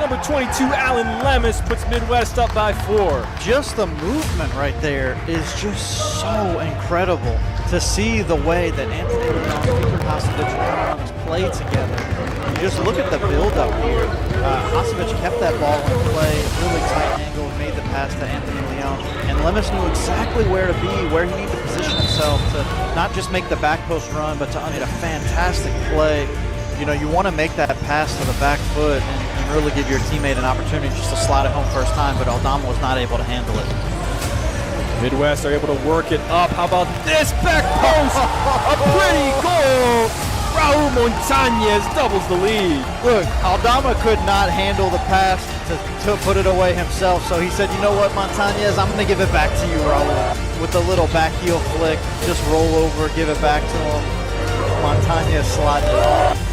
Number 22, Alan Lemus, puts Midwest up by 4. Just the movement right there is just so incredible to see the way that Anthony Leon and Peter Hasevich are on this play together. You just look at the build-up here. Hasevich kept that ball in play, really tight angle, made the pass to Anthony Leon, and Lemus knew exactly where to be, where he needed to position himself to not just make the back post run, but to make a fantastic play. You know, you want to make that pass to the back foot and really give your teammate an opportunity just to slide it home first time, but Aldama was not able to handle it. Midwest are able to work it up. How about this back post? A pretty goal. Raul Montañez doubles the lead. Look, Aldama could not handle the pass to put it away himself, so he said, you know what, Montañez, I'm going to give it back to you, Raul. With a little back heel flick, just roll over, give it back to him. Montañez sliding it off.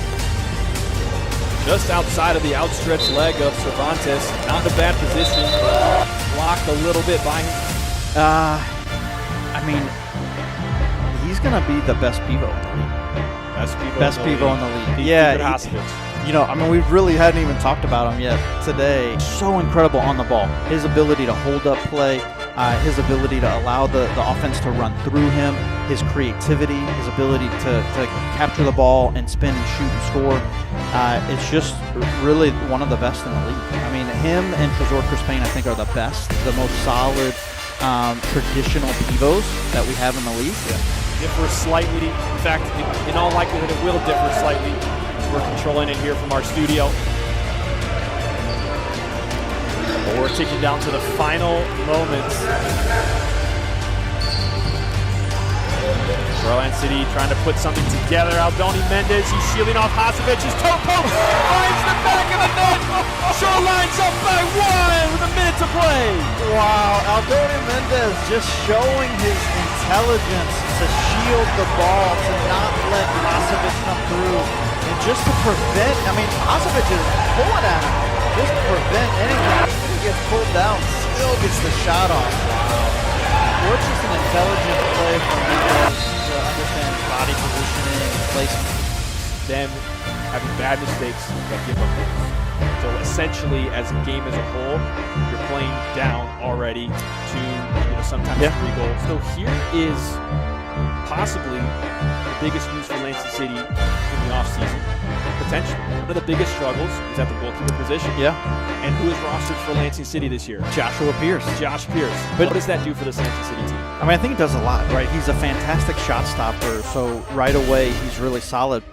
Just outside of the outstretched leg of Cervantes. Not in a bad position. Blocked a little bit by him. I mean, he's going to be the best pivot in the league. Best pivot in the league. Yeah. You know, I mean, we really hadn't even talked about him yet today. So incredible on the ball. His ability to hold up play, his ability to allow the offense to run through him, his creativity, his ability to capture the ball and spin and shoot and score. It's just really one of the best in the league. I mean, him and Trezor Crispin, I think, are the best, the most solid traditional pivots that we have in the league. Yeah. Differ slightly. In fact, in all likelihood, it will differ slightly. We're controlling it here from our studio. But we're ticking down to the final moments. Shoreline City trying to put something together. Aldoni Mendez, he's shielding off Hasevich's toe poke. Finds the back of the net. Shoreline's up by 1 with a minute to play. Wow, Aldoni Mendez just showing his intelligence to shield the ball, to not let Hasevich come through, and just to prevent, I mean, Hasevich is pulling at him, just to prevent anything. He gets pulled down, still gets the shot off. Wow. What's just an intelligent play from Mendez to understand body positioning and placement. Them having bad mistakes that give up goals. So essentially, as a game as a whole, you're playing down already to, sometimes 3 goals. So here is possibly the biggest news for Lansing City in the offseason, potentially. One of the biggest struggles is at the goalkeeper position. Yeah. And who is rostered for Lansing City this year? Joshua Pierce. Josh Pierce. But what does that do for this Lansing City team? I mean, I think it does a lot, right? He's a fantastic shot stopper, so right away he's really solid.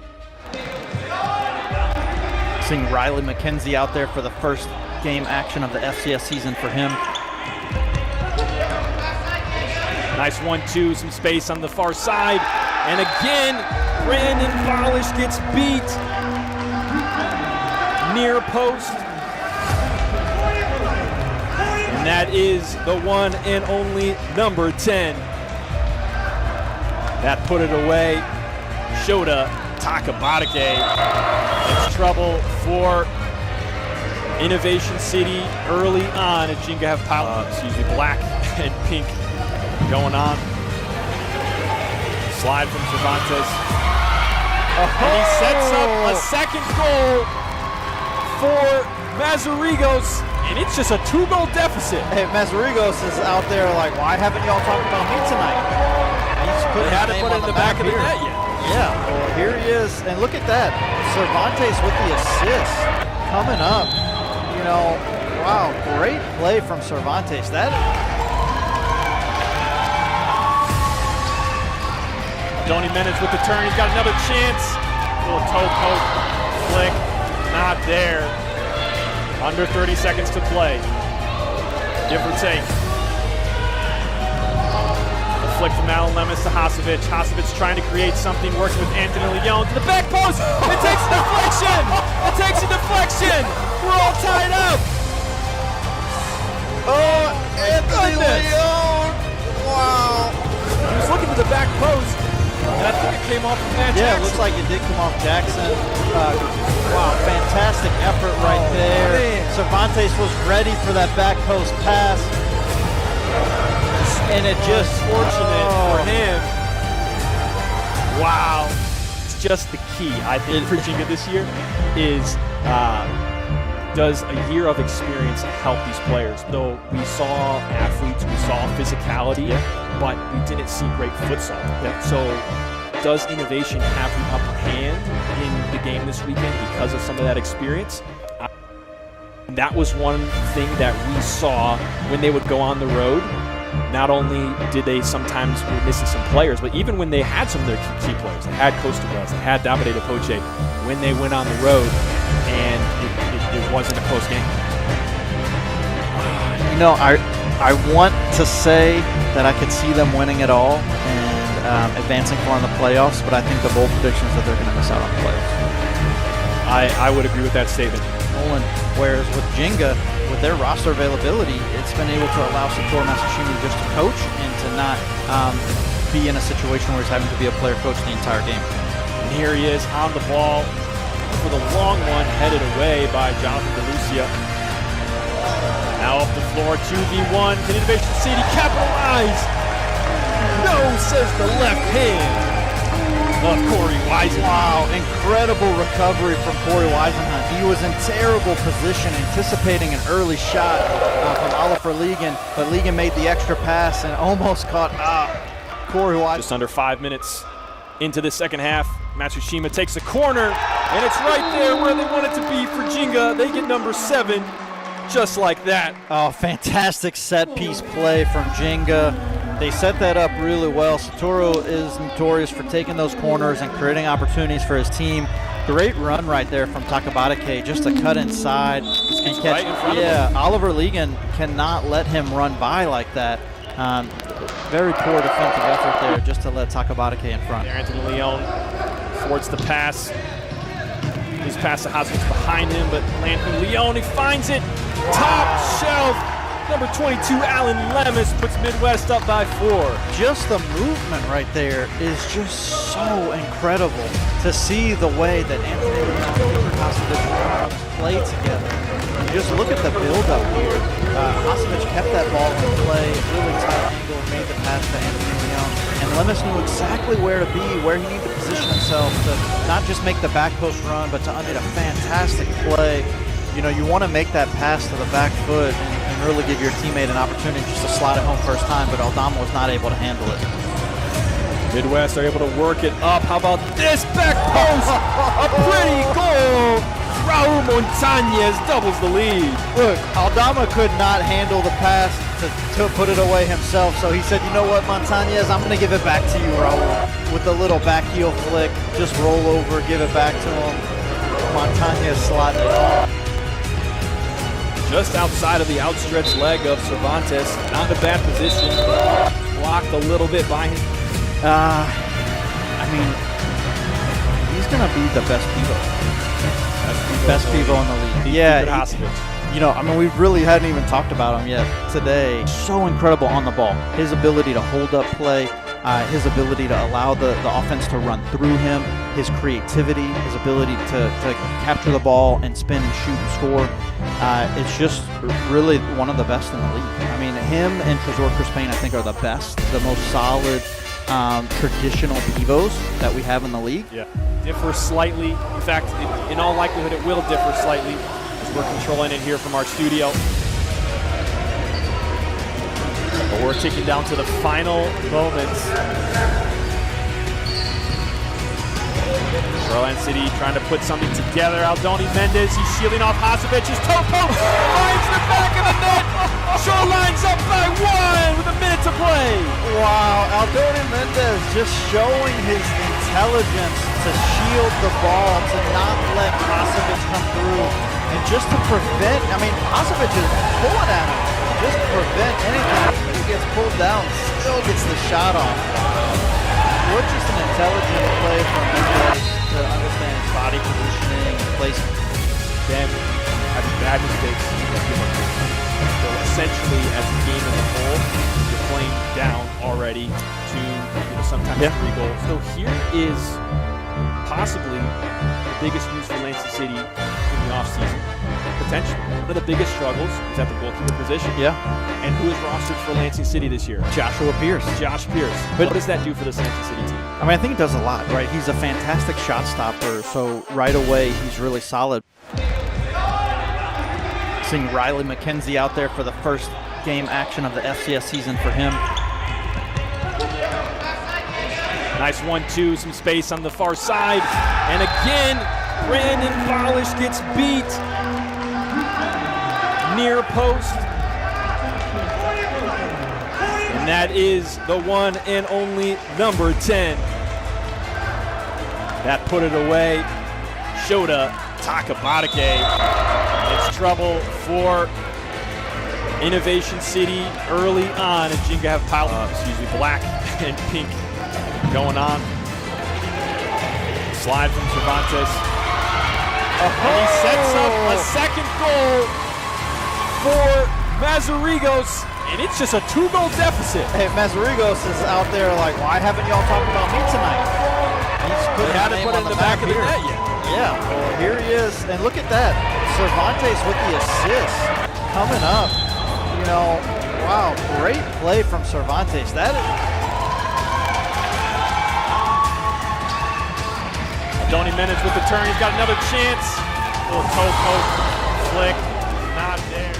Seeing Riley McKenzie out there for the first game action of the FCS season for him. Nice 1-2, some space on the far side. And again, Brandon Polish gets beat. Near post. And that is the one and only number 10. That put it away. Shota Takabatake. It's trouble for Innovation City early on at Ginga have black and pink going on. Slide from Cervantes. And he sets up a second goal for Mazarigos, and it's just a 2-goal deficit. Hey, Mazarigos is out there like, why haven't y'all talked about me tonight? They hadn't put it in the back of the net yet. Yeah, well, here he is, and look at that. Cervantes with the assist coming up. Wow, great play from Cervantes. Donnie Menes with the turn. He's got another chance. Little toe poke, flick, not there. Under 30 seconds to play. Give or take. A flick from Alan Lemus to Hasevich. Hasevich trying to create something, working with Anthony Leon to the back post. It takes a deflection. It takes a deflection. We're all tied up. Oh, Anthony Leon. Wow. He was looking to the back post. And I think it came off of Matt Jackson. Yeah, it looks like it did come off Jackson. Wow, fantastic effort right there. Man. Cervantes was ready for that back post pass. And it just fortunate for him. Wow. It's just the key, I think, for Ginga this year is does a year of experience help these players? Though we saw athletes, we saw physicality, but we didn't see great futsal. So does innovation have the upper hand in the game this weekend because of some of that experience? That was one thing that we saw when they would go on the road. Not only did they sometimes were missing some players, but even when they had some of their key players, they had Costa Wells, they had Davide De Poche, when they went on the road, and it wasn't a close game. You know, I want to say that I could see them winning it all and advancing far in the playoffs, but I think the bold prediction is that they're going to miss out on the playoffs. I would agree with that statement. Whereas with Ginga, with their roster availability, it's been able to allow Satoru Matsushima just to coach and to not be in a situation where he's having to be a player coach the entire game. And here he is on the ball for the long one, headed away by Jonathan DeLucia. Now off the floor, 2v1. Can Innovation City capitalize? No, says the left hand of Corey Weisenhunt. Wow, incredible recovery from Corey Weisenhunt. He was in terrible position, anticipating an early shot from Oliver Ligon, but Ligon made the extra pass and almost caught Corey Weisenhunt. Just under 5 minutes into the second half, Matsushima takes a corner, and it's right there where they want it to be for Ginga. They get number 7, just like that. Oh, fantastic set-piece play from Ginga. They set that up really well. Satoru is notorious for taking those corners and creating opportunities for his team. Great run right there from Takabatake, just to cut inside and catch. Right in front of him. Oliver Ligon cannot let him run by like that. Very poor defensive effort there, just to let Takabatake in front. Anthony Leon forwards the pass. His pass to Hoswitz behind him, but Anthony Leon, he finds it. Top shelf. Number 22, Alan Lemus, puts Midwest up by 4. Just the movement right there is just so incredible to see the way that Anthony Leon play together. You just look at the build-up here. Hosevich kept that ball in play, really tight angle, and made the pass to Anthony Leon. And Lemus knew exactly where to be, where he needed to position himself to not just make the back post run, but to make a fantastic play. You know, you want to make that pass to the back foot and really give your teammate an opportunity just to slide it home first time, but Aldama was not able to handle it. Midwest are able to work it up. How about this back post? A pretty goal. Raul Montañez doubles the lead. Look, Aldama could not handle the pass to put it away himself, so he said, you know what, Montañez, I'm going to give it back to you, Raul. With a little back heel flick, just roll over, give it back to him. Montañez slotted it on. Just outside of the outstretched leg of Cervantes. Not in a bad position. Blocked a little bit by him. I mean, he's going to be the best pivot. Best pivot in the league. Yeah. You know, I mean, we really hadn't even talked about him yet today. So incredible on the ball. His ability to hold up play, his ability to allow the offense to run through him, his creativity, his ability to capture the ball and spin and shoot and score. It's just really one of the best in the league. I mean, him and Trezor Crispin, I think, are the best, the most solid traditional pivots that we have in the league. Yeah, differ slightly. In fact, in all likelihood, it will differ slightly as we're controlling it here from our studio. But we're ticking down to the final moments. Berlin City trying to put something together. Aldoni Mendez, he's shielding off Hosevich's toe poke. Finds the back of the net. Shoreline's up by 1 with a minute to play. Wow, Aldoni Mendez just showing his intelligence to shield the ball, to not let Hosevich come through, and just to prevent, I mean, Hosevich is pulling at him, just to prevent anything. He gets pulled down, still gets the shot off. What just an intelligent play from Mendez to understand his body positioning and placement. Them having bad mistakes that give up goals. So essentially, as a game as a whole, you're playing down already to sometimes 3 goals. So here is possibly the biggest news for Lansing City in the offseason. Potentially. One of the biggest struggles is at the goalkeeper position. Yeah. And who is rostered for Lansing City this year? Joshua Pierce. Josh Pierce. But what does that do for this Lansing City team? I mean, I think it does a lot, right? He's a fantastic shot stopper, so right away he's really solid. Seeing Riley McKenzie out there for the first game action of the FCS season for him. Nice 1-2, some space on the far side. And again, Brandon Polish gets beat. Near post. And that is the one and only number 10. That put it away. Shota Takabatake. It's trouble for Innovation City early on. And Ginga have black and pink going on. Slide from Cervantes. And he sets up a second goal for Mazarigos, and it's just a 2-goal deficit. Hey, Mazarigos is out there like, why haven't y'all talked about me tonight? He's put They put it in the back of the net yet. Yeah, well, here he is. And look at that. Cervantes with the assist coming up. You know, wow, great play from Cervantes. That is... Donnie Menes with the turn. He's got another chance. Little toe poke flick. Not there.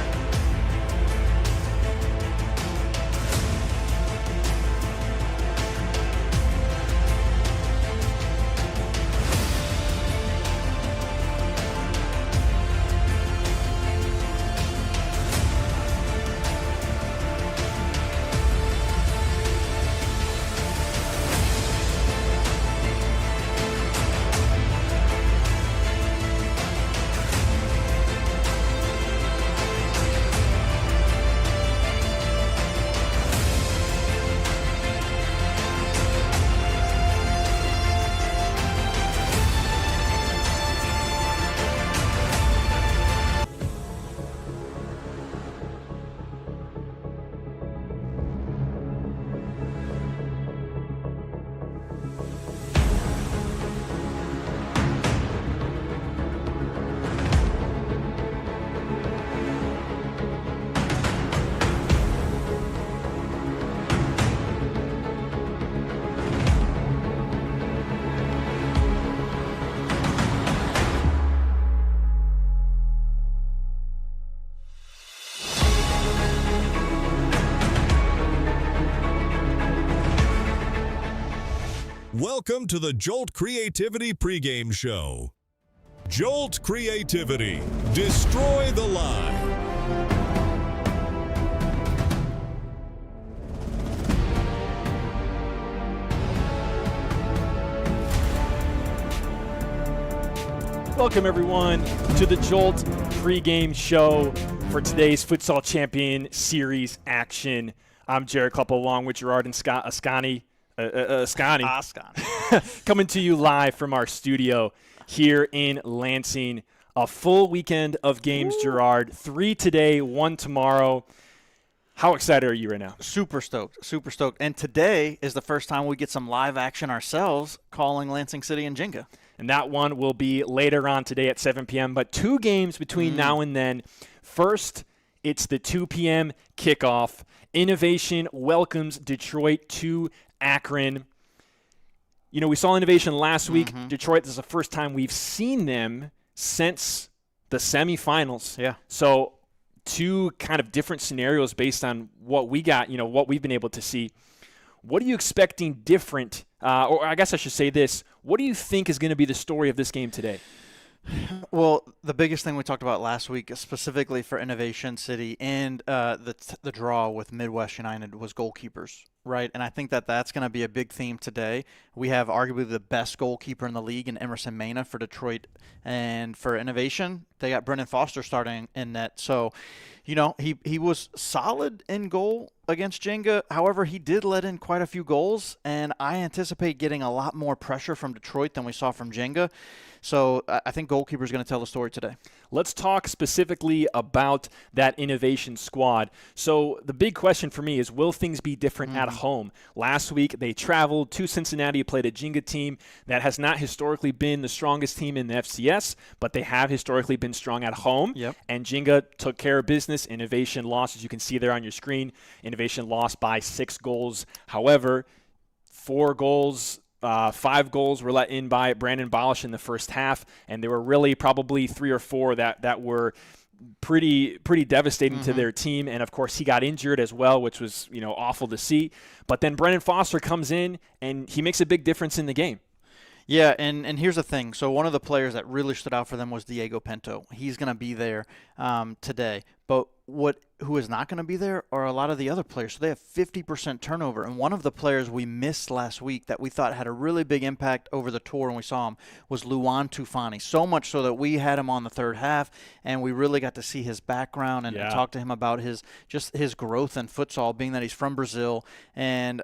Welcome to the Jolt Creativity pregame show. Jolt Creativity. Destroy the lie. Welcome, everyone, to the Jolt pregame show for today's Futsal Champion Series action. I'm Jared Kluppel along with Gerard and Ascani. Coming to you live from our studio here in Lansing. A full weekend of games, Gerard. 3 today, 1 tomorrow. How excited are you right now? Super stoked, super stoked. And today is the first time we get some live action ourselves calling Lansing City and Ginga. And that one will be later on today at 7 p.m. But 2 games between now and then. First, it's the 2 p.m. kickoff. Innovation welcomes Detroit to Akron. You know, we saw Innovation last week. Detroit, this is the first time we've seen them since the semifinals. Yeah. So 2 kind of different scenarios based on what we got, you know, what we've been able to see. What are you expecting different? Or I guess I should say this. What do you think is going to be the story of this game today? Well, the biggest thing we talked about last week, specifically for Innovation City and the draw with Midwest United, was goalkeepers, right? And I think that that's going to be a big theme today. We have arguably the best goalkeeper in the league in Emerson Mena for Detroit, and for Innovation, they got Brendan Foster starting in net. So, you know, he was solid in goal against Ginga. However, he did let in quite a few goals, and I anticipate getting a lot more pressure from Detroit than we saw from Ginga. So I think goalkeeper is going to tell the story today. Let's talk specifically about that Innovation squad. So the big question for me is, will things be different at home? Last week, they traveled to Cincinnati, played a Ginga team that has not historically been the strongest team in the FCS, but they have historically been strong at home. Yep. And Ginga took care of business. Innovation lost, as you can see there on your screen. Innovation lost by 6 goals. However, 5 goals were let in by Brandon Polish in the first half, and there were really probably 3 or 4 that were pretty devastating to their team. And of course, he got injured as well, which was awful to see. But then Brennan Foster comes in and he makes a big difference in the game. Yeah, and here's the thing. So one of the players that really stood out for them was Diego Pinto. He's going to be there today. But who is not going to be there are a lot of the other players. So they have 50% turnover. And one of the players we missed last week that we thought had a really big impact over the tour when we saw him was Luan Tufani. So much so that we had him on the third half, and we really got to see his background and talk to him about his growth in futsal, being that he's from Brazil. And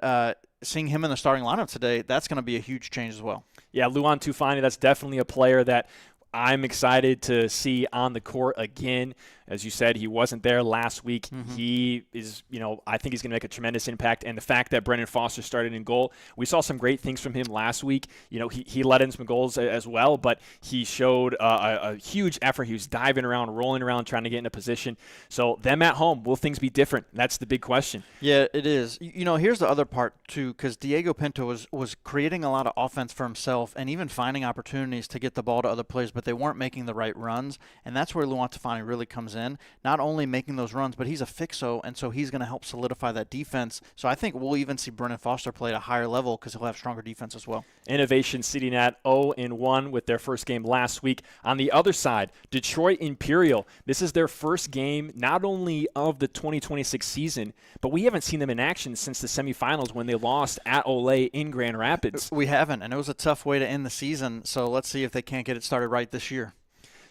seeing him in the starting lineup today, that's going to be a huge change as well. Yeah, Luan Tufani, that's definitely a player that I'm excited to see on the court again. As you said, he wasn't there last week. He is, I think he's going to make a tremendous impact. And the fact that Brennan Foster started in goal, we saw some great things from him last week. He let in some goals as well, but he showed a huge effort. He was diving around, rolling around, trying to get in a position. So them at home, will things be different? That's the big question. Yeah, it is. Here's the other part, too, because Diego Pinto was creating a lot of offense for himself and even finding opportunities to get the ball to other players, but they weren't making the right runs. And that's where Luan Tufani really comes in, not only making those runs, but he's a fixo, and so he's going to help solidify that defense. So I think we'll even see Brennan Foster play at a higher level because he'll have stronger defense as well. Innovation sitting at 0-1 with their first game last week. On the other side, Detroit Imperial. This is their first game not only of the 2026 season, but we haven't seen them in action since the semifinals when they lost at Olay in Grand Rapids. We haven't, and it was a tough way to end the season, so let's see if they can't get it started right this year.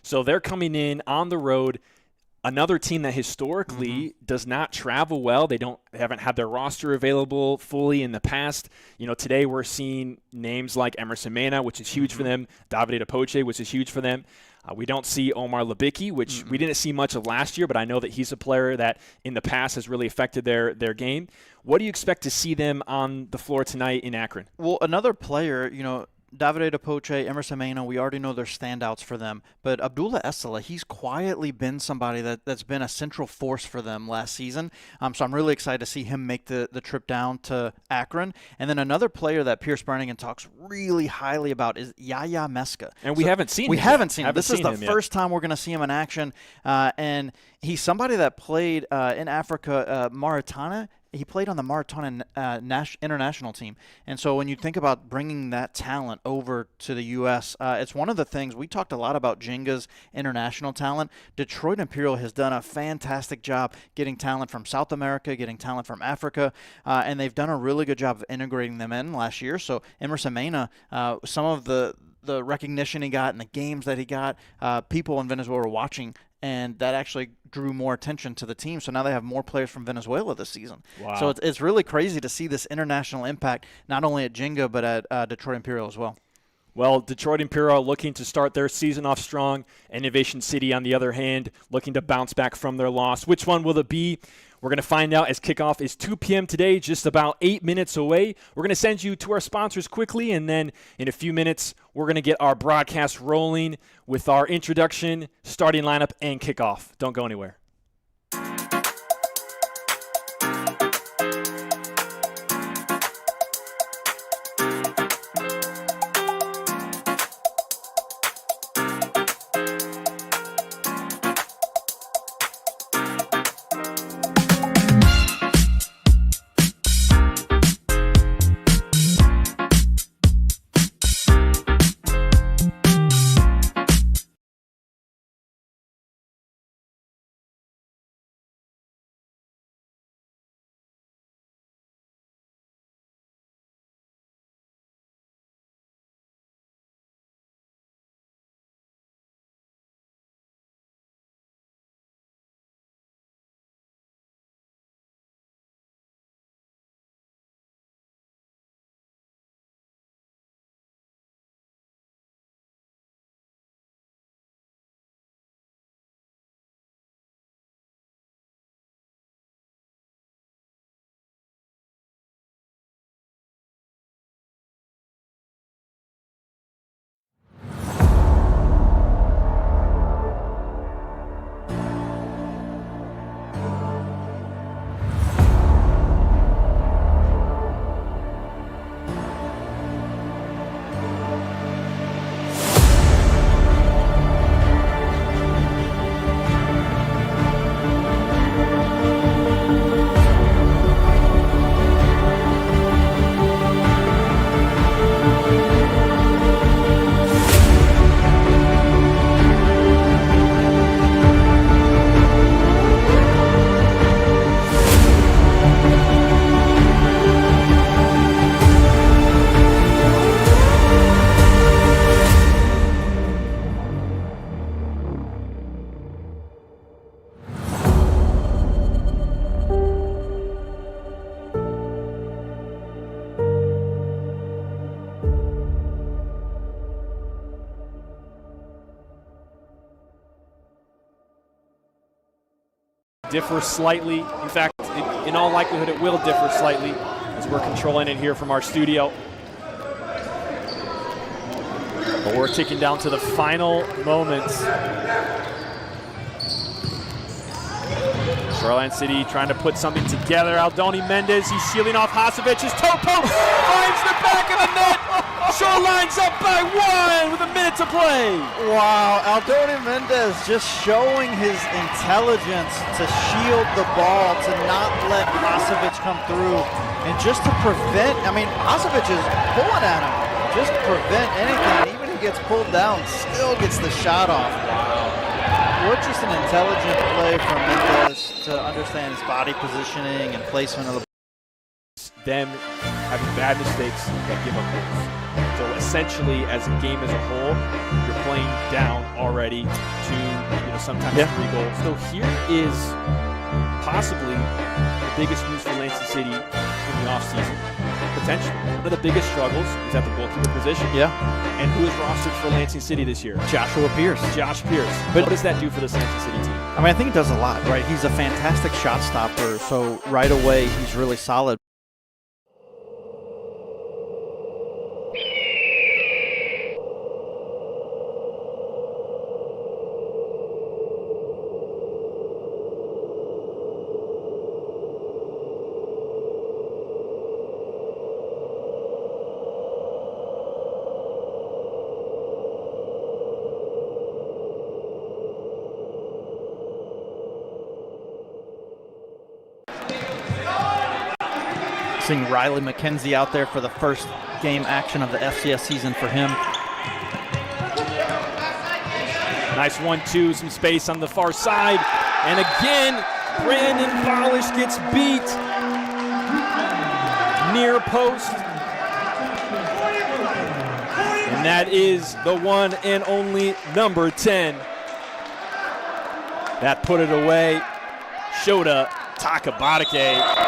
So they're coming in on the road. Another team that historically does not travel well. They haven't had their roster available fully in the past. Today we're seeing names like Emerson Mena, which is huge for them, Davide Apoche, which is huge for them. We don't see Omar Labicki, which we didn't see much of last year, but I know that he's a player that in the past has really affected their game. What do you expect to see them on the floor tonight in Akron? Well, another player, Davide Apoche, Emerson Mena, we already know they're standouts for them. But Abdullah Estela, he's quietly been somebody that's been a central force for them last season. So I'm really excited to see him make the trip down to Akron. And then another player that Pierce Bernigan talks really highly about is Yaya Meska. And we haven't seen him. We haven't seen him. This is the first time we're going to see him in action. And he's somebody that played in Africa, Mauritania. He played on the Mauritania international team. And so when you think about bringing that talent over to the U.S., it's one of the things we talked a lot about Ginga's international talent. Detroit Imperial has done a fantastic job getting talent from South America, getting talent from Africa, and they've done a really good job of integrating them in last year. So Emerson Mena, some of the recognition he got and the games that he got, people in Venezuela were watching, and that actually drew more attention to the team. So now they have more players from Venezuela this season. Wow. So it's really crazy to see this international impact, not only at Ginga, but at Detroit Imperial as well. Well, Detroit Imperial looking to start their season off strong. Innovation City, on the other hand, looking to bounce back from their loss. Which one will it be? We're going to find out as kickoff is 2 p.m. today, just about 8 minutes away. We're going to send you to our sponsors quickly, and then in a few minutes, we're going to get our broadcast rolling with our introduction, starting lineup, and kickoff. Don't go anywhere. differ slightly. In fact, in all likelihood, it will differ slightly as we're controlling it here from our studio. But we're ticking down to the final moments. Shoreline City trying to put something together. Aldoni Mendez, he's shielding off Hasevic's toe poke, finds the back of the net. Shoreline's up by 1 with a minute to play. Wow, Aldoni Mendez just showing his intelligence to shield the ball, to not let Hasevic come through, and just to prevent, I mean, Hasevic is pulling at him, just to prevent anything. Even if he gets pulled down, still gets the shot off. Wow. What just an intelligent play from Mendez to understand his body positioning and placement of the ball. Them having bad mistakes that give up goals. So essentially, as a game as a whole, you're playing down already to sometimes 3 goals. So here is possibly the biggest news for Lansing City in the offseason. Potentially. One of the biggest struggles is at the goalkeeper position. Yeah. And who is rostered for Lansing City this year? Joshua Pierce. Josh Pierce. But what does that do for this Lansing City team? I mean, I think it does a lot, right? He's a fantastic shot stopper, so right away he's really solid. Seeing Riley McKenzie out there for the first game action of the FCS season for him. Nice 1-2, some space on the far side. And again, Brandon Polish gets beat. Near post. And that is the one and only number 10. That put it away. Shota Takabatake.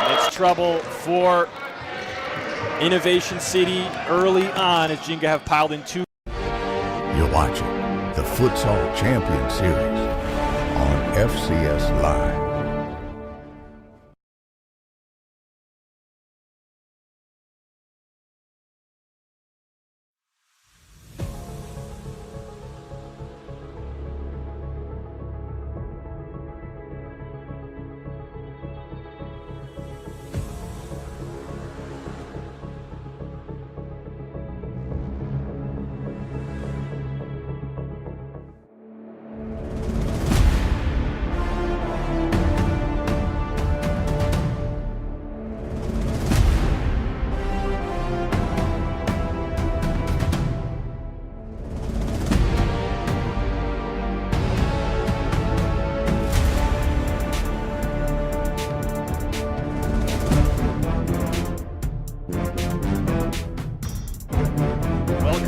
It's trouble for Innovation City early on as Ginga have piled in 2. You're watching the Futsal Champion Series on FCS Live.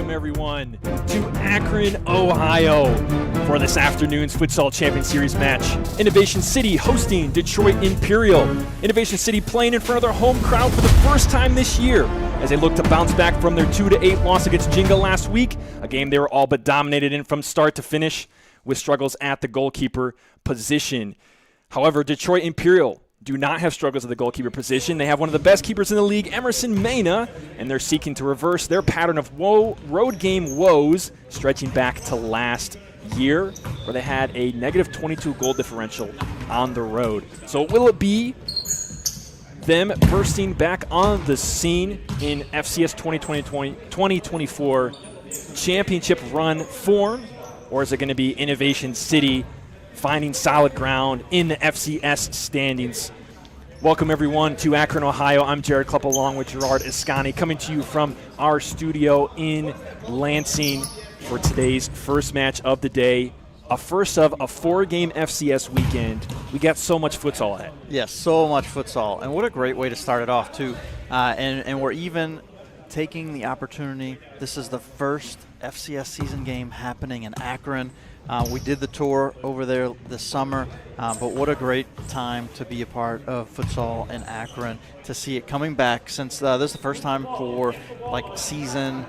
Everyone to Akron, Ohio for this afternoon's Futsal Champion Series match. Innovation City hosting Detroit Imperial. Innovation City playing in front of their home crowd for the first time this year as they look to bounce back from their 2-8 loss against Ginga last week, a game they were all but dominated in from start to finish with struggles at the goalkeeper position. However, Detroit Imperial do not have struggles at the goalkeeper position. They have one of the best keepers in the league, Emerson Mena, and they're seeking to reverse their pattern of road game woes, stretching back to last year, where they had a negative 22 goal differential on the road. So will it be them bursting back on the scene in FCS 2024 championship run form, or is it going to be Innovation City finding solid ground in the FCS standings? Welcome, everyone, to Akron, Ohio. I'm Jared Klepp along with Gerard Iscani, coming to you from our studio in Lansing for today's first match of the day. A first of a 4-game FCS weekend. We got so much futsal ahead. Yes, so much futsal. And what a great way to start it off, too. And we're even taking the opportunity. This is the first FCS season game happening in Akron. We did the tour over there this summer, but what a great time to be a part of futsal in Akron, to see it coming back since this is the first time for season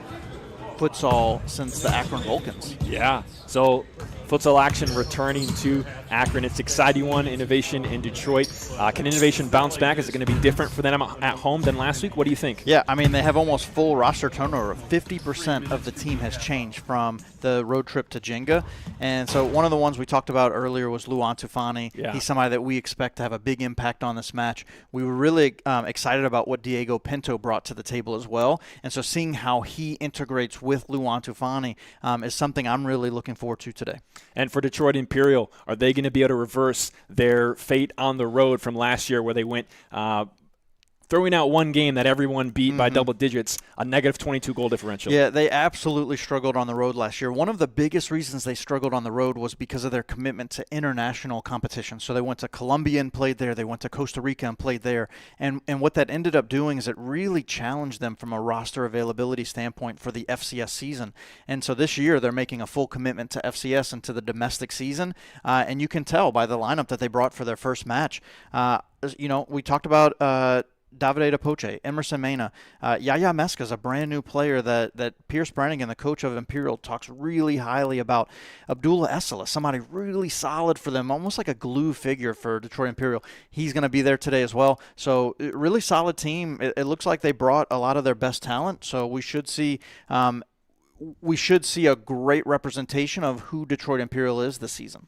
futsal since the Akron Vulcans. Yeah, so Futsal action returning to Akron. It's an exciting one. Innovation in Detroit. Can Innovation bounce back? Is it going to be different for them at home than last week? What do you think? Yeah, I mean, they have almost full roster turnover. 50% of the team has changed from the road trip to Ginga. And so one of the ones we talked about earlier was Luan Tufani. Yeah. He's somebody that we expect to have a big impact on this match. We were really excited about what Diego Pinto brought to the table as well. And so seeing how he integrates with Luan Tufani is something I'm really looking forward to today. And for Detroit Imperial, are they going to be able to reverse their fate on the road from last year where they went throwing out one game that everyone beat by double digits, a negative 22 goal differential? Yeah, they absolutely struggled on the road last year. One of the biggest reasons they struggled on the road was because of their commitment to international competition. So they went to Colombia and played there. They went to Costa Rica and played there. And what that ended up doing is it really challenged them from a roster availability standpoint for the FCS season. And so this year they're making a full commitment to FCS and to the domestic season. And you can tell by the lineup that they brought for their first match. We talked about Davide Depoche, Emerson Mena, Yaya Meska is a brand new player that Pierce Brannigan, the coach of Imperial, talks really highly about. Abdullah Essela, somebody really solid for them, almost like a glue figure for Detroit Imperial. He's going to be there today as well. So really solid team. It looks like they brought a lot of their best talent. So we should see a great representation of who Detroit Imperial is this season.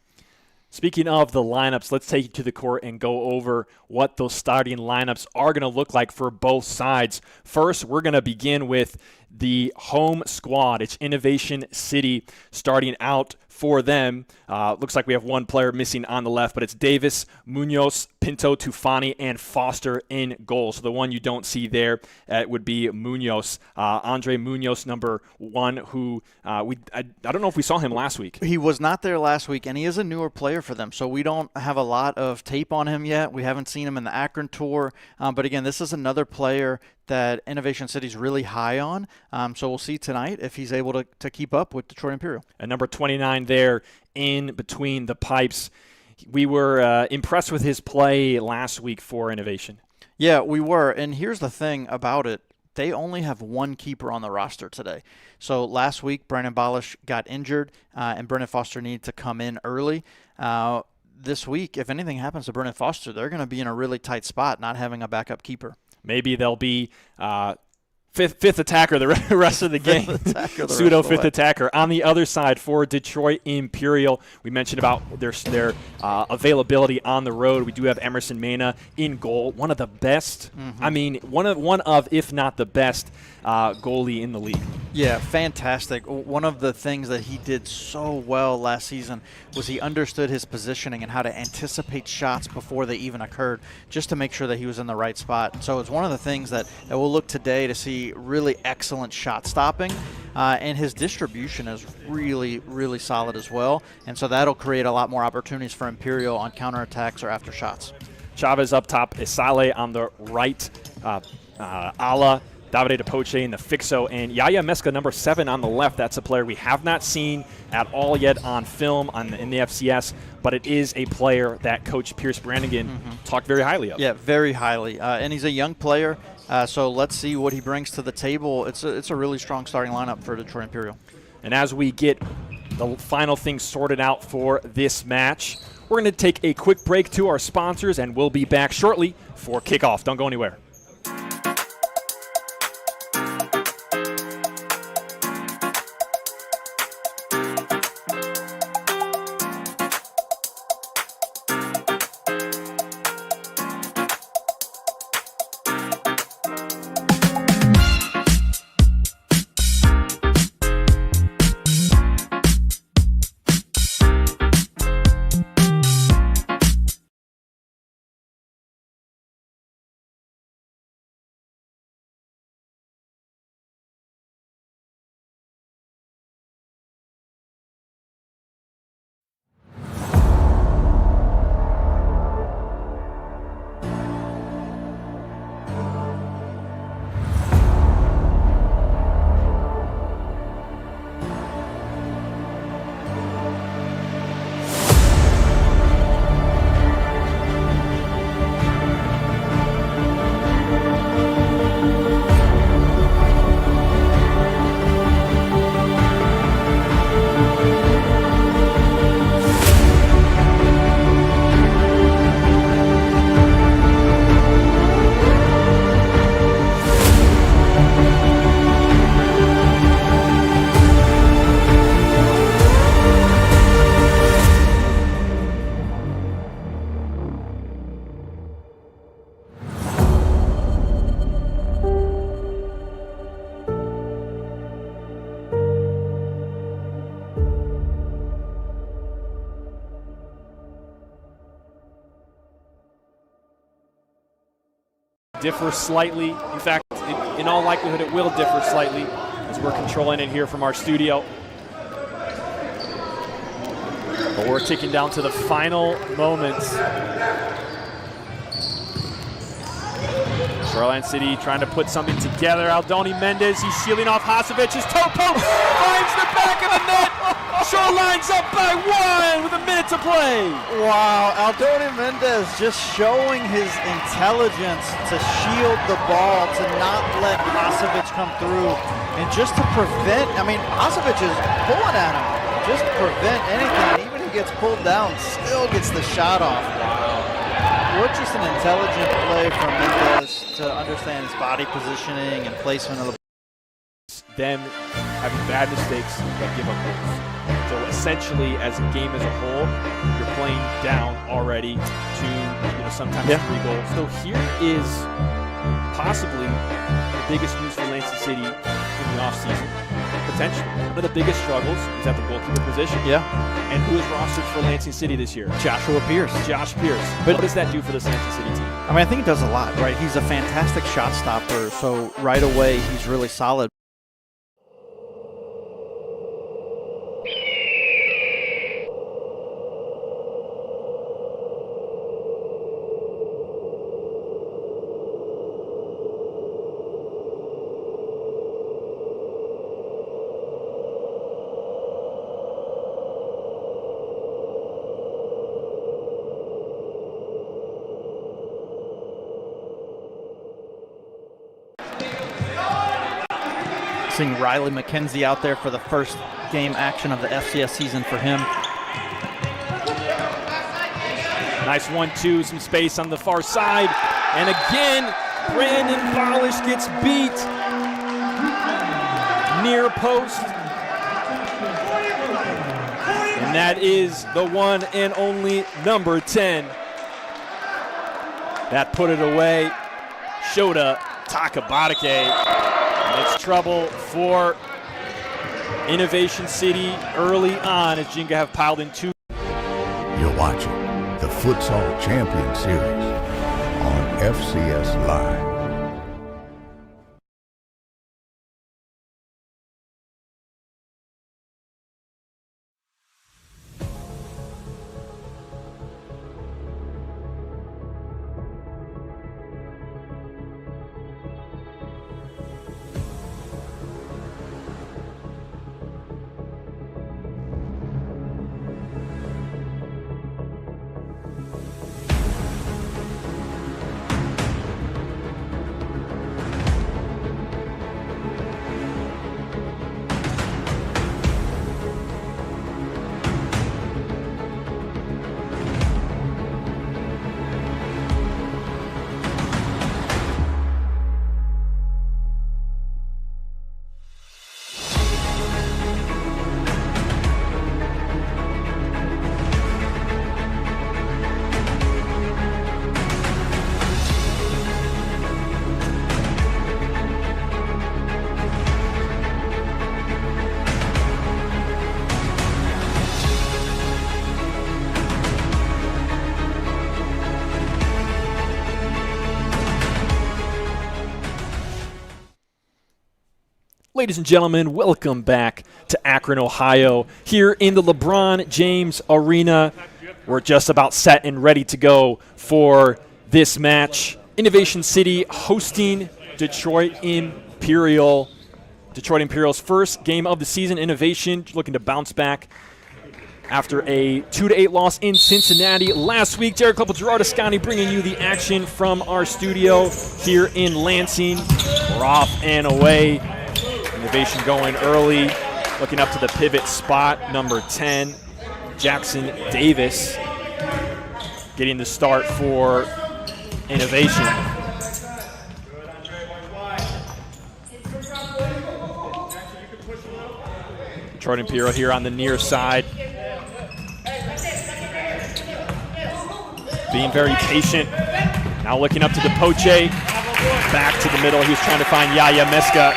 Speaking of the lineups, let's take you to the court and go over what those starting lineups are going to look like for both sides. First, we're going to begin with the home squad. It's Innovation City starting out for them. Looks like we have one player missing on the left, but it's Davis, Munoz, Pinto, Tufani, and Foster in goal. So the one you don't see there would be Munoz, Andre Munoz, number 1, who I don't know if we saw him last week. He was not there last week, and he is a newer player for them, so we don't have a lot of tape on him yet. We haven't seen him in the Akron tour, but again, this is another player that Innovation City's really high on. So we'll see tonight if he's able to keep up with Detroit Imperial. And number 29 there in between the pipes. We were impressed with his play last week for Innovation. Yeah, we were. And here's the thing about it. They only have one keeper on the roster today. So last week, Brandon Balish got injured, and Brennan Foster needed to come in early. This week, if anything happens to Brennan Foster, they're going to be in a really tight spot not having a backup keeper. Maybe they'll be fifth attacker the rest of the game. Pseudo fifth attacker. On the other side for Detroit Imperial, we mentioned about their availability on the road. We do have Emerson Mena in goal, one of the best. I mean, one of if not the best goalie in the league. Yeah, fantastic. One of the things that he did so well last season was he understood his positioning and how to anticipate shots before they even occurred, just to make sure that he was in the right spot. So it's one of the things that we'll look today to see really excellent shot stopping, and his distribution is really, really solid as well. And so that'll create a lot more opportunities for Imperial on counterattacks or after shots. Chavez up top, Isale on the right, Ala, Davide Depoche in the fixo, and Yaya Meska, number 7 on the left. That's a player we have not seen at all yet on film in the FCS, but it is a player that Coach Pierce Brannigan talked very highly of. Yeah, very highly. And he's a young player, so let's see what he brings to the table. It's a really strong starting lineup for Detroit Imperial. And as we get the final things sorted out for this match, we're going to take a quick break to our sponsors, and we'll be back shortly for kickoff. Don't go anywhere. differ slightly. In fact, in all likelihood, it will differ slightly as we're controlling it here from our studio. But we're ticking down to the final moments. Shoreline City trying to put something together. Aldoni Mendez, he's shielding off Hasevic's toe poke, finds the back of the net. Shoreline's up by 1 with a minute to play. Wow, Aldoni Mendez just showing his intelligence to shield the ball, to not let Hasevic come through, and just to prevent, I mean, Hasevic is pulling at him, just to prevent anything. Even if he gets pulled down, still gets the shot off. Wow. What just an intelligent play from Mendez to understand his body positioning and placement of the ball. Them having bad mistakes that give up goals. So essentially, as a game as a whole, you're playing down already to sometimes 3 goals. So here is possibly the biggest news for Lansing City in the offseason. Potentially. One of the biggest struggles is at the goalkeeper position. Yeah. And who is rostered for Lansing City this year? Joshua Pierce. Josh Pierce. But what does that do for this Lansing City team? I mean, I think it does a lot, right? He's a fantastic shot stopper, so right away he's really solid. Seeing Riley McKenzie out there for the first game action of the FCS season for him. Nice 1-2, some space on the far side. And again, Brandon Polish gets beat. Near post. And that is the one and only number 10. That put it away. Shota Takabatake. It's trouble for Innovation City early on as Ginga have piled in 2. You're watching the Futsal Champion Series on FCS Live. Ladies and gentlemen, welcome back to Akron, Ohio. Here in the LeBron James Arena, we're just about set and ready to go for this match. Innovation City hosting Detroit Imperial. Detroit Imperial's first game of the season. Innovation looking to bounce back after a 2-8 loss in Cincinnati last week. Derek Couple, Gerard Ascani bringing you the action from our studio here in Lansing. We're off and away. Innovation going early, looking up to the pivot spot, number 10, Jackson Davis, getting the start for Innovation. Detroit Imperial here on the near side. Being very patient. Now looking up to DePoche. Back to the middle. He was trying to find Yaya Meska.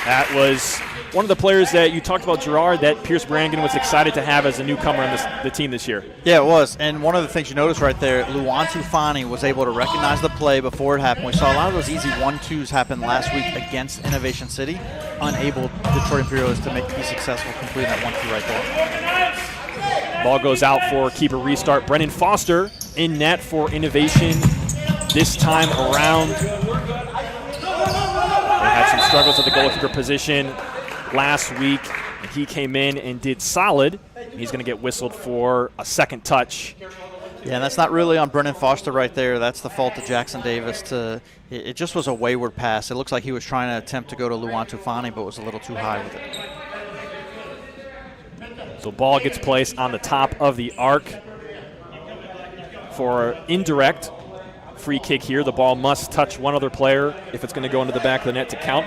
That was one of the players that you talked about, Gerard, that Pierce Brannigan was excited to have as a newcomer on the team this year. Yeah, it was. And one of the things you notice right there, Luantu Fani was able to recognize the play before it happened. We saw a lot of those easy 1-2s happen last week against Innovation City. Unable, Detroit Imperials, to be successful completing that 1-2 right there. Ball goes out for keeper restart. Brennan Foster in net for Innovation this time around. They had some struggles at the goalkeeper position last week. He came in and did solid. He's going to get whistled for a second touch. Yeah, and that's not really on Brennan Foster right there. That's the fault of Jackson Davis. It just was a wayward pass. It looks like he was trying to attempt to go to Luantu Fani, but was a little too high with it. So ball gets placed on the top of the arc for indirect free kick here. The ball must touch one other player if it's going to go into the back of the net to count.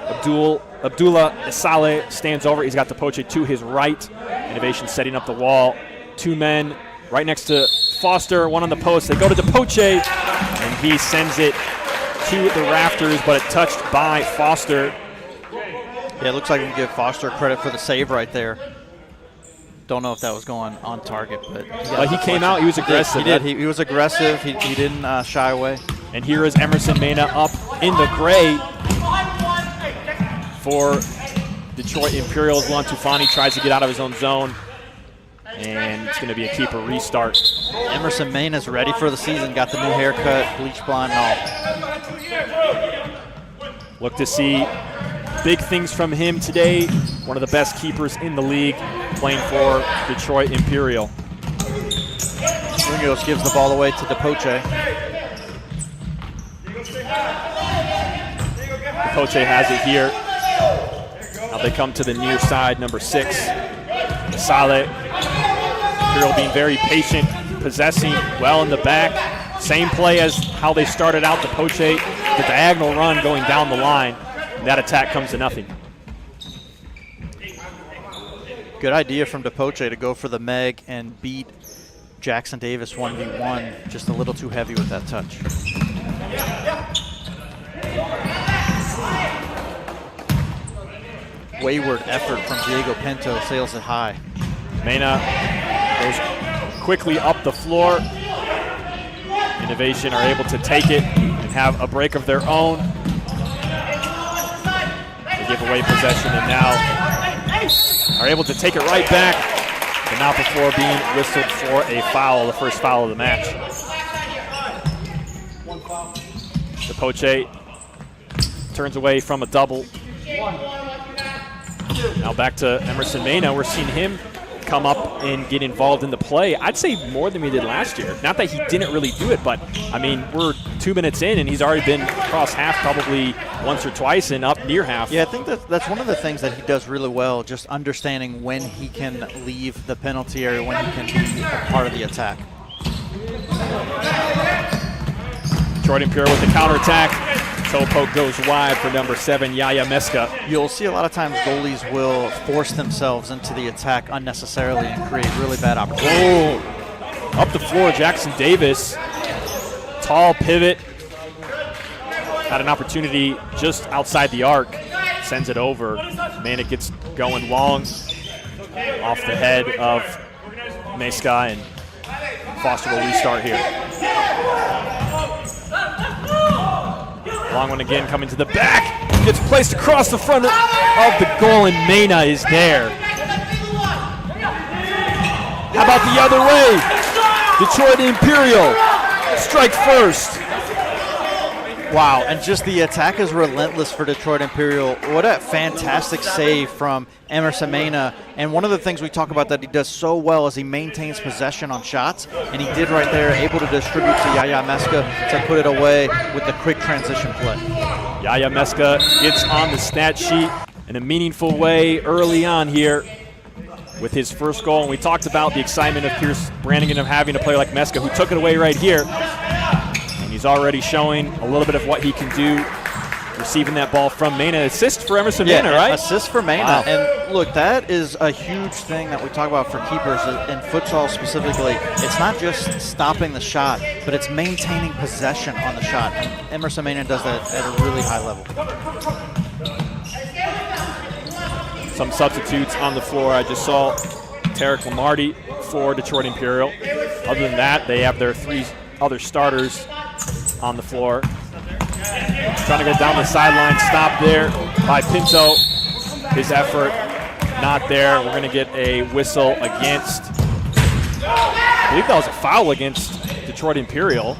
Abdullah Isale stands over. He's got Depoche to his right. Innovation setting up the wall. Two men right next to Foster, one on the post. They go to Depoche, and he sends it to the rafters, but it touched by Foster. Yeah, it looks like we can give Foster credit for the save right there. Don't know if that was going on target, but he came out. He was aggressive. He did. He was aggressive. He didn't shy away. And here is Emerson Mena up in the gray for Detroit Imperials. Luantu tries to get out of his own zone, and it's going to be a keeper restart. Emerson Mena's ready for the season. Got the new haircut, bleach blonde and all. Look to see big things from him today. One of the best keepers in the league, playing for Detroit Imperial. Ringos gives the ball away to Depoche. Depoche has it here. Now they come to the near side, number 6. Saleh. Imperial being very patient, possessing well in the back. Same play as how they started out. Depoche, the diagonal run going down the line. And that attack comes to nothing. Good idea from Depoche to go for the Meg and beat Jackson Davis 1v1. Just a little too heavy with that touch. Wayward effort from Diego Pinto, sails it high. Mena goes quickly up the floor. Innovation are able to take it and have a break of their own. They give away possession and now are able to take it right back, but not before being whistled for a foul, the first foul of the match. Depoche turns away from a double. Now back to Emerson Mena. We're seeing him come up and get involved in the play. I'd say more than we did last year. Not that he didn't really do it, but I mean, we're 2 minutes in and he's already been across half probably once or twice and up near half. Yeah, I think that's one of the things that he does really well, just understanding when he can leave the penalty area, when he can be a part of the attack. Detroit Imperial with the counterattack. Toe poke goes wide for number 7, Yaya Meska. You'll see a lot of times goalies will force themselves into the attack unnecessarily and create really bad opportunities. Oh, up the floor, Jackson Davis. Tall pivot. Had an opportunity just outside the arc. Sends it over. Man, it gets going long off the head of Meska, and Foster will restart here. Long one again, coming to the back. Gets placed across the front of the goal, and Mena is there. How about the other way? Detroit Imperial strike first. Wow, and just the attack is relentless for Detroit Imperial. What a fantastic save from Emerson Mena. And one of the things we talk about that he does so well is he maintains possession on shots, and he did right there, able to distribute to Yaya Meska to put it away with the quick transition play. Yaya Meska gets on the stat sheet in a meaningful way early on here with his first goal. And we talked about the excitement of Pierce Brannigan of having a player like Meska who took it away right here. He's already showing a little bit of what he can do, receiving that ball from Mena. Assist for Emerson Mena, right? Assist for Mena. Wow. And look, that is a huge thing that we talk about for keepers in futsal specifically. It's not just stopping the shot, but it's maintaining possession on the shot. And Emerson Mena does that at a really high level. some substitutes on the floor. I just saw Tarek Lamarty for Detroit Imperial. Other than that, they have their 3 other starters on the floor. Trying to go down the sideline, stop there by Pinto. His effort not there. We're going to get a whistle against, I believe that was a foul against Detroit Imperial.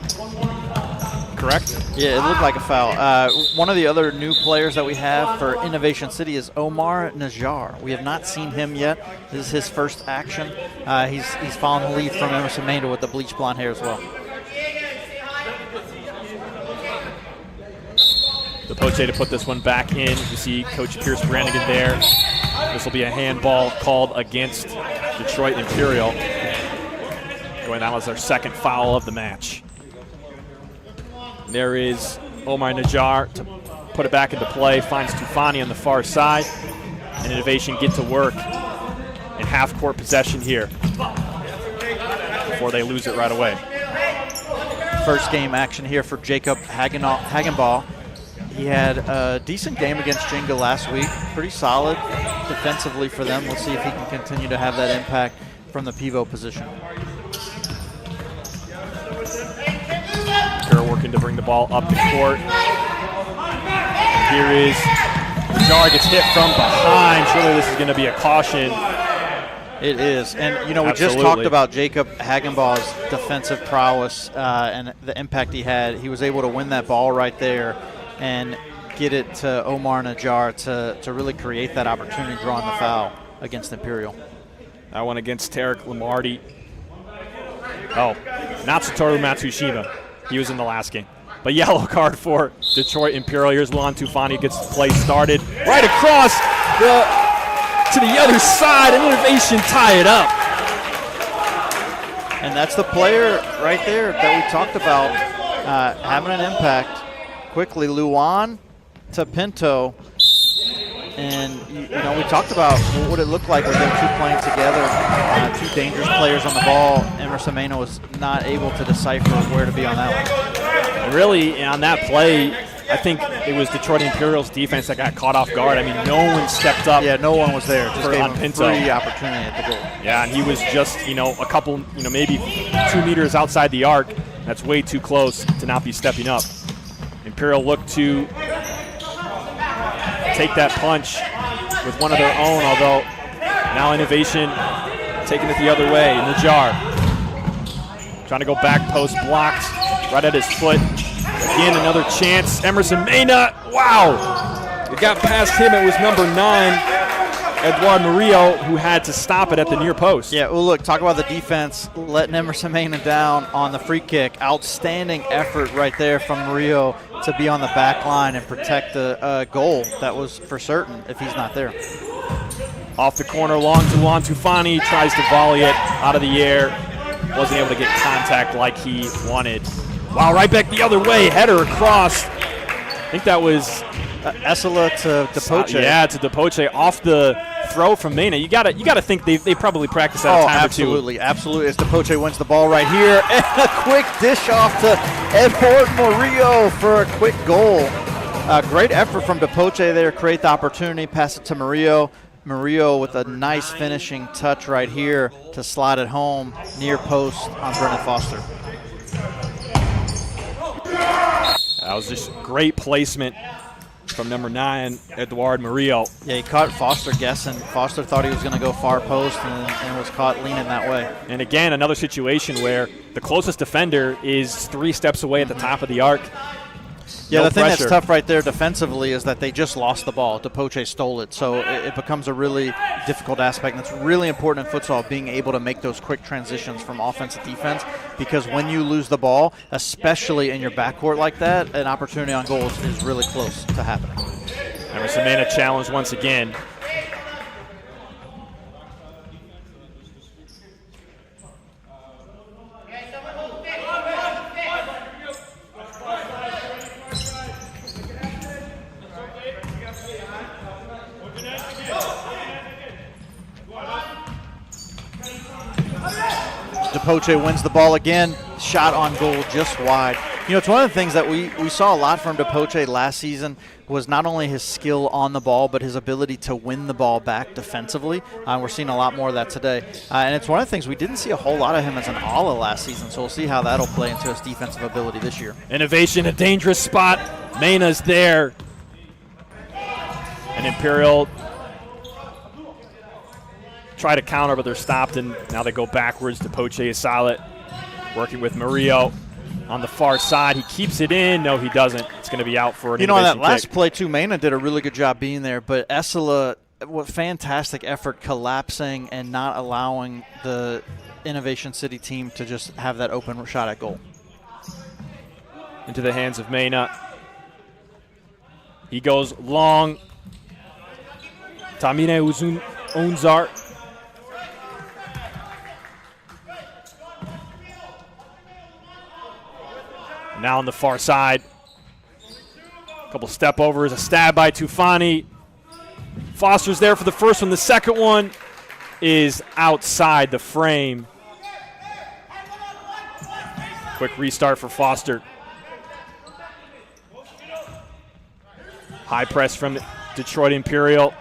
Correct? Yeah, it looked like a foul. One of the other new players that we have for Innovation City is Omar Najjar. We have not seen him yet. This is his first action. He's following the lead from Emerson Mena with the bleach blonde hair as well. DePoche to put this one back in. You see Coach Pierce Brannigan there. This will be a handball called against Detroit Imperial. Going down as their second foul of the match. There is Omar Najjar to put it back into play. Finds Tufani on the far side. And Innovation get to work in half-court possession here before they lose it right away. First game action here for Jacob Hagenbaugh. He had a decent game against Ginga last week. Pretty solid defensively for them. We'll see if he can continue to have that impact from the pivot position. Kerr working to bring the ball up the court. And here is Najjar gets hit from behind. Surely this is going to be a caution. It is. And, you know, we Absolutely. just talked about Jacob Hagenbaugh's defensive prowess and the impact he had. He was able to win that ball right there and get it to Omar Najjar to really create that opportunity drawing the foul against Imperial. That one against Tarek Lamarty. Oh, not Satoru Matsushima. He was in the last game. But yellow card for Detroit Imperial. Here's Lon Tufani, gets the play started. Right across to the other side, and Innovation tie it up. And that's the player right there that we talked about having an impact. Quickly, Luan to Pinto. And, you know, we talked about what it looked like with them two playing together. Two dangerous players on the ball. Emerson Mena was not able to decipher where to be on that one. And really, on that play, I think it was Detroit Imperial's defense that got caught off guard. I mean, no one stepped up. Yeah, no one was there. Just gave on him Pinto. free opportunity at the goal. Yeah, and he was just, you know, a couple, you know, maybe 2 meters outside the arc. That's way too close to not be stepping up. Imperial looked to take that punch with one of their own, although now Innovation taking it the other way. Najjar trying to go back post, blocked right at his foot. Again, another chance. Emerson Mena, wow! It got past him. It was number 9, Eduard Murillo, who had to stop it at the near post. Yeah, well, look, talk about the defense, letting Emerson Mena down on the free kick. Outstanding effort right there from Murillo to be on the back line and protect the goal that was for certain if he's not there. Off the corner, long to Lon Tufani, tries to volley it out of the air. Wasn't able to get contact like he wanted. Wow, right back the other way, header across. I think that was Esela to DePoche. Yeah, to DePoche off the throw from Mena. You gotta think they probably practiced that a time absolutely, absolutely. As DePoche wins the ball right here, and a quick dish off to Eduard Murillo for a quick goal. Great effort from DePoche there, create the opportunity, pass it to Murillo. Murillo with a nice finishing touch right here to slide it home near post on Brennan Foster. That was just great placement from number 9, Eduard Murillo. Yeah, he caught Foster guessing. Foster thought he was going to go far post and was caught leaning that way. And again, another situation where the closest defender is 3 steps away at the top of the arc. Yeah, No the thing pressure. that's tough right there defensively is that they just lost the ball. DePoche stole it, so it becomes a really difficult aspect. And it's really important in futsal, being able to make those quick transitions from offense to defense, because when you lose the ball, especially in your backcourt like that, an opportunity on goals is really close to happening. Emerson Mena challenged once again. DePoche wins the ball again. Shot on goal just wide. You know, it's one of the things that we saw a lot from Depoche last season was not only his skill on the ball, but his ability to win the ball back defensively. We're seeing a lot more of that today. And it's one of the things we didn't see a whole lot of him as an Ala last season, so we'll see how that'll play into his defensive ability this year. Innovation, a dangerous spot. Mena's there. And Imperial try to counter, but they're stopped, and now they go backwards. Depoche is solid, working with Murillo on the far side. He keeps it in. No, he doesn't. It's going to be out for an on that kick. last play, too, Mena did a really good job being there, but Essela, what fantastic effort collapsing and not allowing the Innovation City team to just have that open shot at goal. Into the hands of Mena. He goes long. Tamine Unzar. Now on the far side. A couple step overs, a stab by Tufani. Foster's there for the first one. The second one is outside the frame. Quick restart for Foster. High press from Detroit Imperial.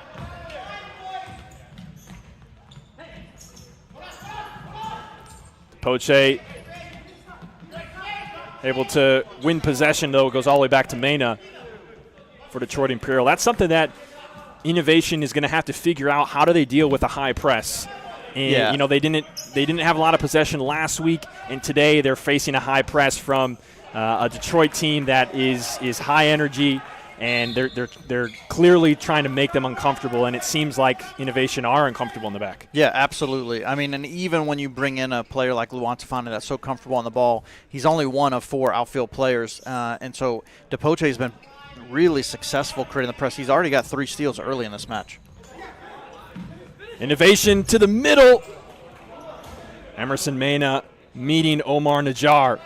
Depoche able to win possession, though. It goes all the way back to Mena for Detroit Imperial. That's something that Innovation is going to have to figure out. How do they deal with a high press? And you know, they didn't have a lot of possession last week, and today they're facing a high press from a Detroit team that is high energy, and they're clearly trying to make them uncomfortable, and it seems like Innovation are uncomfortable in the back. Yeah, absolutely. I mean, and even when you bring in a player like Luan Tafani that's so comfortable on the ball, he's only one of 4 outfield players, and so Depoche has been really successful creating the press. He's already got 3 steals early in this match. Innovation to the middle. Emerson Mena meeting Omar Najjar.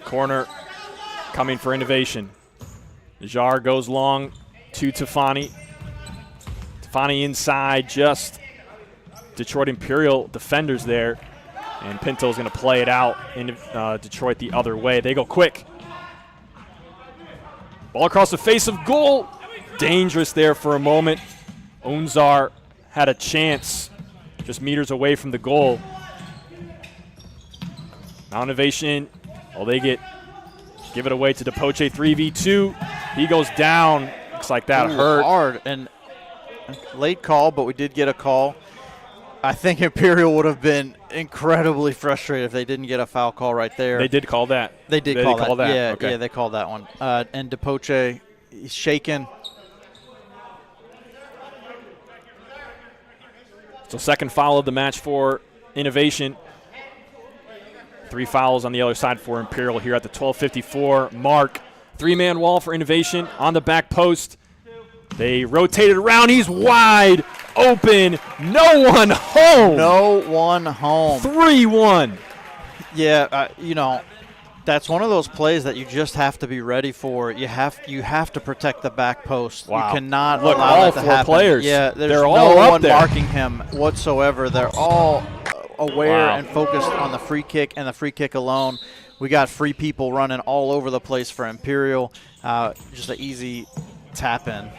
Corner coming for Innovation. Najjar goes long to Tafani. Tafani inside, just Detroit Imperial defenders there. And Pinto's going to play it out in Detroit the other way. They go quick. Ball across the face of goal. Dangerous there for a moment. Unzar had a chance just meters away from the goal. Now Innovation, they give it away to Depoche 3v2. He goes down. Looks like that hurt. Hard, and late call, but we did get a call. I think Imperial would have been incredibly frustrated if they didn't get a foul call right there. They did call that. They did call that. Yeah, okay. Yeah, they called that one. And Depoche, he's shaken. So second foul of the match for Innovation. 3 fouls on the other side for Imperial here at the 12:54 mark. 3-man wall for Innovation on the back post. They rotated around. He's wide open. No one home. No one home. 3-1. Yeah, that's one of those plays that you just have to be ready for. You have to protect the back post. Wow. You cannot Look, allow all that to 4 happen. players. Yeah, there's They're no all up one there. marking him whatsoever. They're all aware Wow. and focused on the free kick and the free kick alone. We got free people running all over the place for Imperial. Just an easy tap in.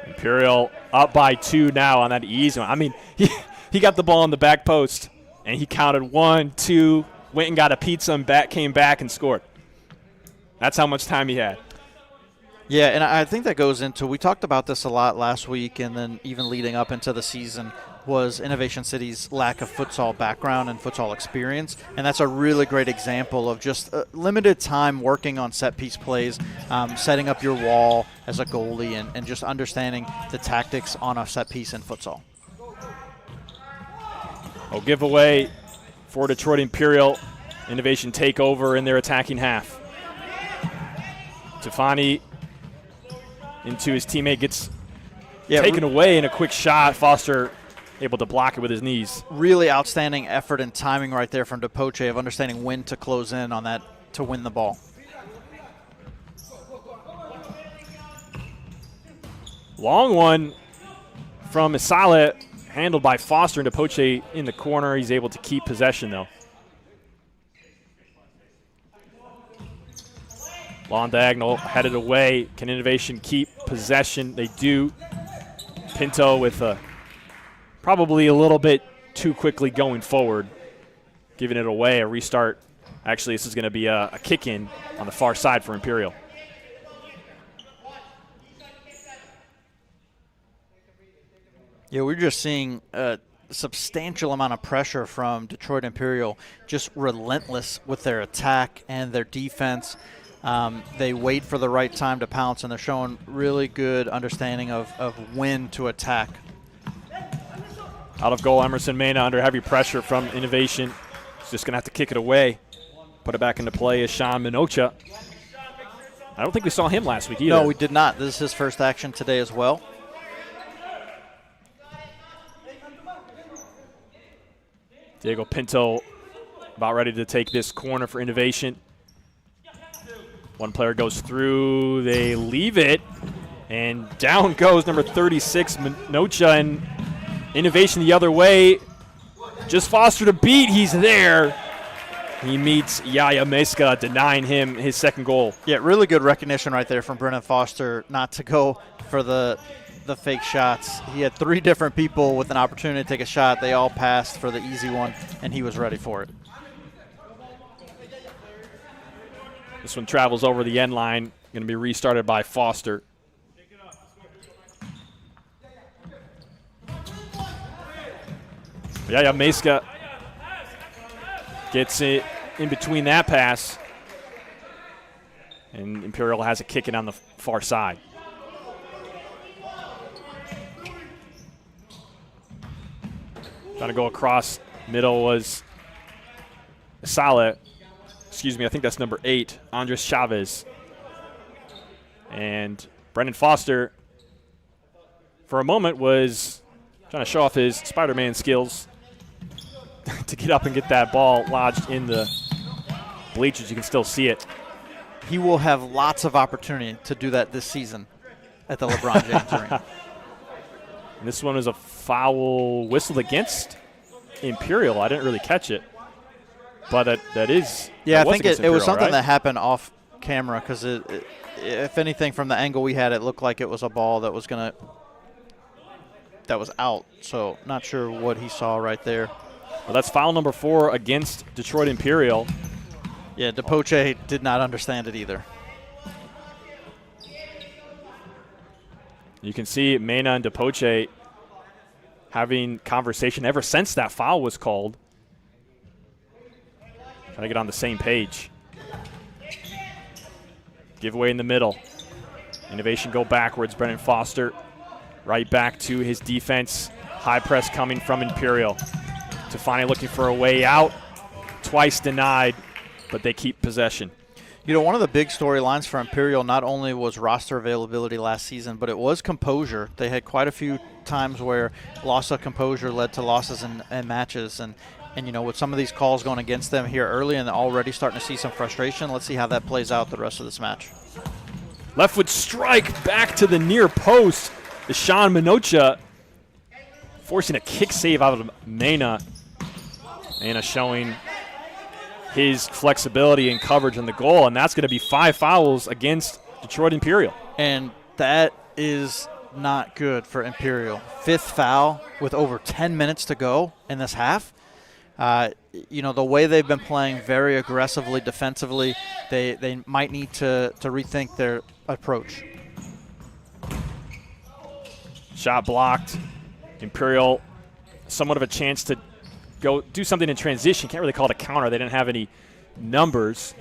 Imperial up by 2 now on that easy one. I mean, he got the ball on the back post, and he counted 1, 2, went and got a pizza and came back and scored. That's how much time he had. Yeah, and I think that goes into, we talked about this a lot last week and then even leading up into the season, was Innovation City's lack of futsal background and futsal experience. And that's a really great example of just limited time working on set-piece plays, setting up your wall as a goalie, and just understanding the tactics on a set-piece in futsal. Giveaway for Detroit Imperial. Innovation take over in their attacking half. Tafani into his teammate, gets taken away in a quick shot. Foster able to block it with his knees. Really outstanding effort and timing right there from Depoche of understanding when to close in on that to win the ball. Long one from Isala, handled by Foster, and Depoche in the corner. He's able to keep possession, though. Long diagonal, headed away. Can Innovation keep possession? They do. Pinto with probably a little bit too quickly going forward, giving it away. A restart. Actually, this is going to be a kick-in on the far side for Imperial. Yeah, we're just seeing a substantial amount of pressure from Detroit Imperial, just relentless with their attack and their defense. They wait for the right time to pounce, and they're showing really good understanding of when to attack. Out of goal, Emerson Mena under heavy pressure from Innovation. He's just going to have to kick it away. Put it back into play is Sean Minocha. I don't think we saw him last week either. No, we did not. This is his first action today as well. Diego Pinto about ready to take this corner for Innovation. One player goes through, they leave it, and down goes number 36, Minocha, and Innovation the other way. Just Foster to beat, he's there. He meets Yaya Meska, denying him his second goal. Yeah, really good recognition right there from Brennan Foster not to go for the fake shots. He had 3 different people with an opportunity to take a shot. They all passed for the easy one, and he was ready for it. This one travels over the end line, going to be restarted by Foster. Yaya Meska gets it in between that pass, and Imperial has a kick it on the far side. Trying to go across middle was Sala. Excuse me, I think that's number 8, Andres Chavez. And Brendan Foster, for a moment, was trying to show off his Spider-Man skills to get up and get that ball lodged in the bleachers. You can still see it. He will have lots of opportunity to do that this season at the LeBron James Arena. And this one is a foul whistled against Imperial. I didn't really catch it, but that is. Yeah, that I think it was something right? that happened off camera because if anything, from the angle we had, it looked like it was a ball that was out. So not sure what he saw right there. Well, that's foul number 4 against Detroit Imperial. Yeah, DePoche did not understand it either. You can see Mena and DePoche having conversation ever since that foul was called. Trying to get on the same page. Giveaway in the middle. Innovation go backwards. Brennan Foster right back to his defense. High press coming from Imperial. Tefani looking for a way out. Twice denied, but they keep possession. You know, one of the big storylines for Imperial not only was roster availability last season, but it was composure. They had quite a few times where loss of composure led to losses in matches. And, you know, with some of these calls going against them here early and already starting to see some frustration, let's see how that plays out the rest of this match. Left foot strike back to the near post. Is Sean Minocha forcing a kick save out of Mena. Mena showing his flexibility and coverage in the goal, and that's going to be 5 fouls against Detroit Imperial. And that is not good for Imperial. 5th foul with over 10 minutes to go in this half. You know, the way they've been playing very aggressively defensively, they might need to rethink their approach. Shot blocked. Imperial, somewhat of a chance to go do something in transition. Can't really call it a counter. They didn't have any numbers,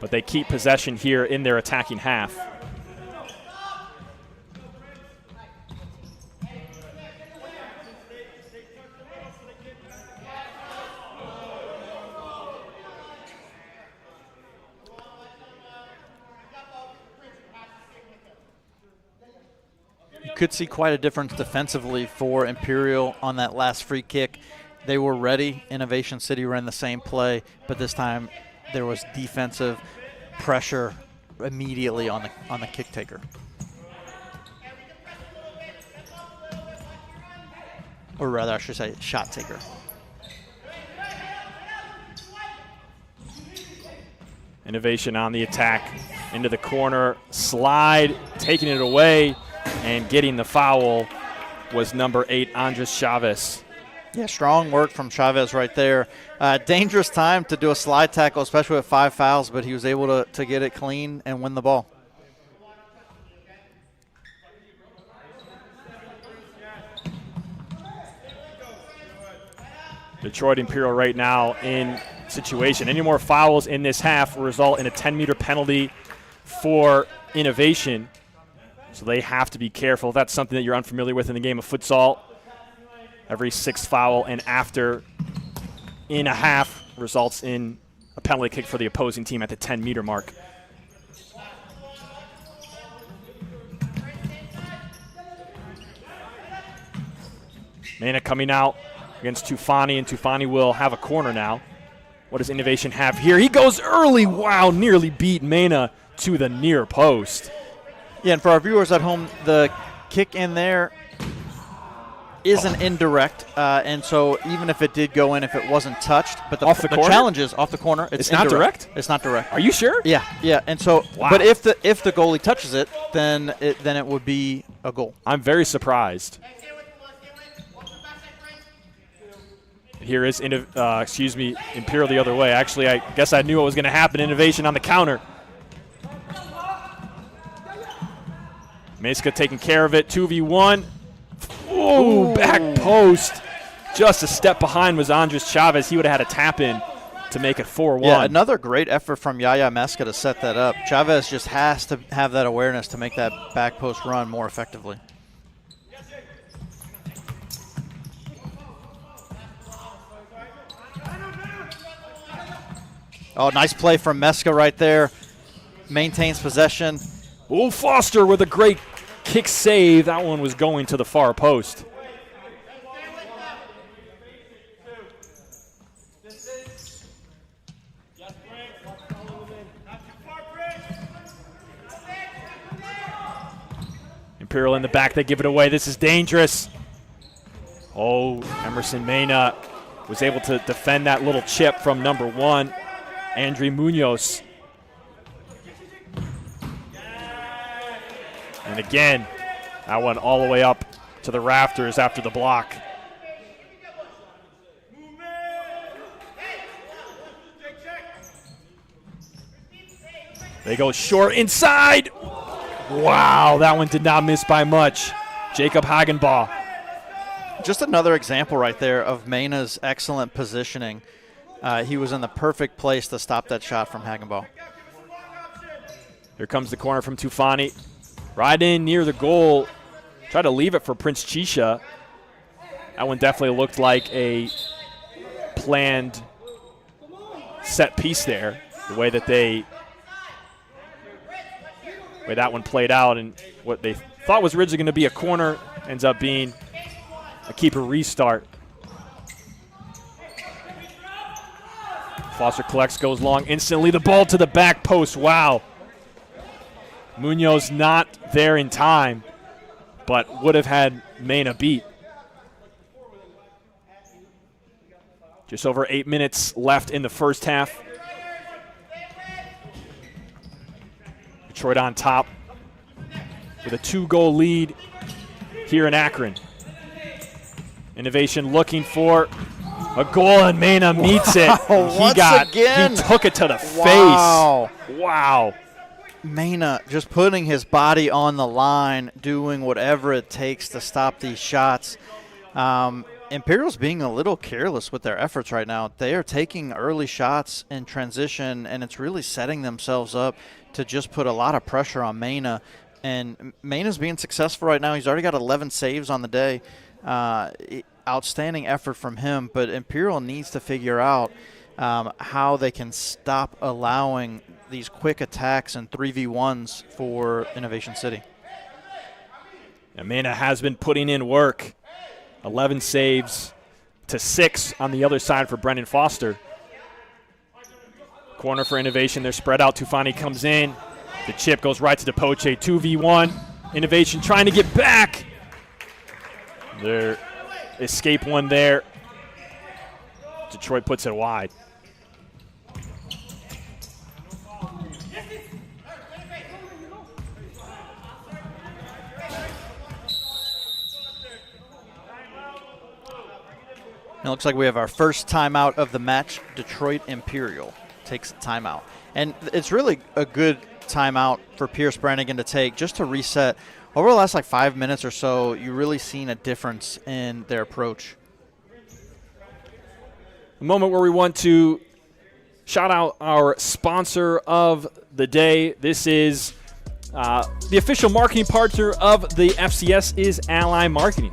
but they keep possession here in their attacking half. You could see quite a difference defensively for Imperial on that last free kick. They were ready. Innovation City ran the same play, but this time there was defensive pressure immediately on the kick taker. Or rather, I should say shot taker. Innovation on the attack, into the corner, slide, taking it away, and getting the foul was number 8, Andres Chavez. Yeah, strong work from Chavez right there. Dangerous time to do a slide tackle, especially with 5 fouls, but he was able to get it clean and win the ball. Detroit Imperial right now in situation. Any more fouls in this half will result in a 10-meter penalty for Innovation. So they have to be careful. If that's something that you're unfamiliar with in the game of futsal, every 6th foul and after in a half results in a penalty kick for the opposing team at the 10-meter mark. Mena coming out against Tufani, and Tufani will have a corner now. What does Innovation have here? He goes early. Wow, nearly beat Mena to the near post. Yeah, and for our viewers at home, the kick in there is an indirect, and so even if it did go in, if it wasn't touched, but the challenge is off the corner. It's not direct? It's not direct. Are you sure? Yeah, and so, wow. But if the goalie touches it, then it would be a goal. I'm very surprised. Here is, Imperial the other way. Actually, I guess I knew what was going to happen. Innovation on the counter. Mezca taking care of it. 2v1. Ooh, back post. Just a step behind was Andres Chavez. He would have had a tap in to make it 4-1. Yeah, another great effort from Yaya Mezca to set that up. Chavez just has to have that awareness to make that back post run more effectively. Oh, nice play from Mezca right there. Maintains possession. Oh, Foster with a great kick save. That one was going to the far post. Imperial in the back. They give it away. This is dangerous. Oh, Emerson Mena was able to defend that little chip from number 1. Andre Munoz. And again, that one all the way up to the rafters after the block. They go short inside. Wow, that one did not miss by much. Jacob Hagenbaugh. Just another example right there of Mena's excellent positioning. He was in the perfect place to stop that shot from Hagenbaugh. Here comes the corner from Tufani. Right in near the goal. Try to leave it for Prince Chisha. That one definitely looked like a planned set piece there. The way that that one played out, and what they thought was originally going to be a corner ends up being a keeper restart. Foster collects, goes long instantly. The ball to the back post. Wow. Munoz not there in time, but would have had Mena beat. Just over 8 minutes left in the first half. Detroit on top with a 2-goal lead here in Akron. Innovation looking for a goal, and Mena meets it. He took it to the face. Wow. Mena just putting his body on the line, doing whatever it takes to stop these shots. Imperial's being a little careless with their efforts right now. They are taking early shots in transition, and it's really setting themselves up to just put a lot of pressure on Mena. And Mena's being successful right now. He's already got 11 saves on the day. Outstanding effort from him, but Imperial needs to figure out how they can stop allowing these quick attacks and 3v1s for Innovation City. And Mena has been putting in work. 11 saves to 6 on the other side for Brendan Foster. Corner for Innovation. They're spread out. Tufani comes in. The chip goes right to Depoche. 2v1. Innovation trying to get back. Their escape one there. Detroit puts it wide. it looks like we have our first timeout of the match. Detroit Imperial takes a timeout. And it's really a good timeout for Pierce Brannigan to take just to reset. Over the last 5 minutes or so, you've really seen a difference in their approach. A moment where we want to shout out our sponsor of the day. This is the official marketing partner of the FCS is Ally Marketing.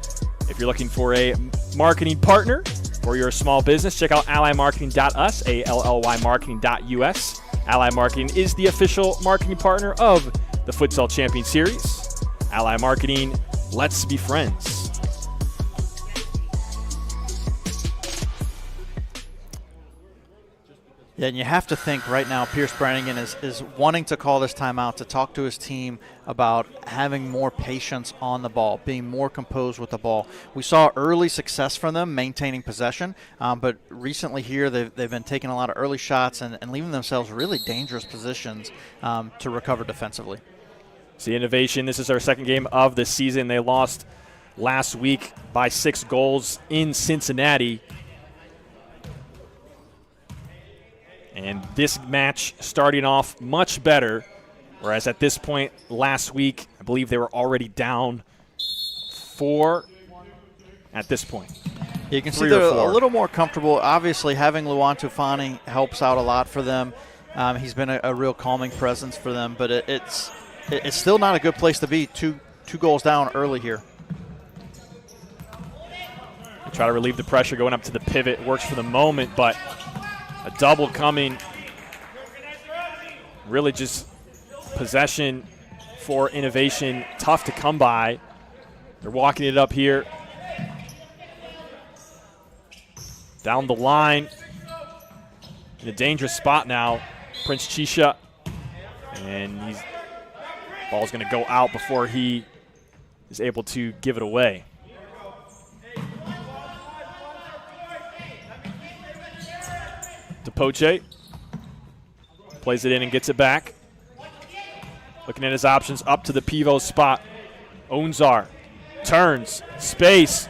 If you're looking for a marketing partner for your small business, check out allymarketing.us, A-L-L-Y marketing.us. Ally Marketing is the official marketing partner of the Futsal Champion Series. Ally Marketing, let's be friends. Yeah, and you have to think right now Pierce Brannigan is wanting to call this timeout to talk to his team about having more patience on the ball, being more composed with the ball. We saw early success from them maintaining possession, but recently here they've been taking a lot of early shots and leaving themselves really dangerous positions to recover defensively. See, Innovation, this is our second game of the season. They lost last week by 6 goals in Cincinnati. And this match starting off much better, whereas at this point last week, I believe they were already down 4 at this point. You can see they're a little more comfortable. Obviously, having Luan Tufani helps out a lot for them. He's been a real calming presence for them, but it's still not a good place to be. Two goals down early here. They try to relieve the pressure going up to the pivot. Works for the moment, but a double coming. Really just possession for Innovation. Tough to come by. They're walking it up here. Down the line. In a dangerous spot now. Prince Chisha. And ball's going to go out before he is able to give it away. DePoche plays it in and gets it back. Looking at his options up to the pivot spot. Onzar turns, space.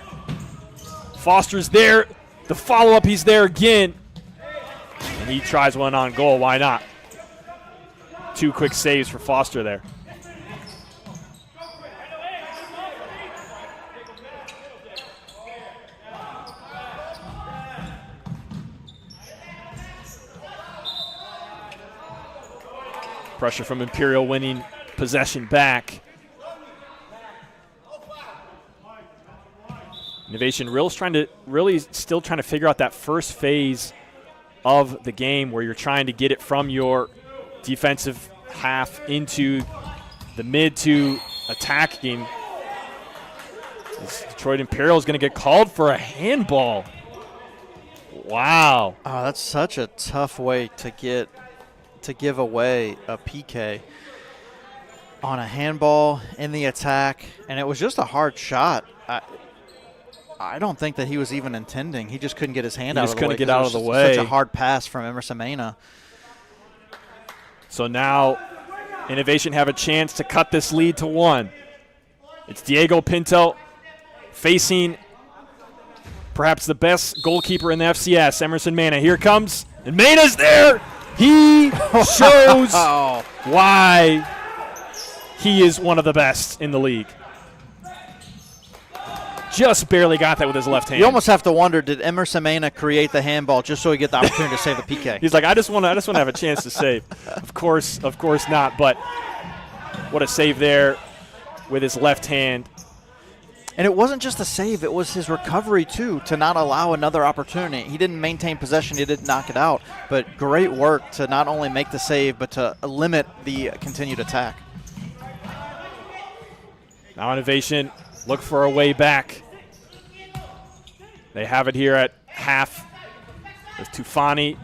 Foster's there. The follow-up, he's there again. And he tries one on goal. Why not? 2 quick saves for Foster there. Pressure from Imperial winning possession back. Innovation really still trying to figure out that first phase of the game where you're trying to get it from your defensive half into the mid to attacking. This Detroit Imperial is going to get called for a handball. Wow. Oh, that's such a tough way to give away a PK on a handball in the attack, and it was just a hard shot. I don't think that he was even intending. He just couldn't get his hand out of the way. He just couldn't get out of the way. Such a hard pass from Emerson Mena. So now Innovation have a chance to cut this lead to 1. It's Diego Pinto facing perhaps the best goalkeeper in the FCS, Emerson Mena. Here comes, and Mena's there. He shows why he is one of the best in the league. Just barely got that with his left hand. You almost have to wonder, did Emerson Mena create the handball just so he get the opportunity to save the PK? He's like, I just want to have a chance to save. Of course not. But what a save there with his left hand. And it wasn't just a save, it was his recovery, too, to not allow another opportunity. He didn't maintain possession, he didn't knock it out, but great work to not only make the save, but to limit the continued attack. Now Innovation look for a way back. They have it here at half with Tufani.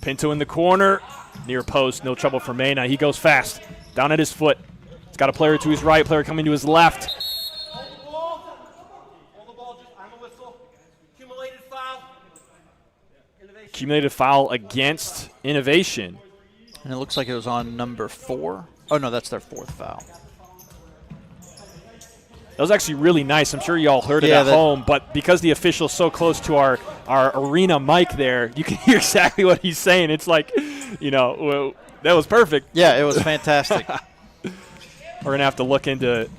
Pinto in the corner, near post, no trouble for Mena. He goes fast, down at his foot. He's got a player to his right, player coming to his left. Accumulated foul against Innovation. And it looks like it was on number 4. Oh, no, that's their 4th foul. That was actually really nice. I'm sure you all heard it at home, but because the official's so close to our arena mic there, you can hear exactly what he's saying. It's like, that was perfect. Yeah, it was fantastic. We're going to have to look into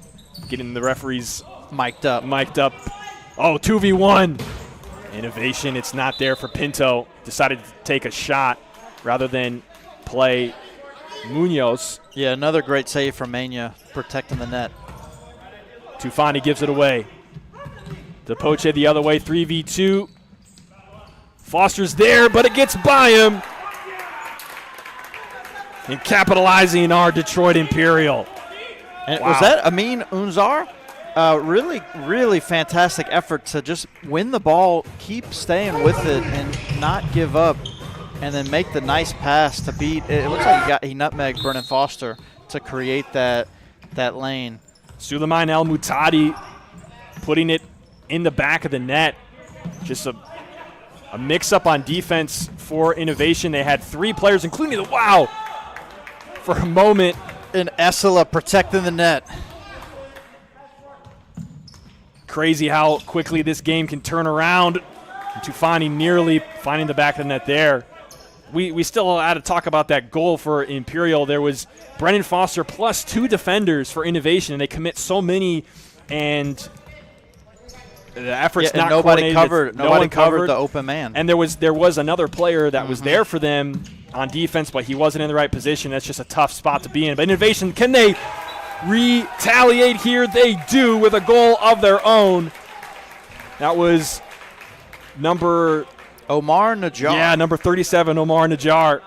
getting the referees mic'd up. Oh, 2v1. Innovation, it's not there for Pinto. Decided to take a shot rather than play Munoz. Yeah, another great save from Mena, protecting the net. Tufani gives it away. DePoche the other way, 3v2. Foster's there, but it gets by him. And capitalizing our Detroit Imperial. And was that Amin Unzar? Really, really fantastic effort to just win the ball, keep staying with it, and not give up, and then make the nice pass to beat. It looks like he nutmegged Brennan Foster to create that lane. Suleiman El Mutadi putting it in the back of the net. Just a mix-up on defense for Innovation. They had 3 players, including for a moment. And Essela protecting the net. Crazy how quickly this game can turn around. And Tufani nearly finding the back of the net there. We still had to talk about that goal for Imperial. There was Brennan Foster plus 2 defenders for Innovation, and they commit so many, and the effort's not nobody coordinated. Nobody covered the open man. And there was another player that was there for them on defense, but he wasn't in the right position. That's just a tough spot to be in. But Innovation, can they retaliate here? They do with a goal of their own. That was number Omar Najjar. Yeah, number 37, Omar Najjar.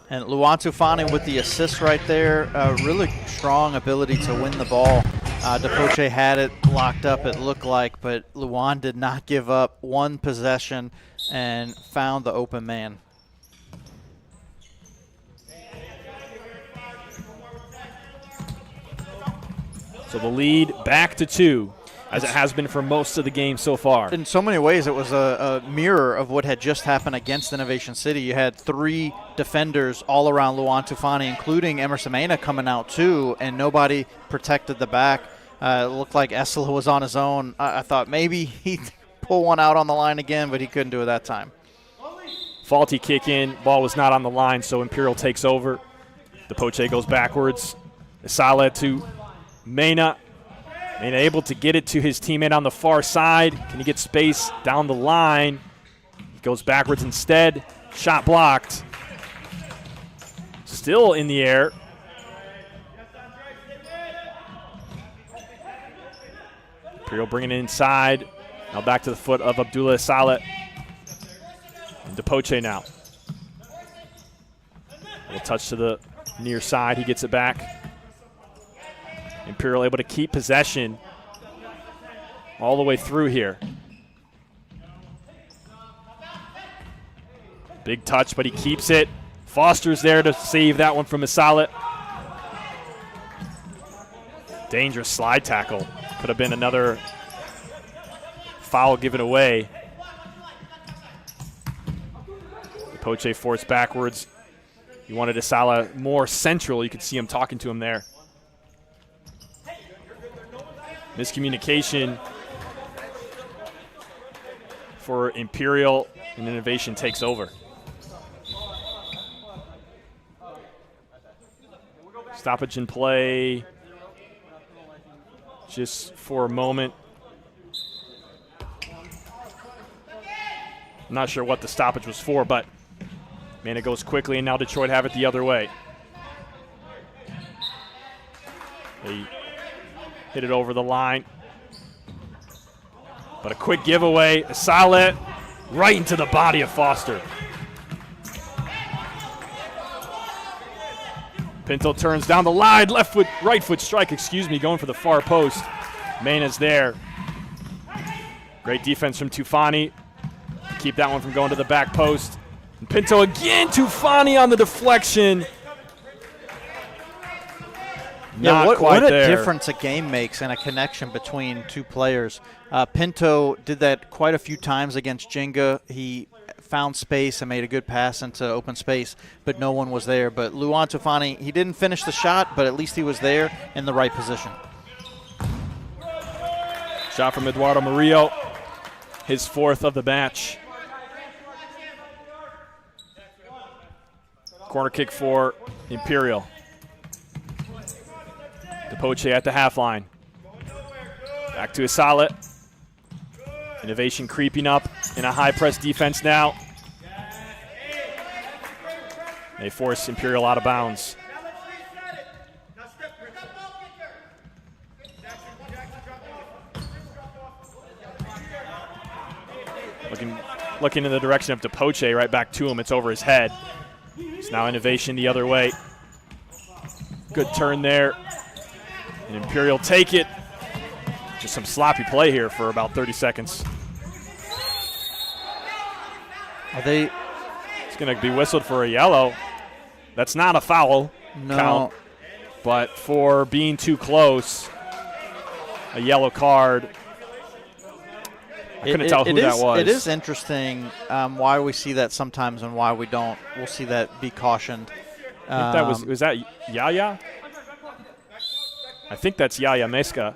And Luan Tufani with the assist right there. Really strong ability to win the ball. DePoche had it locked up, it looked like, but Luan did not give up one possession and found the open man. So the lead back to 2. As it has been for most of the game so far. In so many ways, it was a mirror of what had just happened against Innovation City. You had 3 defenders all around Luan Tufani, including Emerson Mena coming out too, and nobody protected the back. It looked like Essela was on his own. I thought maybe he'd pull one out on the line again, but he couldn't do it that time. Faulty kick in. Ball was not on the line, so Imperial takes over. DePoche goes backwards. Isala to Mena. Mena able to get it to his teammate on the far side. Can he get space down the line? He goes backwards instead. Shot blocked. Still in the air. Imperial bringing it inside. Now back to the foot of Abdullah Isala. And DePoche now. A little touch to the near side. He gets it back. Imperial able to keep possession all the way through here. Big touch, but he keeps it. Foster's there to save that one from Isala. Dangerous slide tackle. Could have been another foul given away. Poche forced backwards. He wanted Isala more central. You could see him talking to him there. Miscommunication for Imperial, and Innovation takes over. Stoppage in play just for a moment. I'm not sure what the stoppage was for, but man, it goes quickly, and now Detroit have it the other way. They hit it over the line. But a quick giveaway. Isala right into the body of Foster. Pinto turns down the line. Left foot, right foot strike, going for the far post. Mena's there. Great defense from Tufani. Keep that one from going to the back post. And Pinto again. Tufani on the deflection. Yeah, what a there. difference a game makes and a connection between 2 players. Pinto did that quite a few times against Ginga. He found space and made a good pass into open space, but no one was there. But Luan Tufani, he didn't finish the shot, but at least he was there in the right position. Shot from Eduardo Murillo, his 4th of the match. Corner kick for Imperial. DePoche at the half line. Back to Asala. Innovation creeping up in a high press defense now. They force Imperial out of bounds. Looking in the direction of DePoche, right back to him. It's over his head. It's now Innovation the other way. Good turn there. And Imperial take it. Just some sloppy play here for about 30 seconds. It's going to be whistled for a yellow. That's not a foul count. But for being too close, a yellow card. I couldn't tell who that was. It is interesting why we see that sometimes and why we don't. We'll see that be cautioned. I think was that Yaya? I think that's Yaya Meska,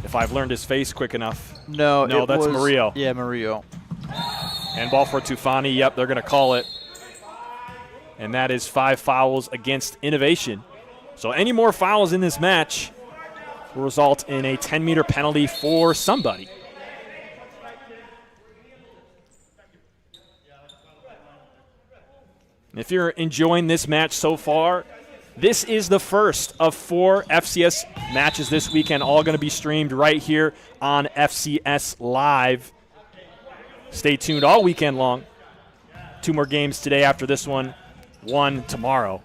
if I've learned his face quick enough. No, that's Murillo. Yeah, Murillo. Handball for Tufani. Yep, they're going to call it. And that is 5 fouls against Innovation. So any more fouls in this match will result in a 10-meter penalty for somebody. And if you're enjoying this match so far, this is the first of 4 FCS matches this weekend, all going to be streamed right here on FCS Live. Stay tuned all weekend long. 2 more games today after this one, 1 tomorrow.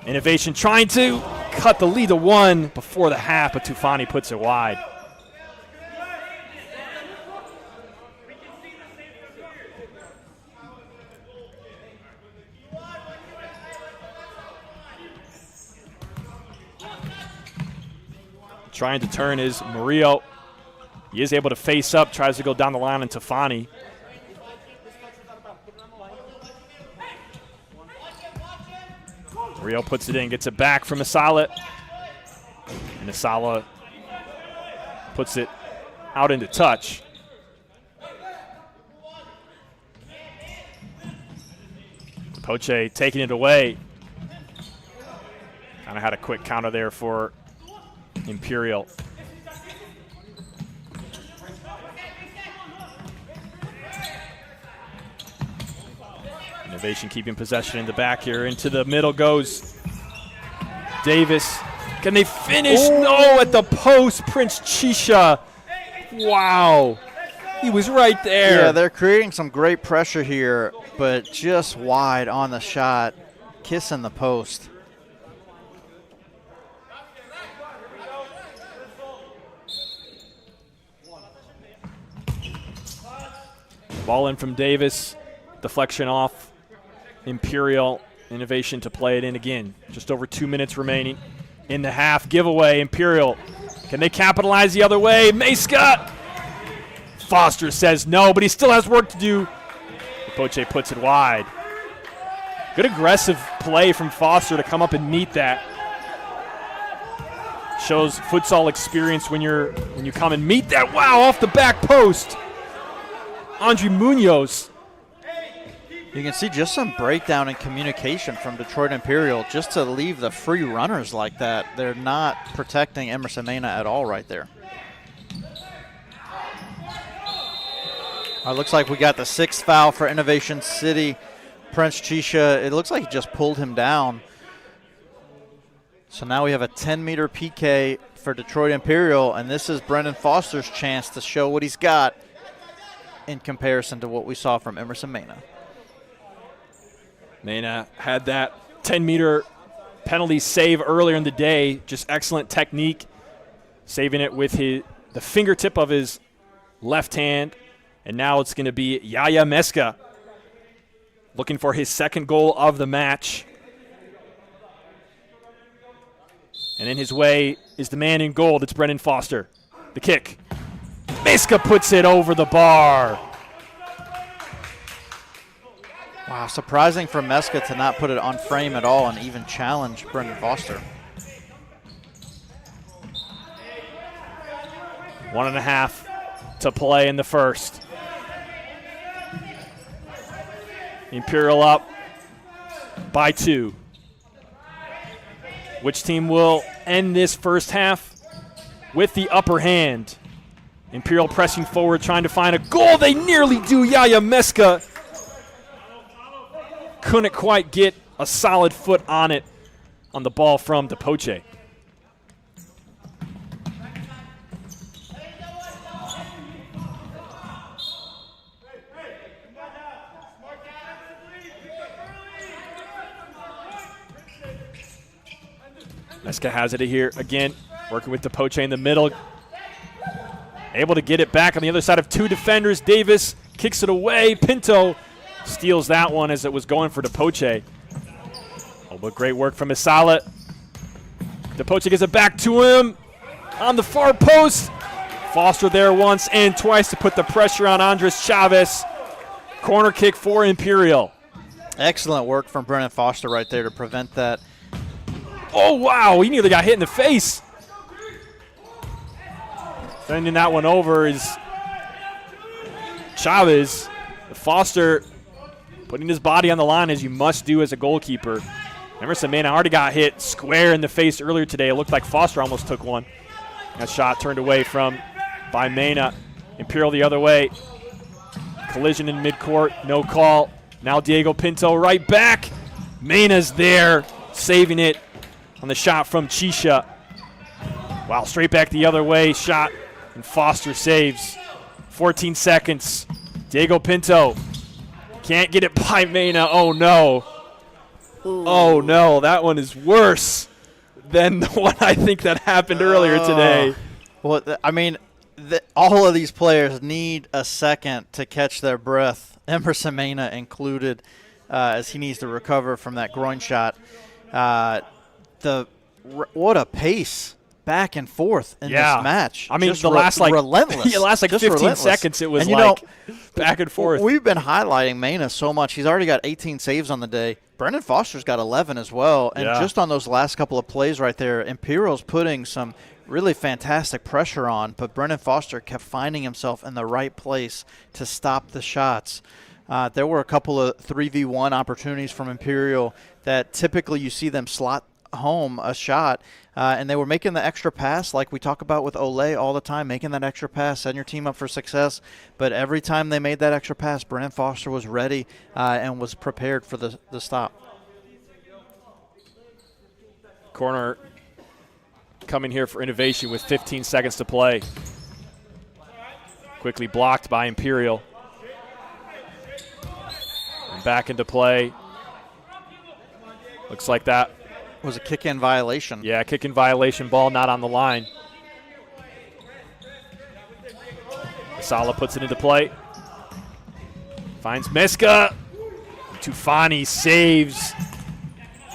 Innovation trying to cut the lead to 1 before the half, but Tufani puts it wide. Trying to turn is Murillo. He is able to face up, tries to go down the line, and Tufani. Murillo puts it in, gets it back from Asala. And Asala puts it out into touch. Poche taking it away. Kind of had a quick counter there for Imperial. Innovation keeping possession in the back here. Into the middle goes Davis. Can they finish? Oh. No, at the post, Prince Chisha. Wow. He was right there. Yeah, they're creating some great pressure here, but just wide on the shot. Kissing the post. Ball in from Davis. Deflection off. Imperial. Innovation to play it in again. Just over 2 minutes remaining in the half. Giveaway. Imperial. Can they capitalize the other way? Meska. Foster says no, but he still has work to do. Poche puts it wide. Good aggressive play from Foster to come up and meet that. Shows futsal experience when you come and meet that. Wow, off the back post. Andre Munoz. You can see just some breakdown in communication from Detroit Imperial just to leave the free runners like that. They're not protecting Emerson Mena at all right there. It looks like we got the 6th foul for Innovation City. Prince Chisha, it looks like he just pulled him down. So now we have a 10-meter PK for Detroit Imperial, and this is Brendan Foster's chance to show what he's got in comparison to what we saw from Emerson Mena. Mena had that 10-meter penalty save earlier in the day. Just excellent technique, saving it with the fingertip of his left hand. And now it's going to be Yaya Meska looking for his 2nd goal of the match. And in his way is the man in gold. It's Brendan Foster. The kick. Meska puts it over the bar. Wow, surprising for Meska to not put it on frame at all and even challenge Brendan Foster. 1.5 to play in the first. Imperial up by 2. Which team will end this first half with the upper hand? Imperial pressing forward, trying to find a goal. They nearly do. Yaya Meska couldn't quite get a solid foot on it on the ball from Depoche. Meska has it here again, working with Depoche in the middle. Able to get it back on the other side of 2 defenders. Davis kicks it away. Pinto steals that one as it was going for Depoche. Oh, but great work from Isala. Depoche gets it back to him on the far post. Foster there once and twice to put the pressure on Andres Chavez. Corner kick for Imperial. Excellent work from Brennan Foster right there to prevent that. Oh, wow, he nearly got hit in the face. Sending that one over is Chavez. Foster putting his body on the line as you must do as a goalkeeper. Emerson Mena already got hit square in the face earlier today. It looked like Foster almost took one. That shot turned away by Mena. Imperial the other way. Collision in midcourt, no call. Now Diego Pinto right back. Mena's there, saving it on the shot from Chisha. Wow, straight back the other way, shot, and Foster saves. 14 seconds. Diego Pinto can't get it by Mena. Oh, no. Ooh. Oh, no, that one is worse than the one I think that happened earlier today. Well, I mean, all of these players need a second to catch their breath, Emerson Mena included, as he needs to recover from that groin shot. What a pace back and forth in this match. I mean, just the last relentless. The last 15 relentless. seconds, it was and back and forth. We've been highlighting Mena so much. He's already got 18 saves on the day. Brendan Foster's got 11 as well. And just on those last couple of plays right there, Imperial's putting some really fantastic pressure on, but Brendan Foster kept finding himself in the right place to stop the shots. There were a couple of 3v1 opportunities from Imperial that typically you see them slot home a shot, and they were making the extra pass like we talk about with Ole all the time, making that extra pass, setting your team up for success. But every time they made that extra pass, Brennan Foster was ready and was prepared for the stop. Corner coming here for innovation with 15 seconds to play. Quickly blocked by Imperial. And back into play. Looks like that was a kick-in violation. Yeah, kick-in violation, ball not on the line. Isala puts it into play. Finds Meska. Tufani saves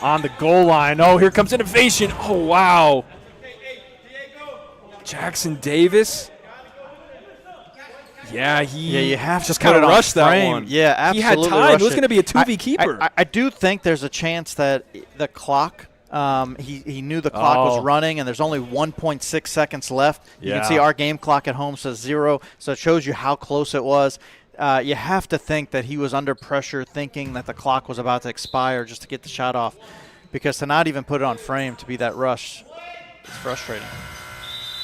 on the goal line. Oh, here comes innovation. Oh, wow. Jackson Davis. Yeah, you have to just kind of rush that frame. one. Yeah, absolutely. He had time. It was going to be a 2v keeper. I do think there's a chance that the clock, he knew the clock was running, and there's only 1.6 seconds left. You can see our game clock at home says 0, so it shows you how close it was. You have to think that he was under pressure, thinking that the clock was about to expire just to get the shot off, because to not even put it on frame, to be that rush, it's frustrating.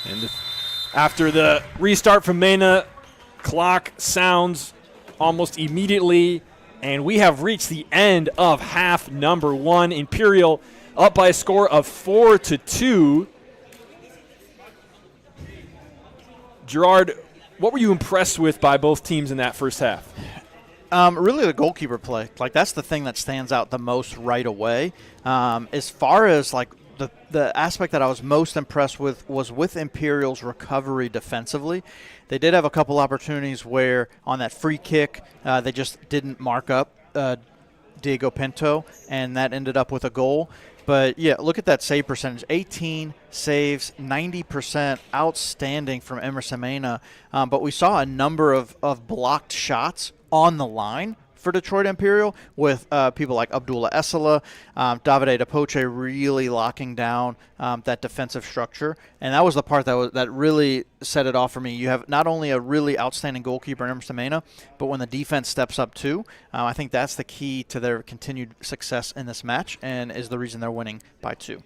And after the restart from Mena, clock sounds almost immediately, and we have reached the end of half number 1. Imperial up by a score of 4-2. Gerard, what were you impressed with by both teams in that first half? Really the goalkeeper play. Like, that's the thing that stands out the most right away. As far as, like, the aspect that I was most impressed with was with Imperial's recovery defensively. They did have a couple opportunities where on that free kick they just didn't mark up Diego Pinto, and that ended up with a goal. But, yeah, look at that save percentage. 18 saves, 90%, outstanding from Emerson Mena. But we saw a number of blocked shots on the line for Detroit Imperial with people like Abdullah Essela, Davide Depoche really locking down that defensive structure. And that was the part that really set it off for me. You have not only a really outstanding goalkeeper in Emerson Mena, but when the defense steps up too, I think that's the key to their continued success in this match and is the reason they're winning by 2.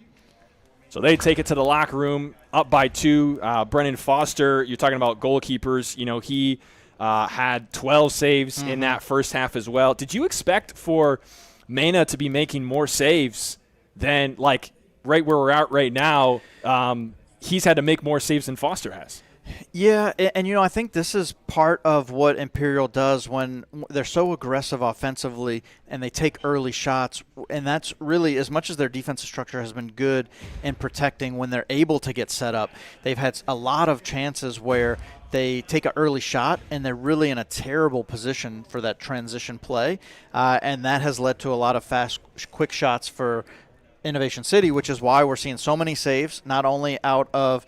So they take it to the locker room, up by 2. Brennan Foster, you're talking about goalkeepers. You know, he had 12 saves in that first half as well. Did you expect for Mena to be making more saves than, like, right where we're at right now? He's had to make more saves than Foster has. Yeah, and I think this is part of what Imperial does when they're so aggressive offensively and they take early shots, and that's really, as much as their defensive structure has been good in protecting when they're able to get set up, they've had a lot of chances where they take an early shot and they're really in a terrible position for that transition play, and that has led to a lot of fast, quick shots for Innovation City, which is why we're seeing so many saves, not only out of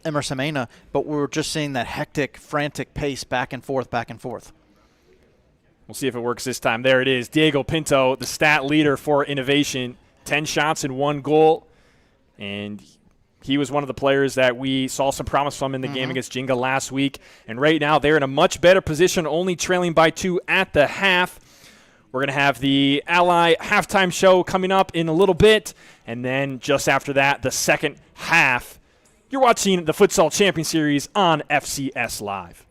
Emerson Mena, but we're just seeing that hectic, frantic pace back and forth, back and forth. We'll see if it works this time. There it is. Diego Pinto, the stat leader for Innovation, 10 shots and 1 goal. And he was one of the players that we saw some promise from in the game against Ginga last week. And right now they're in a much better position, only trailing by 2 at the half. We're going to have the Ally halftime show coming up in a little bit. And then just after that, the second half. You're watching the Futsal Champion Series on FCS Live.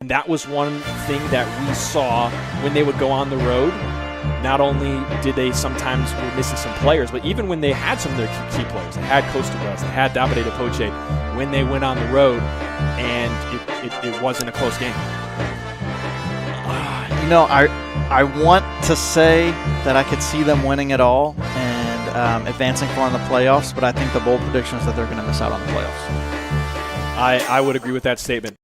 That was one thing that we saw when they would go on the road. Not only did they sometimes were missing some players, but even when they had some of their key players, they had Costa Wells, they had Davide Depoche, when they went on the road, and it wasn't a close game. I want to say that I could see them winning it all and advancing far in the playoffs, but I think the bold prediction is that they're going to miss out on the playoffs. I would agree with that statement.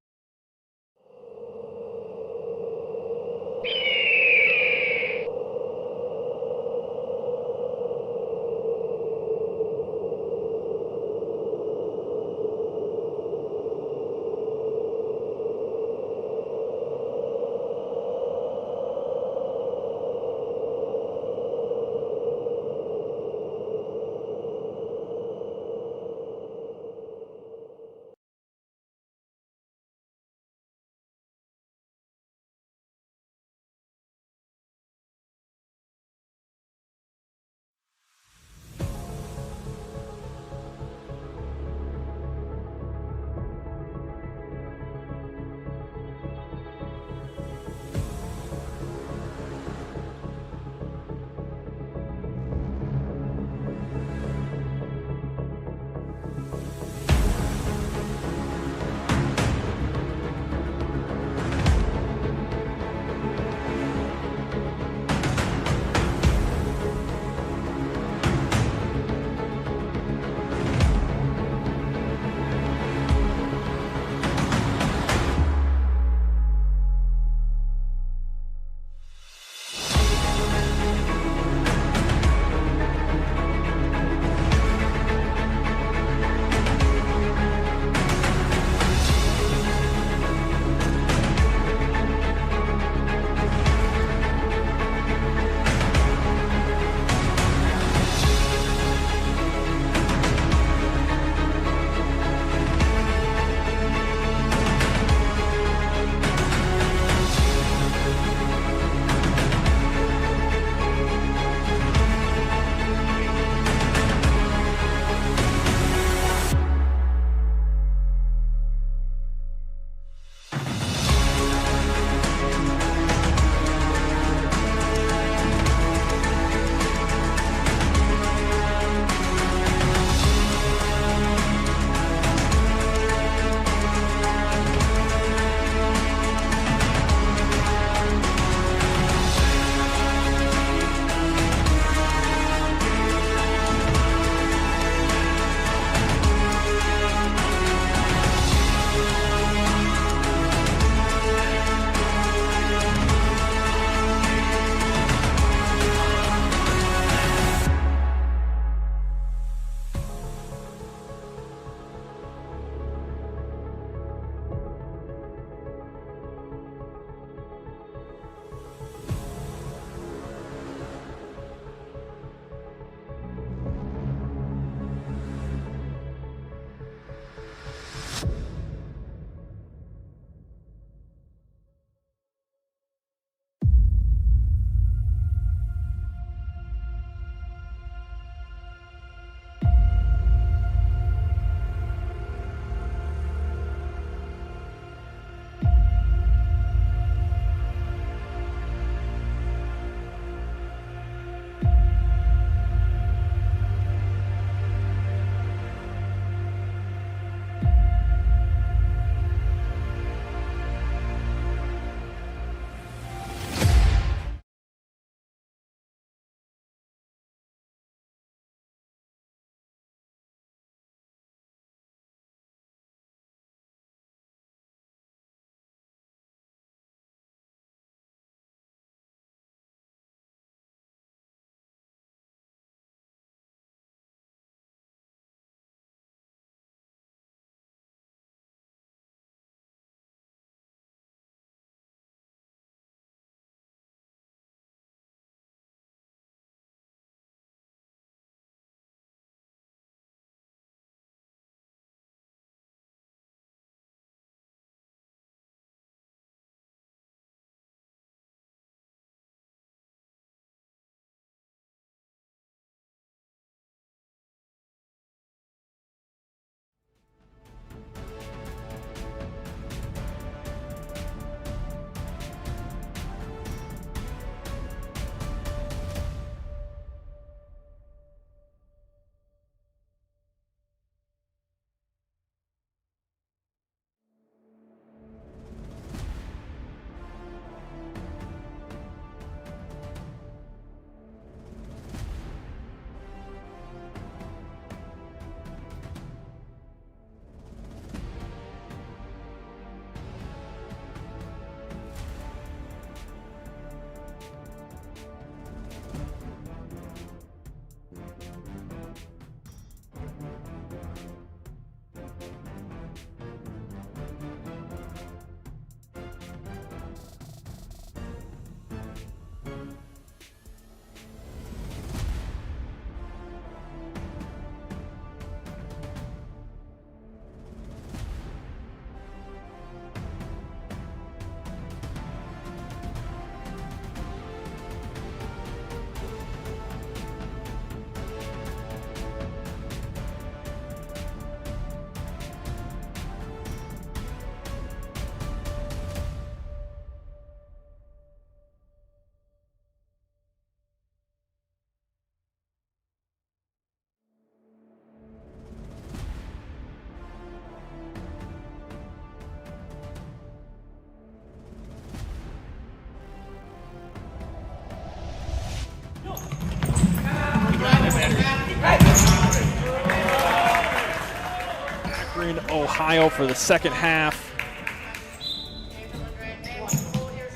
Ohio for the second half.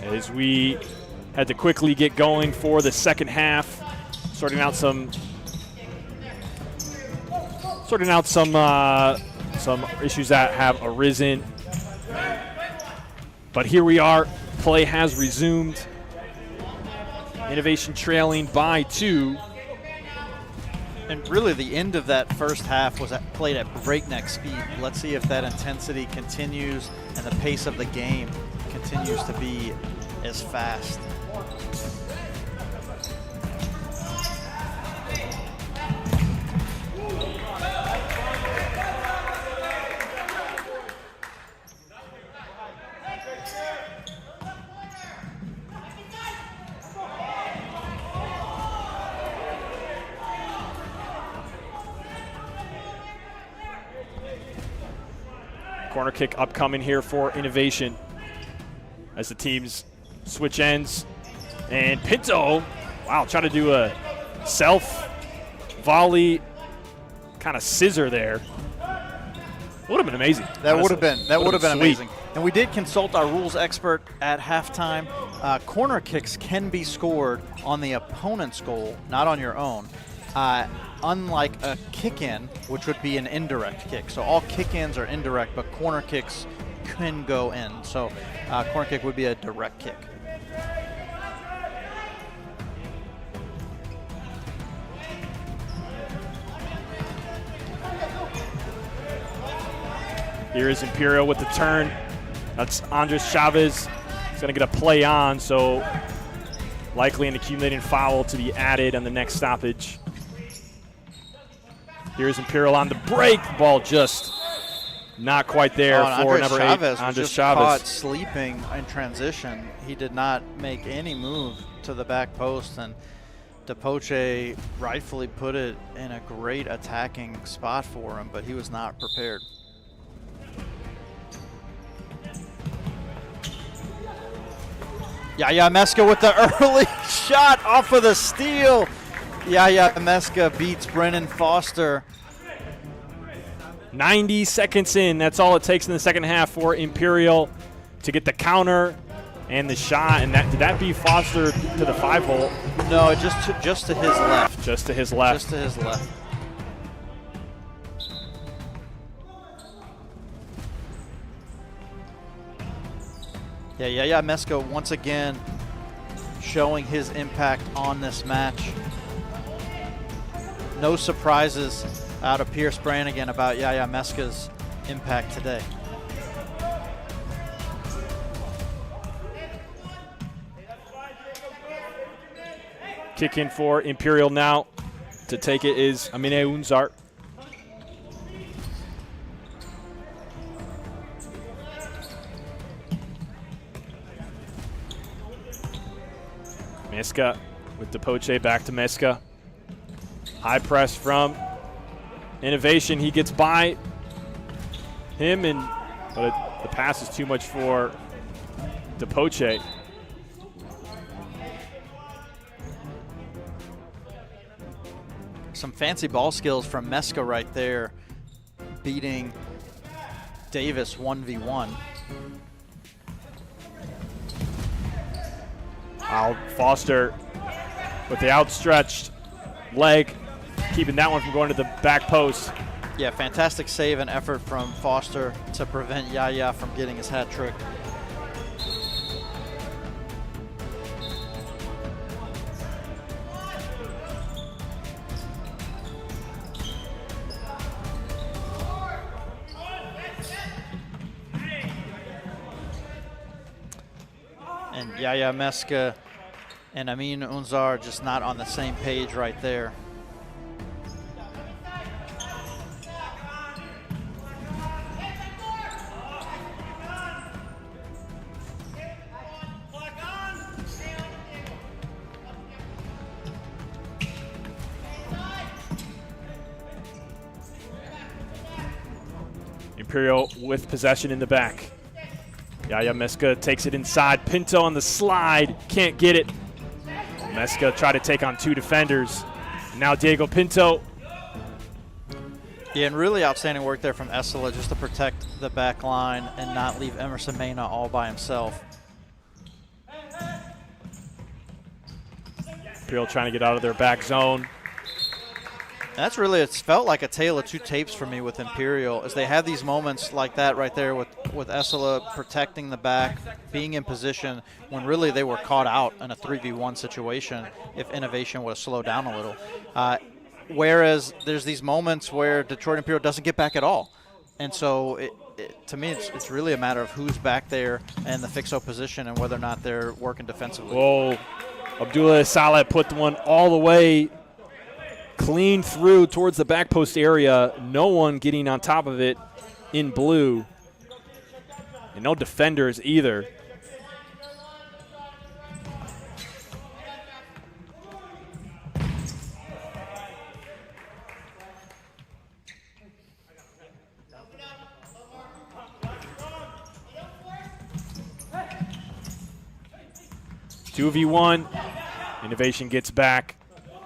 As we had to quickly get going for the second half, sorting out some issues that have arisen. But here we are. Play has resumed. Innovation trailing by 2. And really the end of that first half was played at breakneck speed. Let's see if that intensity continues and the pace of the game continues to be as fast. Corner kick upcoming here for Innovation as the teams switch ends. And Pinto, wow, trying to do a self-volley kind of scissor there. Would have been amazing. That would have been sweet. amazing. And we did consult our rules expert at halftime. Corner kicks can be scored on the opponent's goal, not on your own. Unlike a kick-in, which would be an indirect kick. So all kick-ins are indirect, but corner kicks can go in. So corner kick would be a direct kick. Here is Imperial with the turn. That's Andres Chavez. He's going to get a play on, so likely an accumulating foul to be added on the next stoppage. Here's Imperial on the break. Ball just not quite there for number 8, Andres Chavez. Caught sleeping in transition. He did not make any move to the back post, and DePoche rightfully put it in a great attacking spot for him, but he was not prepared. Yaya Meska with the early shot off of the steal. Yaya Meska beats Brennan Foster. 90 seconds in. That's all it takes in the second half for Imperial to get the counter and the shot. And did that be Foster to the 5-hole? No, just to his left. Just to his left. Just to his left. Yeah, Yaya Meska once again showing his impact on this match. No surprises out of Pierce Brannigan about Yaya Meska's impact today. Kick in for Imperial now. To take it is Amine Unzar. Meska with DePoche back to Meska. High press from Innovation. He gets by him, but the pass is too much for DePoche. Some fancy ball skills from Meska right there, beating Davis 1v1. Foster with the outstretched leg, keeping that one from going to the back post. Yeah, fantastic save and effort from Foster to prevent Yaya from getting his hat trick. And Yaya Meska and Amin Unzar just not on the same page right there. Imperial with possession in the back. Yaya Meska takes it inside. Pinto on the slide, can't get it. Meska tried to take on 2 defenders. Now Diego Pinto. Yeah, and really outstanding work there from Essela just to protect the back line and not leave Emerson Mena all by himself. Imperial trying to get out of their back zone. That's really, it's felt like a tale of two tapes for me with Imperial, as they have these moments like that right there with Essela protecting the back, being in position when really they were caught out in a 3v1 situation if Innovation would have slowed down a little. Whereas there's these moments where Detroit Imperial doesn't get back at all. And so to me, it's really a matter of who's back there and the fix-up position and whether or not they're working defensively. Whoa, Abdullah Saleh put one all the way clean through towards the back post area. No one getting on top of it in blue. And no defenders either. Two v1. Innovation gets back,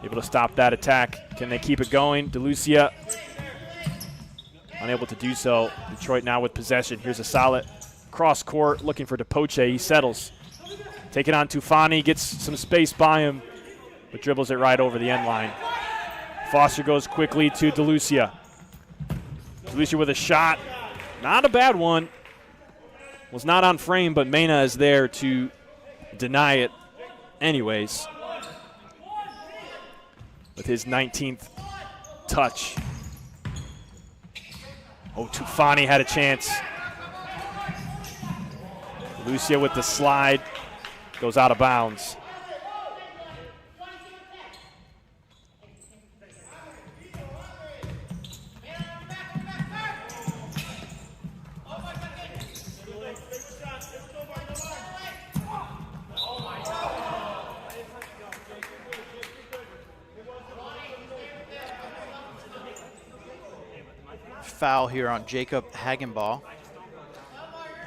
able to stop that attack. Can they keep it going? DeLucia unable to do so. Detroit now with possession. Here's a solid cross court looking for DePoche. He settles. Take it on Tufani, gets some space by him, but dribbles it right over the end line. Foster goes quickly to DeLucia. DeLucia with a shot. Not a bad one. Was not on frame, but Mena is there to deny it anyways with his 19th touch. Oh, Tufani had a chance. Lucia with the slide goes out of bounds. Foul here on Jacob Hagenbaugh.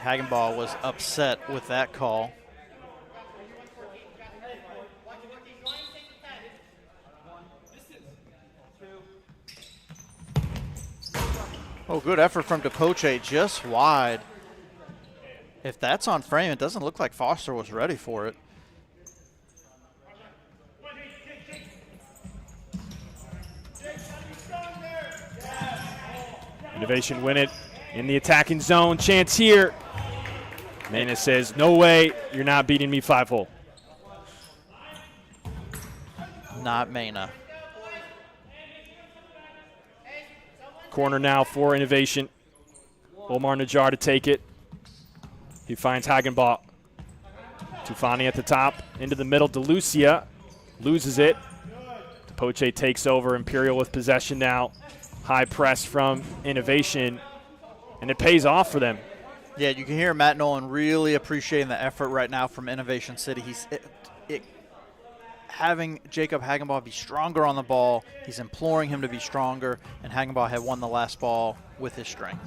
Hagenbaugh was upset with that call. Oh, good effort from DePoche, just wide. If that's on frame, it doesn't look like Foster was ready for it. Innovation win it in the attacking zone. Chance here. Mena says, no way, you're not beating me 5-hole. Not Mena. Corner now for Innovation. Omar Najjar to take it. He finds Hagenbaugh. Tufani at the top, into the middle. DeLucia loses it. DePoche takes over. Imperial with possession now. High press from Innovation, and it pays off for them. Yeah, you can hear Matt Nolan really appreciating the effort right now from Innovation City. He's having Jacob Hagenbaugh be stronger on the ball. He's imploring him to be stronger, and Hagenbaugh had won the last ball with his strength.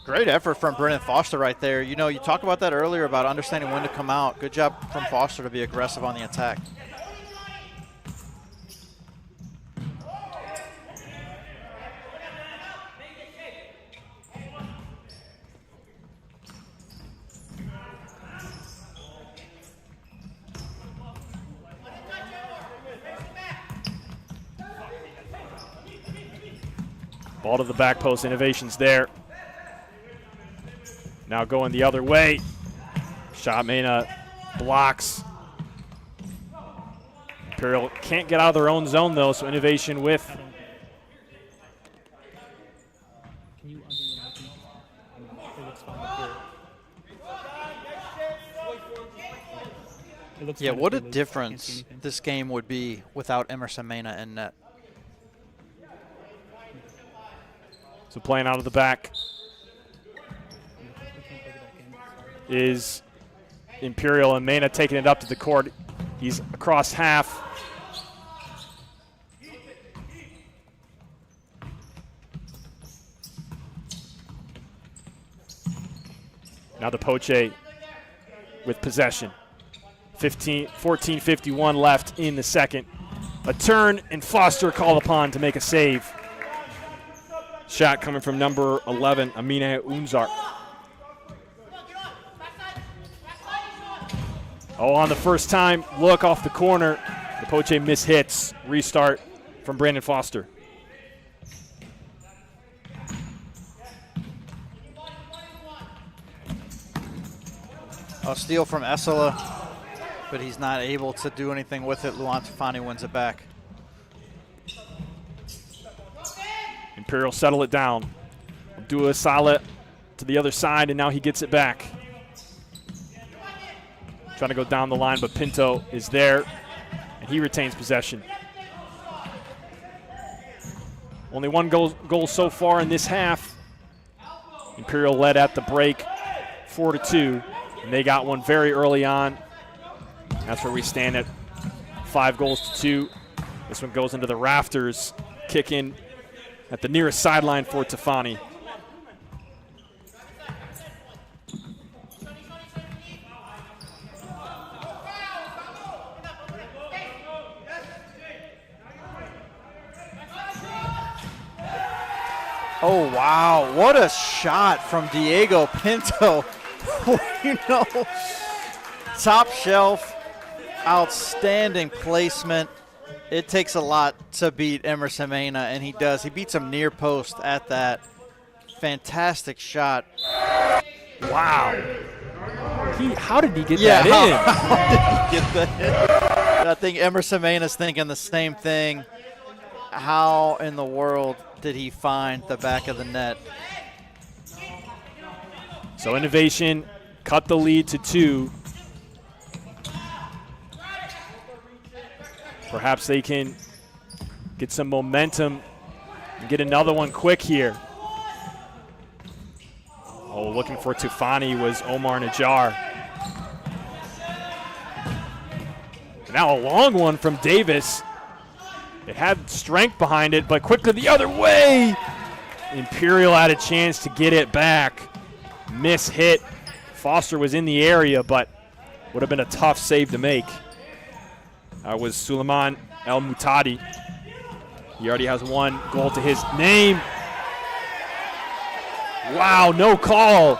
Great effort from Brennan Foster right there. You know, you talked about that earlier about understanding when to come out. Good job from Foster to be aggressive on the attack. Ball to the back post. Innovation's there. Now going the other way. Shot Mena blocks. Imperial can't get out of their own zone though, so Innovation with. Yeah, what a difference this game would be without Emerson Mena in net. So playing out of the back is Imperial, and Mena taking it up to the court. He's across half. Now DePoche with possession. 14:51 left in the second. A turn, and Foster called upon to make a save. Shot coming from number 11, Amina Unzar. Oh, on the first time, look off the corner. The Poche mishits. Restart from Brandon Foster. A steal from Esala, but he's not able to do anything with it. Luan Tufani wins it back. Imperial settle it down. Abdullah Saleh to the other side, and now he gets it back. Trying to go down the line, but Pinto is there, and he retains possession. Only one goal so far in this half. Imperial led at the break 4-2, and they got one very early on. That's where we stand at 5-2. This one goes into the rafters, kick in at the nearest sideline for Tufani. Oh, wow. What a shot from Diego Pinto. You know, top shelf, outstanding placement. It takes a lot to beat Emerson Mena, and he does. He beats him near post at that. Fantastic shot. Wow. How did he get that in? How did he get that in? I think Emerson Mena's thinking the same thing. How in the world did he find the back of the net? So Innovation cut the lead to 2. Perhaps they can get some momentum and get another one quick here. Oh, looking for Tufani was Omar Najjar. Now a long one from Davis. It had strength behind it, but quickly the other way. Imperial had a chance to get it back. Miss hit. Foster was in the area, but would have been a tough save to make. That was Suleiman El Mutadi. He already has 1 goal to his name. Wow, no call.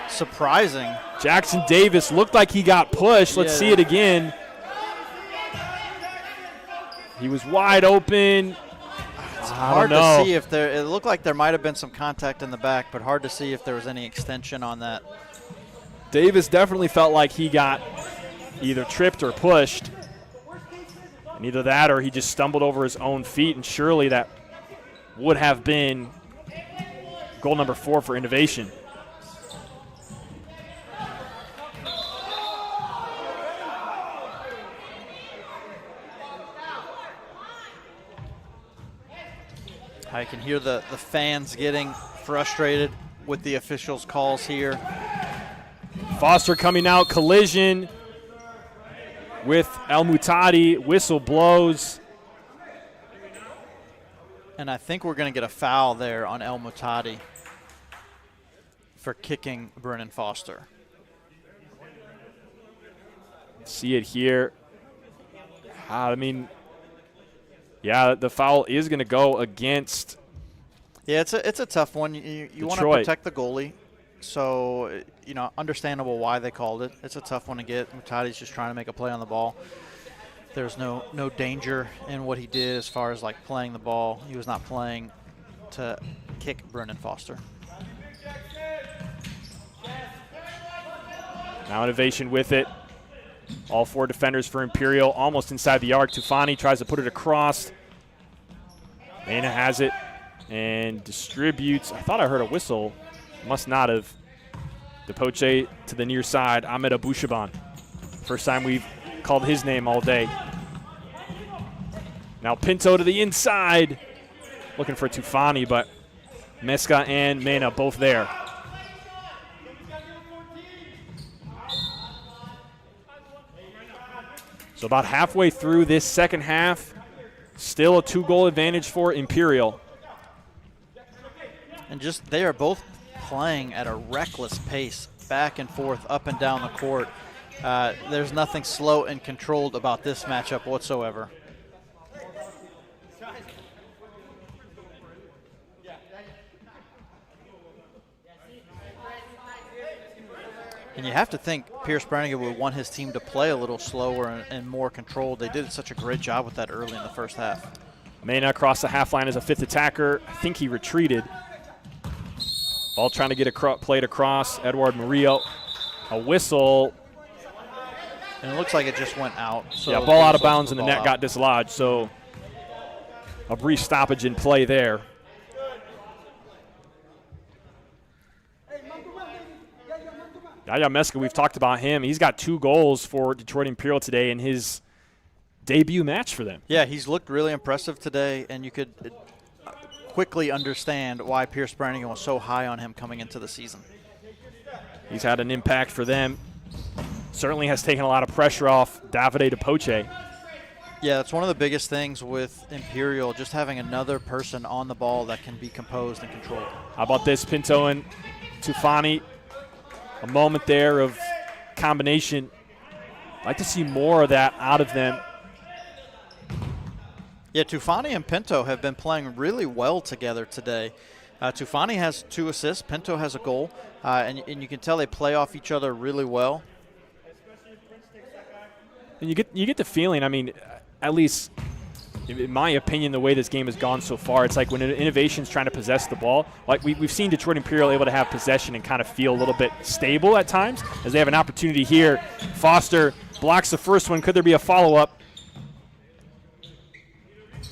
Surprising. Jackson Davis looked like he got pushed. Let's see it again. He was wide open. It's hard to see if there, it looked like there might have been some contact in the back, but hard to see if there was any extension on that. Davis definitely felt like he got either tripped or pushed. And either that or he just stumbled over his own feet, and surely that would have been goal number 4 for Innovation. I can hear the fans getting frustrated with the officials' calls here. Foster coming out, collision with El Mutadi, whistle blows. And I think we're going to get a foul there on El Mutadi for kicking Brennan Foster. See it here. I mean, yeah, the foul is going to go against. Yeah, it's a tough one. You want to protect the goalie. So, you know, understandable why they called it. It's a tough one to get. Mutadi's just trying to make a play on the ball. There's no danger in what he did as far as, like, playing the ball. He was not playing to kick Brennan Foster. Now Innovation with it. All 4 defenders for Imperial almost inside the arc. Tufani tries to put it across. Mena has it and distributes. I thought I heard a whistle. Must not have. The Poche to the near side, Ahmed Abushaban. First time we've called his name all day. Now Pinto to the inside. Looking for Tufani, but Mesca and Mena both there. So about halfway through this second half, still a 2-goal advantage for Imperial. And just they are both playing at a reckless pace, back and forth, up and down the court. There's nothing slow and controlled about this matchup whatsoever. And you have to think Pierce Brannigan would want his team to play a little slower and more controlled. They did such a great job with that early in the first half. Mena across the half line as a 5th attacker. I think he retreated. Ball trying to get played across. Edward Murillo. A whistle. And it looks like it just went out. So yeah, ball out of bounds and the net got dislodged. So a brief stoppage in play there. Yaya Meska, we've talked about him. He's got 2 goals for Detroit Imperial today in his debut match for them. Yeah, he's looked really impressive today, and you could quickly understand why Pierce Brannigan was so high on him coming into the season. He's had an impact for them. Certainly has taken a lot of pressure off Davide DePoce. Yeah, that's one of the biggest things with Imperial, just having another person on the ball that can be composed and controlled. How about this, Pinto and Tufani? A moment there of combination. I'd like to see more of that out of them. Yeah, Tufani and Pinto have been playing really well together today. Tufani has 2 assists. Pinto has a goal. And you can tell they play off each other really well. And you get the feeling, I mean, at least in my opinion, the way this game has gone so far, it's like when Innovation's trying to possess the ball, like we've seen Detroit Imperial able to have possession and kind of feel a little bit stable at times as they have an opportunity here. Foster blocks the first one. Could there be a follow-up?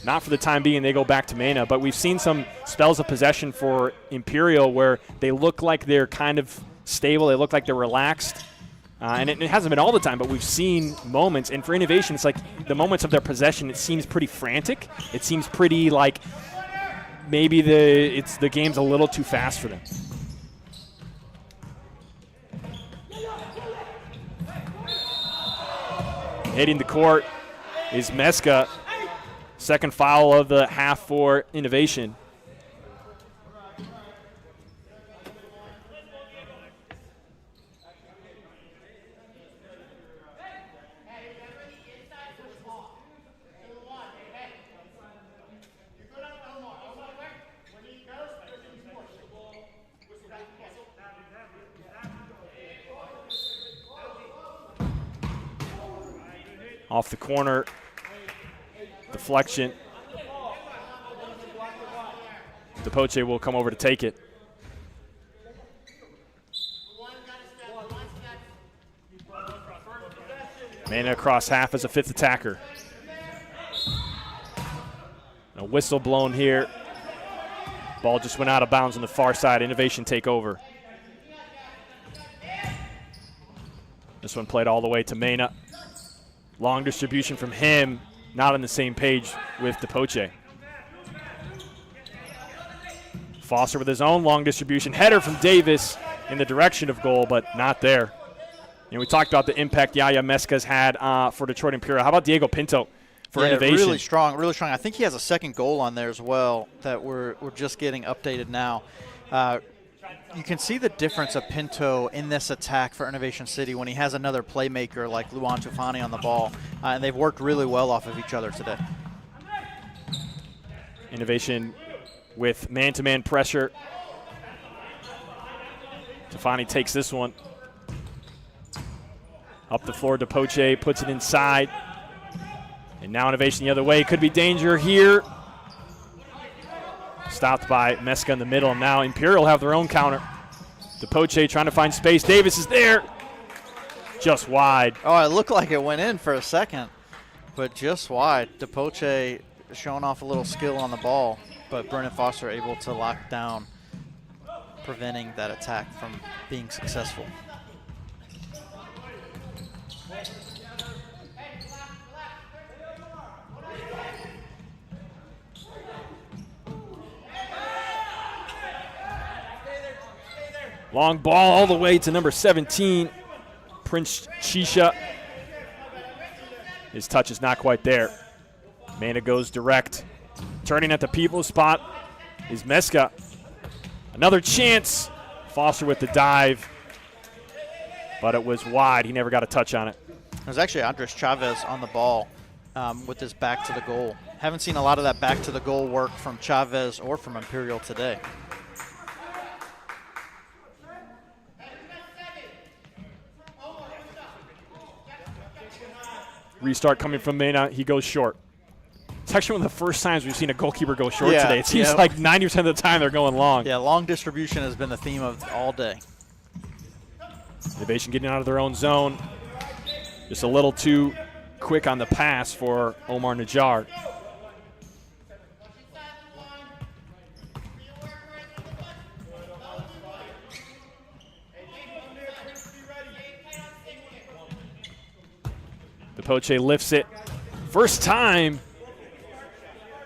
Not for the time being. They go back to Mena, but we've seen some spells of possession for Imperial where they look like they're kind of stable. They look like they're relaxed. And it hasn't been all the time, but we've seen moments. And for Innovation, it's like the moments of their possession, it seems pretty frantic. It seems pretty like maybe the game's a little too fast for them. Hitting the court is Meska. Second foul of the half for Innovation. Off the corner, deflection. DePoce will come over to take it. Mena across half as a 5th attacker. A whistle blown here. Ball just went out of bounds on the far side. Innovation take over. This one played all the way to Mena. Long distribution from him, not on the same page with DePoce. Foster with his own long distribution. Header from Davis in the direction of goal, but not there. And we talked about the impact Yaya Meska's had for Detroit Imperial. How about Diego Pinto for Innovation? Really strong, really strong. I think he has a second goal on there as well that we're just getting updated now. You can see the difference of Pinto in this attack for Innovation City when he has another playmaker like Luan Tufani on the ball, and they've worked really well off of each other today. Innovation with man-to-man pressure. Tufani takes this one. Up the floor, DePoce puts it inside. And now Innovation the other way. Could be danger here. Stopped by Meska in the middle. And now Imperial have their own counter. DePoce trying to find space. Davis is there. Just wide. Oh, it looked like it went in for a second, but just wide. DePoce showing off a little skill on the ball, but Brennan Foster able to lock down, preventing that attack from being successful. Long ball all the way to number 17, Prince Chisha. His touch is not quite there. Mena goes direct. Turning at the people spot is Meska. Another chance. Foster with the dive, but it was wide. He never got a touch on it. It was actually Andres Chavez on the ball with his back to the goal. Haven't seen a lot of that back to the goal work from Chavez or from Imperial today. Restart coming from Mena. He goes short. It's actually one of the first times we've seen a goalkeeper go short today. It seems like 90% of the time they're going long. Yeah, long distribution has been the theme of all day. Innovation getting out of their own zone. Just a little too quick on the pass for Omar Najjar. Depoche lifts it. First time.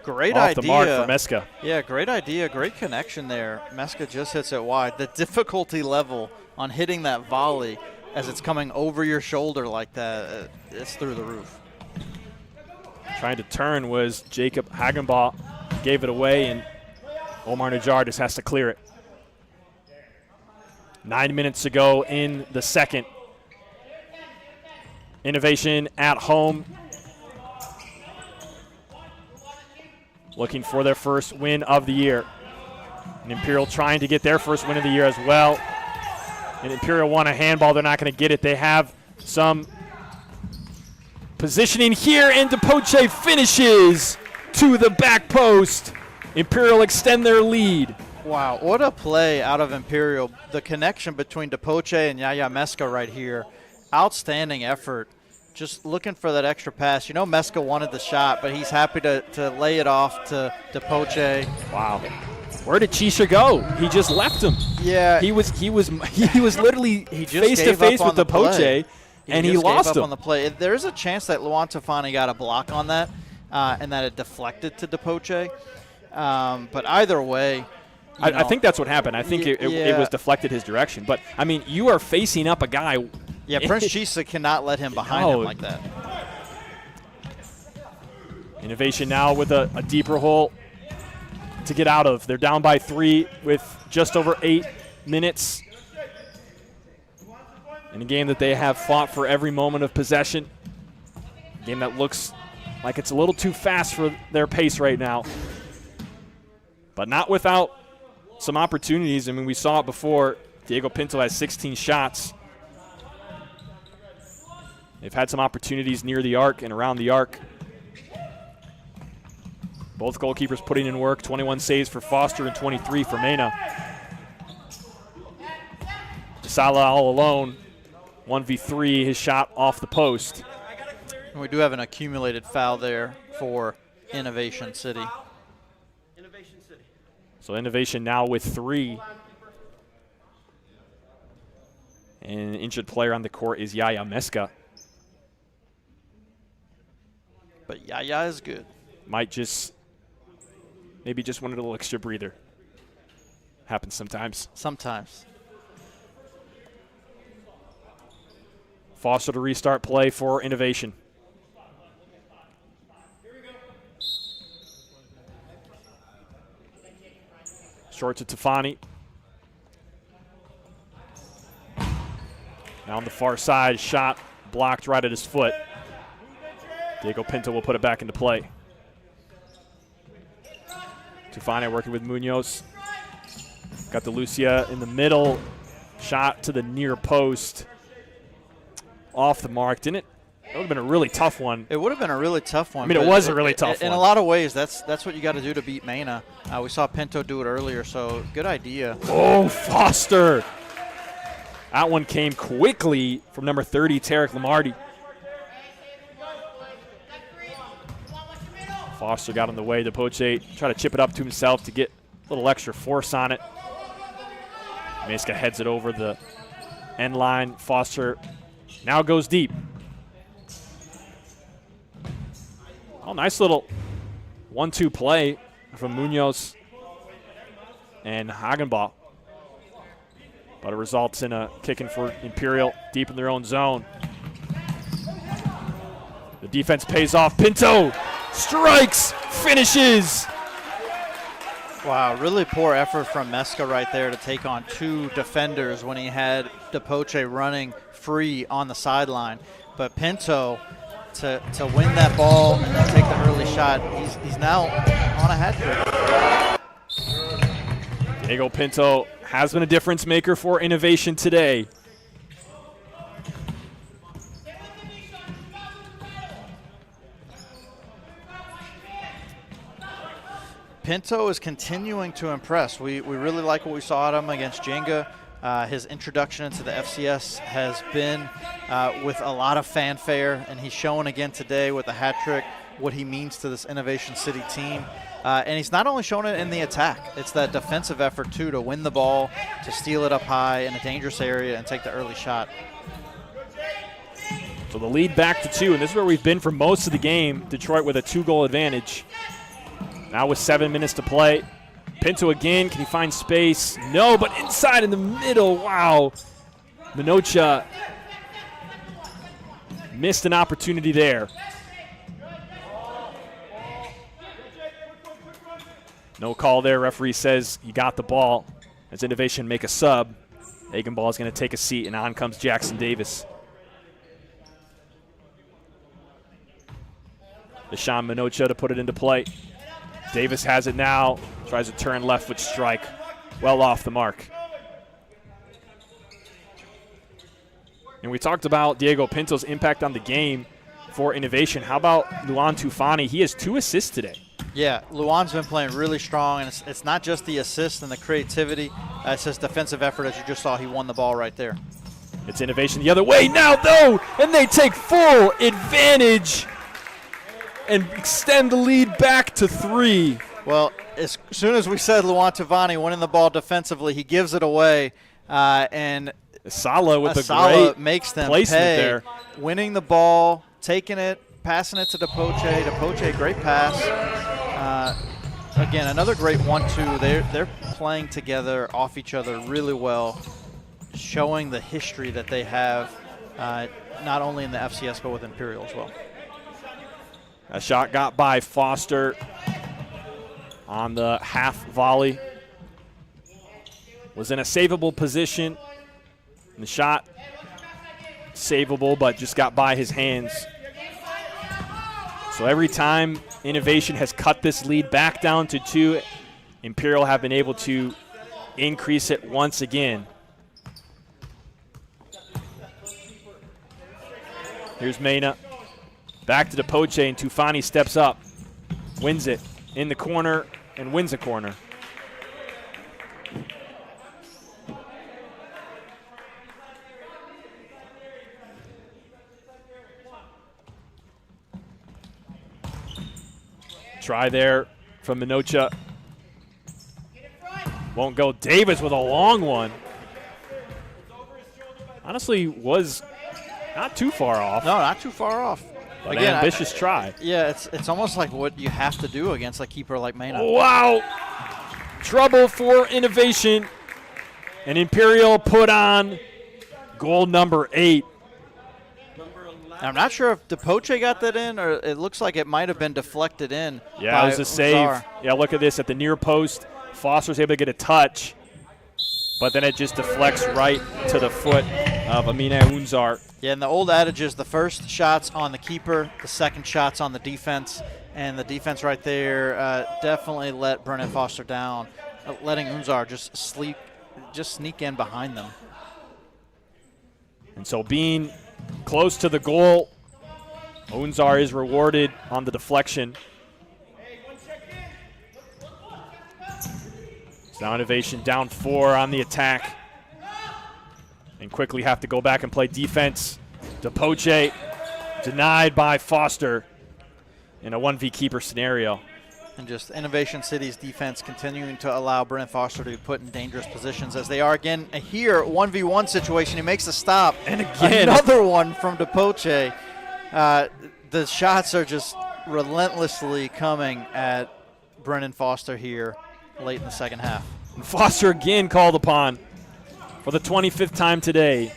Great off idea. the mark for Meska. Yeah, great idea. Great connection there. Meska just hits it wide. The difficulty level on hitting that volley as it's coming over your shoulder like that, it's through the roof. Trying to turn was Jacob Hagenbaugh. Gave it away, and Omar Najjar just has to clear it. 9 minutes to go in the second. Innovation at home. Looking for their first win of the year. And Imperial trying to get their first win of the year as well. And Imperial want a handball. They're not going to get it. They have some positioning here, and Depoche finishes to the back post. Imperial extend their lead. Wow, what a play out of Imperial. The connection between Depoche and Yaya Meska right here. Outstanding effort. Just looking for that extra pass. You know Meska wanted the shot, but he's happy to lay it off to Depoche. Wow. Where did Chisha go? He just left him. Yeah. He was literally face to face with Depoche, and he lost him on the play. There's a chance that Luan Tafani got a block on that, and that it deflected to Depoche. But either way, I think that's what happened. I think it was deflected his direction. But, I mean, you are facing up a guy. Yeah, Prince Chisa cannot let him behind him like that. Innovation now with a deeper hole to get out of. They're down by 3 with just over 8 minutes. In a game that they have fought for every moment of possession. A game that looks like it's a little too fast for their pace right now. But not without some opportunities. I mean, we saw it before. Diego Pinto has 16 shots. They've had some opportunities near the arc and around the arc. Both goalkeepers putting in work. 21 saves for Foster and 23 for Mena. Salah all alone. 1v3, his shot off the post. And we do have an accumulated foul there for Innovation City. So Innovation now with 3. And an injured player on the court is Yaya Meska. But Yaya is good. Maybe just wanted a little extra breather. Happens sometimes. Sometimes. Foster to restart play for Innovation. Short to Tafani. Now on the far side, shot blocked right at his foot. Diego Pinto will put it back into play. Tufane working with Munoz. Got the Lucia in the middle. Shot to the near post. Off the mark. Didn't it? It would have been a really tough one. It would have been a really tough one. I mean, it was a really tough one. In a lot of ways, that's what you got to do to beat Mena. We saw Pinto do it earlier, so good idea. Oh, Foster. That one came quickly from number 30, Tarek Lamardi. Foster got in the way. Depoche tried to chip it up to himself to get a little extra force on it. Meska heads it over the end line. Foster now goes deep. Oh, nice little 1-2 play from Munoz and Hagenbaugh. But it results in a kicking for Imperial deep in their own zone. The defense pays off. Pinto strikes, finishes. Wow, really poor effort from Meska right there to take on 2 defenders when he had Depoche running free on the sideline. But Pinto, to win that ball and then take the early shot, he's now on a hat trick. Diego Pinto has been a difference maker for Innovation today. Pinto is continuing to impress. We really like what we saw at him against Ginga. His introduction into the FCS has been with a lot of fanfare, and he's showing again today with a hat trick what he means to this Innovation City team. And he's not only showing it in the attack, it's that defensive effort too, to win the ball, to steal it up high in a dangerous area and take the early shot. So the lead back to 2, and this is where we've been for most of the game. Detroit with a 2-goal advantage. Now with 7 minutes to play. Pinto again, can he find space? No, but inside in the middle, wow. Menocha missed an opportunity there. No call there. Referee says he got the ball. As Innovation make a sub. Hagenball is going to take a seat, and on comes Jackson Davis. Deshaun Menocha to put it into play. Davis has it now. Tries to turn left foot strike. Well off the mark. And we talked about Diego Pinto's impact on the game for Innovation. How about Luan Tufani? He has 2 assists today. Yeah, Luan's been playing really strong, and it's not just the assist and the creativity. It's his defensive effort. As you just saw, he won the ball right there. It's Innovation the other way now, though, and they take full advantage and extend the lead back to 3. Well, as soon as we said Luan Tufani winning the ball defensively, he gives it away, and Sala with a great makes them placement pay. there. Winning the ball, taking it, passing it to Depoche. Depoche, great pass. Again, another great 1-2. They're playing together off each other really well, showing the history that they have, not only in the FCS but with Imperial as well. A shot got by Foster on the half volley. Was in a savable position. And the shot savable, but just got by his hands. So every time Innovation has cut this lead back down to 2, Imperial have been able to increase it once again. Here's Mena. Back to Depoche, and Tufani steps up. Wins it in the corner and wins a corner. Try there from Menocha. Won't go. Davis with a long one. Honestly, was not too far off. No, not too far off. But again, ambitious try. Yeah, it's almost like what you have to do against a keeper like Mena. Wow. Trouble for Innovation. And Imperial put on goal number 8. I'm not sure if Depoche got that in, or it looks like it might have been deflected in. Yeah, it was a save. Yeah, look at this at the near post. Foster's able to get a touch, but then it just deflects right to the foot of Amina Unzar. Yeah, and the old adage is the first shot's on the keeper, the second shot's on the defense, and the defense right there definitely let Brennan Foster down, letting Unzar just sneak in behind them. And so being close to the goal, Unzar is rewarded on the deflection. So now Innovation down 4 on the attack. And quickly have to go back and play defense. Depoche denied by Foster in a 1v keeper scenario. And just Innovation City's defense continuing to allow Brennan Foster to be put in dangerous positions as they are again here, 1v1 situation. He makes a stop. And again, another one from Depoche. The shots are just relentlessly coming at Brennan Foster here late in the second half. And Foster again called upon for the 25th time today.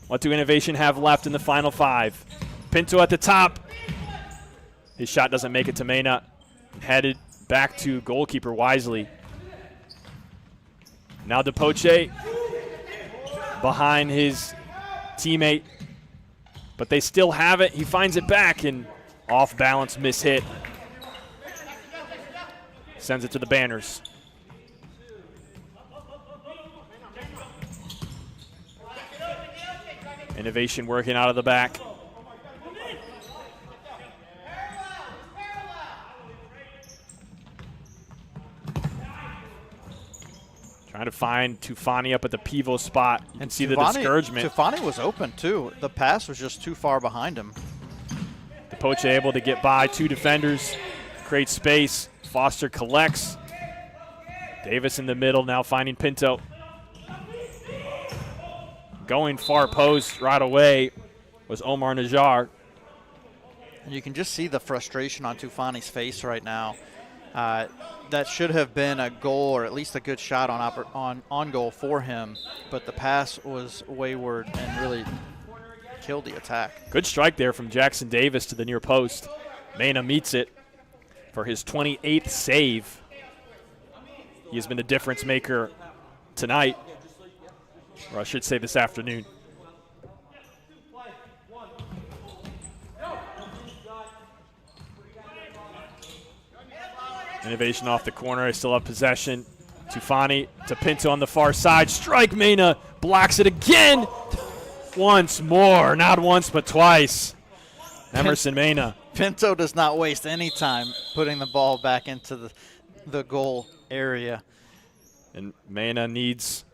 What do Innovation have left in the final 5? Pinto at the top. His shot doesn't make it to Mena. Headed back to goalkeeper Wisely. Now Depoche behind his teammate. But they still have it. He finds it back and off balance mishit. Sends it to the banners. Innovation working out of the back. Trying to find Tufani up at the pivot spot. You can see the discouragement. Tufani was open, too. The pass was just too far behind him. The Poche able to get by 2 defenders, create space. Foster collects. Davis in the middle, now finding Pinto. Going far post right away was Omar Najjar. And you can just see the frustration on Tufani's face right now. That should have been a goal, or at least a good shot on goal for him, but the pass was wayward and really killed the attack. Good strike there from Jackson Davis to the near post. Mena meets it for his 28th save. He has been the difference maker tonight, or I should say this afternoon. Innovation off the corner. I still have possession. Tufani to Pinto on the far side. Strike. Mena blocks it again. Once more. Not once, but twice. Emerson Mena. Pinto does not waste any time putting the ball back into the goal area. And Mena needs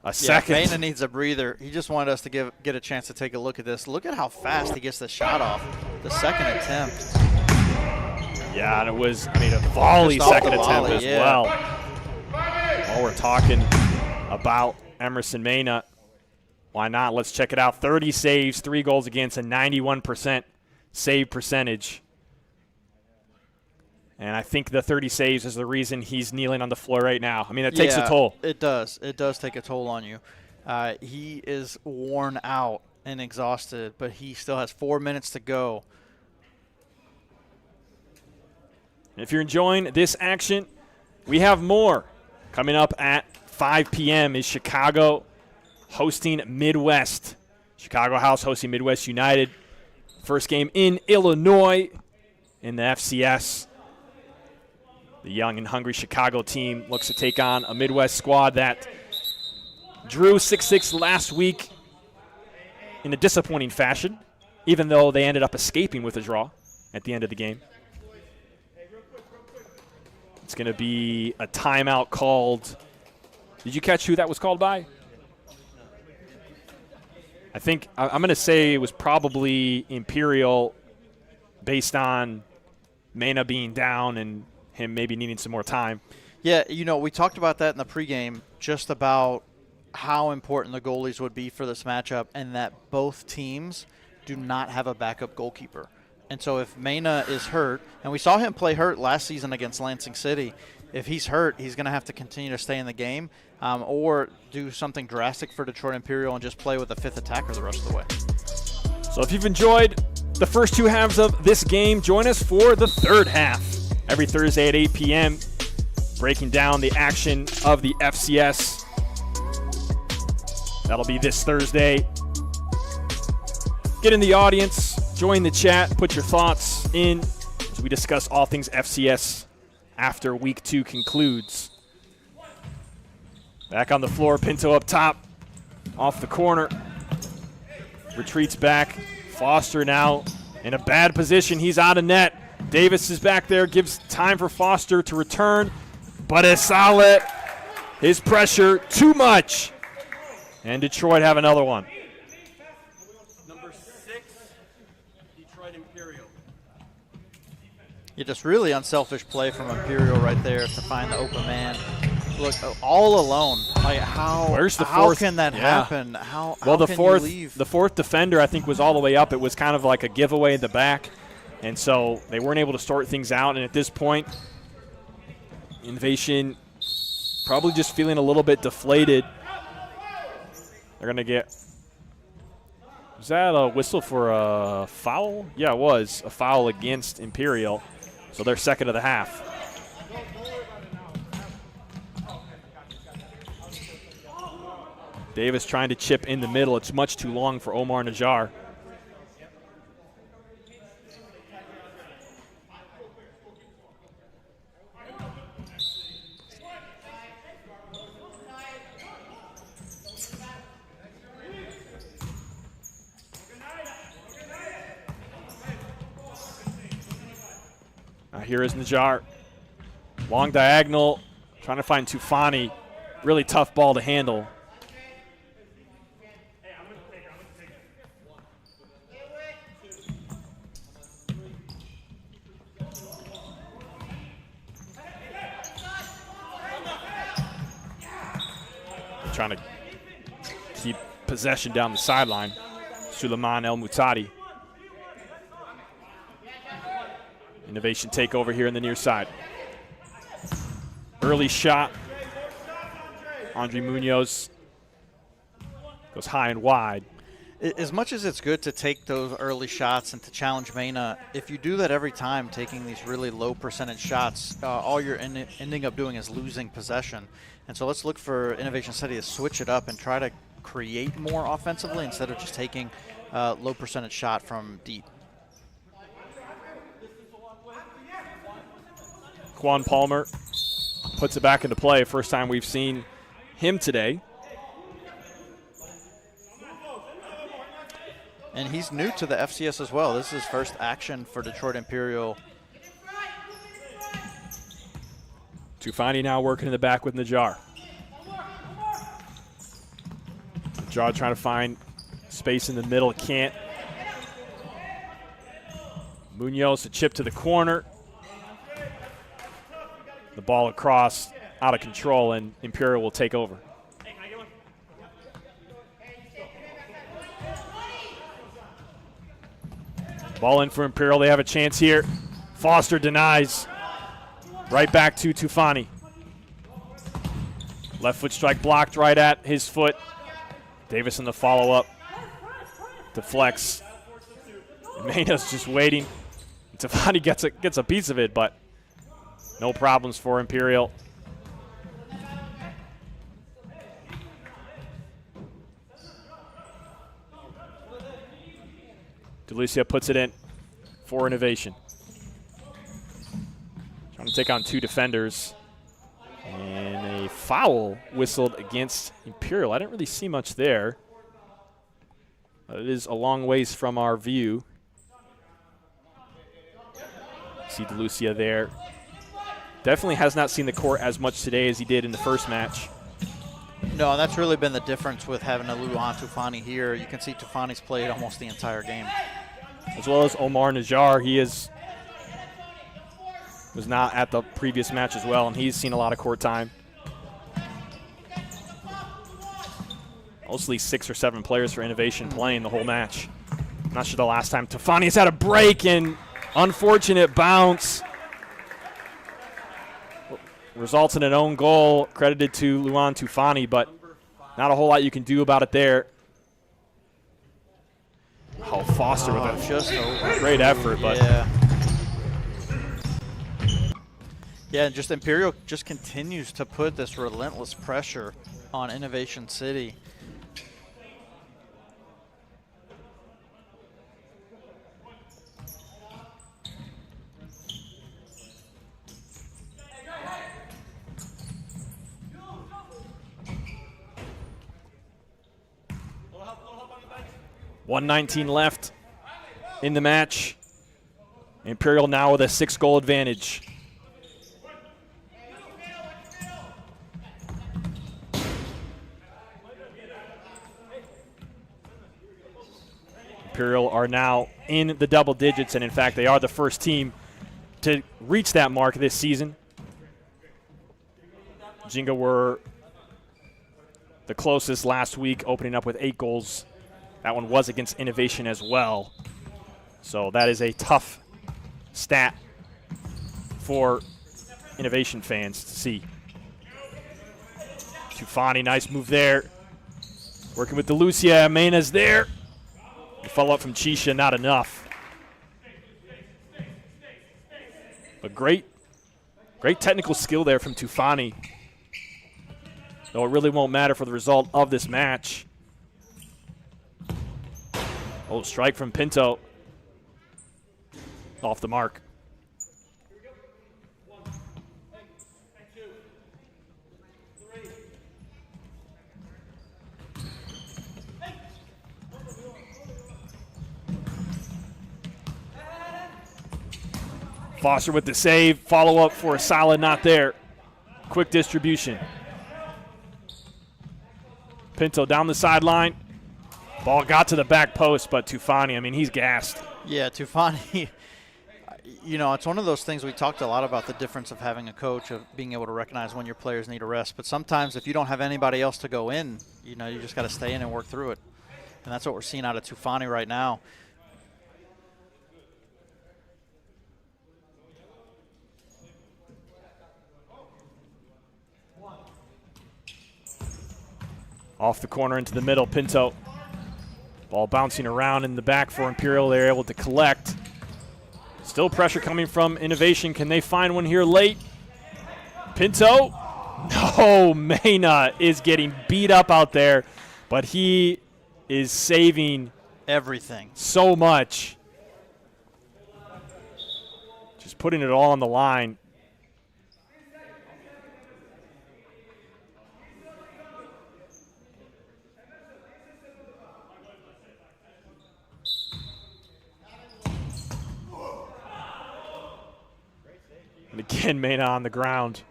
a second. Mena needs a breather. He just wanted us to get a chance to take a look at this. Look at how fast he gets the shot off. The second attempt. Yeah, and it was, a volley second attempt as well. While we're talking about Emerson Mena, why not? Let's check it out. 30 saves, 3 goals against, a 91% save percentage. And I think the 30 saves is the reason he's kneeling on the floor right now. That takes a toll. It does. It does take a toll on you. He is worn out and exhausted, but he still has 4 minutes to go. If you're enjoying this action, we have more. Coming up at 5 p.m. is Chicago hosting Midwest. Chicago House hosting Midwest United. First game in Illinois in the FCS. The young and hungry Chicago team looks to take on a Midwest squad that drew 6-6 last week in a disappointing fashion, even though they ended up escaping with a draw at the end of the game. It's going to be a timeout called. Did you catch who that was called by? I think I'm going to say it was probably Imperial, based on Mena being down and him maybe needing some more time. Yeah, we talked about that in the pregame, just about how important the goalies would be for this matchup, and that both teams do not have a backup goalkeeper. And so if Mena is hurt, and we saw him play hurt last season against Lansing City, if he's hurt, he's going to have to continue to stay in the game or do something drastic for Detroit Imperial and just play with a 5th attacker the rest of the way. So if you've enjoyed the first 2 halves of this game, join us for the third half every Thursday at 8 p.m., breaking down the action of the FCS. That'll be this Thursday. Get in the audience. Join the chat, put your thoughts in as we discuss all things FCS after Week 2 concludes. Back on the floor, Pinto up top, off the corner. Retreats back. Foster now in a bad position. He's out of net. Davis is back there, gives time for Foster to return. But Esale, his pressure, too much. And Detroit have another one. Yeah, just really unselfish play from Imperial right there to find the open man. Look, all alone. Like Where's the how fourth? can that happen? How the can fourth, you leave? the fourth defender I think was all the way up. It was kind of like a giveaway in the back, and so they weren't able to sort things out. And at this point, Innovation probably just feeling a little bit deflated. They're gonna get. Was that a whistle for a foul? Yeah, it was a foul against Imperial. So they're second of the half. Davis trying to chip in the middle. It's much too long for Omar Najjar. Here is Najjar. Long diagonal, trying to find Tufani. really tough ball to handle. Trying to keep possession down the sideline. Suleiman El Mutadi. Innovation takeover here in the near side. Early shot. Andre Munoz goes high and wide. As much as it's good to take those early shots and to challenge Mena, if you do that every time, taking these really low percentage shots, all you're ending up doing is losing possession. And so let's look for Innovation City to switch it up and try to create more offensively instead of just taking low percentage shot from deep. Juan Palmer puts it back into play. First time we've seen him today. And he's new to the FCS as well. This is his first action for Detroit Imperial. Tufani now working in the back with Najjar. Najjar trying to find space in the middle, can't. Munoz, a chip to the corner. The ball across, out of control, and Imperial will take over. Ball in for Imperial. They have a chance here. Foster denies. Right back to Tufani. Left foot strike blocked right at his foot. Davis in the follow-up. Deflects. Mena's just waiting. Tufani gets a piece of it, but no problems for Imperial. DeLucia puts it in for Innovation. Trying to take on two defenders. And a foul whistled against Imperial. I didn't really see much there. It is a long ways from our view. See DeLucia there. Definitely has not seen the court as much today as he did in the first match. No, and that's really been the difference with having a Luan Tufani here. You can see Tufani's played almost the entire game. As well as Omar Najjar. He was not at the previous match as well, and he's seen a lot of court time. Mostly 6 or 7 players for Innovation playing the whole match. Not sure the last time. Tufani's had a break and unfortunate bounce. Results in an own goal credited to Luan Tufani, but not a whole lot you can do about it there. Oh, Foster with a just great effort, but yeah, just Imperial just continues to put this relentless pressure on Innovation City. .119 left in the match. Imperial now with a 6-goal advantage. Imperial are now in the double digits, and in fact, they are the first team to reach that mark this season. Ginga were the closest last week, opening up with 8 goals. That one was against Innovation as well. So that is a tough stat for Innovation fans to see. Tufani, nice move there. Working with DeLucia, Mena's there. The follow-up from Chisha, not enough. But great technical skill there from Tufani. Though it really won't matter for the result of this match. Oh, strike from Pinto. Off the mark. Foster with the save. Follow up for a solid not there. Quick distribution. Pinto down the sideline. Ball got to the back post, but Tufani, I mean, he's gassed. Yeah, Tufani, you know, it's one of those things we talked a lot about, the difference of having a coach, of being able to recognize when your players need a rest. But sometimes if you don't have anybody else to go in, you know, you just got to stay in and work through it. And that's what we're seeing out of Tufani right now. Off the corner into the middle, Pinto. Ball bouncing around in the back for Imperial. They're able to collect. Still pressure coming from Innovation. Can they find one here late? Pinto. No, Mena is getting beat up out there, but he is saving everything so much. Just putting it all on the line. And again, Mena on the ground,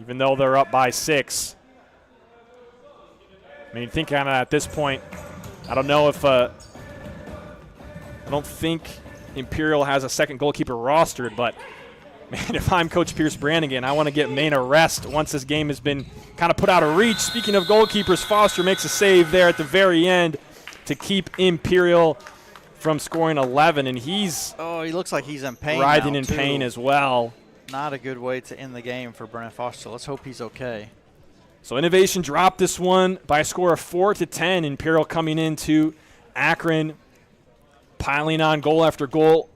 even though they're up by 6. I mean, think kind of at this point, I don't know if I don't think Imperial has a second goalkeeper rostered, but man, if I'm Coach Pierce Brannigan, I want to get Mena rest once this game has been kind of put out of reach. Speaking of goalkeepers, Foster makes a save there at the very end to keep Imperial from scoring 11, and he's he looks like he's in pain. Writhing now, in too. pain as well. Not a good way to end the game for Brennan Foster. Let's hope he's okay. So Innovation dropped this one by a score of 4-10. Imperial coming into Akron, piling on goal after goal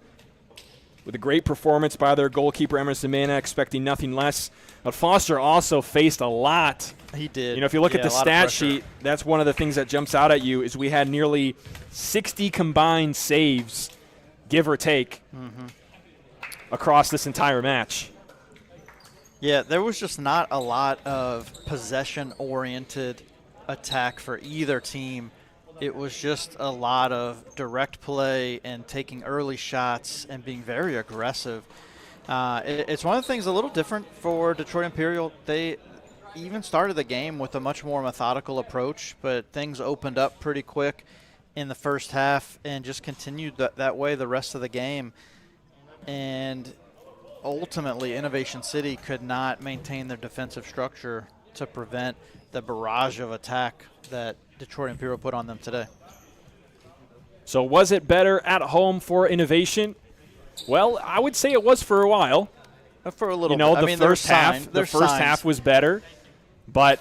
with a great performance by their goalkeeper, Emerson Mena, expecting nothing less. But Foster also faced a lot. He did. You know, if you look at the stat sheet, that's one of the things that jumps out at you is we had nearly 60 combined saves, give or take, across this entire match. Yeah, there was just not a lot of possession-oriented attack for either team. It was just a lot of direct play and taking early shots and being very aggressive. It's one of the things a little different for Detroit Imperial. They even started the game with a much more methodical approach, but things opened up pretty quick in the first half and just continued that way the rest of the game. And ultimately, Innovation City could not maintain their defensive structure to prevent the barrage of attack that Detroit Imperial put on them today. So was it better at home for Innovation? Well, I would say it was for a while. For a little bit. You know, bit. the first half was better. But,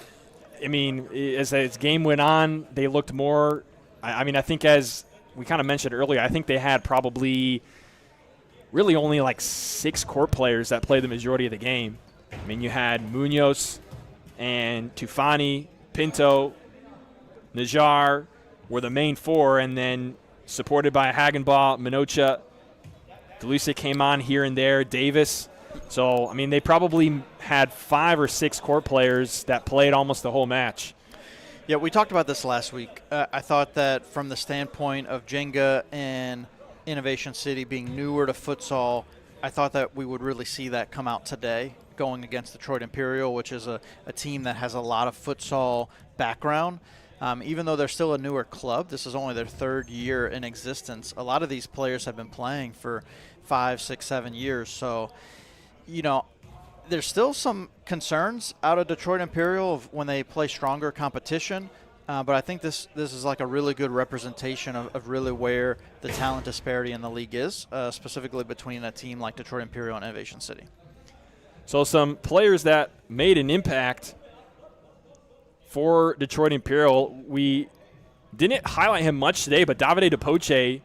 I mean, as game went on, they looked more – I mean, I think as we kind of mentioned earlier, I think they had probably really only like 6 court players that played the majority of the game. I mean, you had Munoz and Tufani, Pinto, Najar were the main 4, and then supported by Hagenbaugh, Minocha, DeLucia came on here and there, Davis. So, I mean, they probably had 5 or 6 court players that played almost the whole match. Yeah, we talked about this last week. I thought that from the standpoint of Ginga and Innovation City being newer to futsal, I thought that we would really see that come out today going against Detroit Imperial, which is a team that has a lot of futsal background. Even though they're still a newer club, this is only their 3rd year in existence. A lot of these players have been playing for 5, 6, 7 years. So, you know, there's still some concerns out of Detroit Imperial of when they play stronger competition. But I think this is like a really good representation of really where the talent disparity in the league is, specifically between a team like Detroit Imperial and Innovation City. So some players that made an impact for Detroit Imperial, we didn't highlight him much today, but Davide DePoce,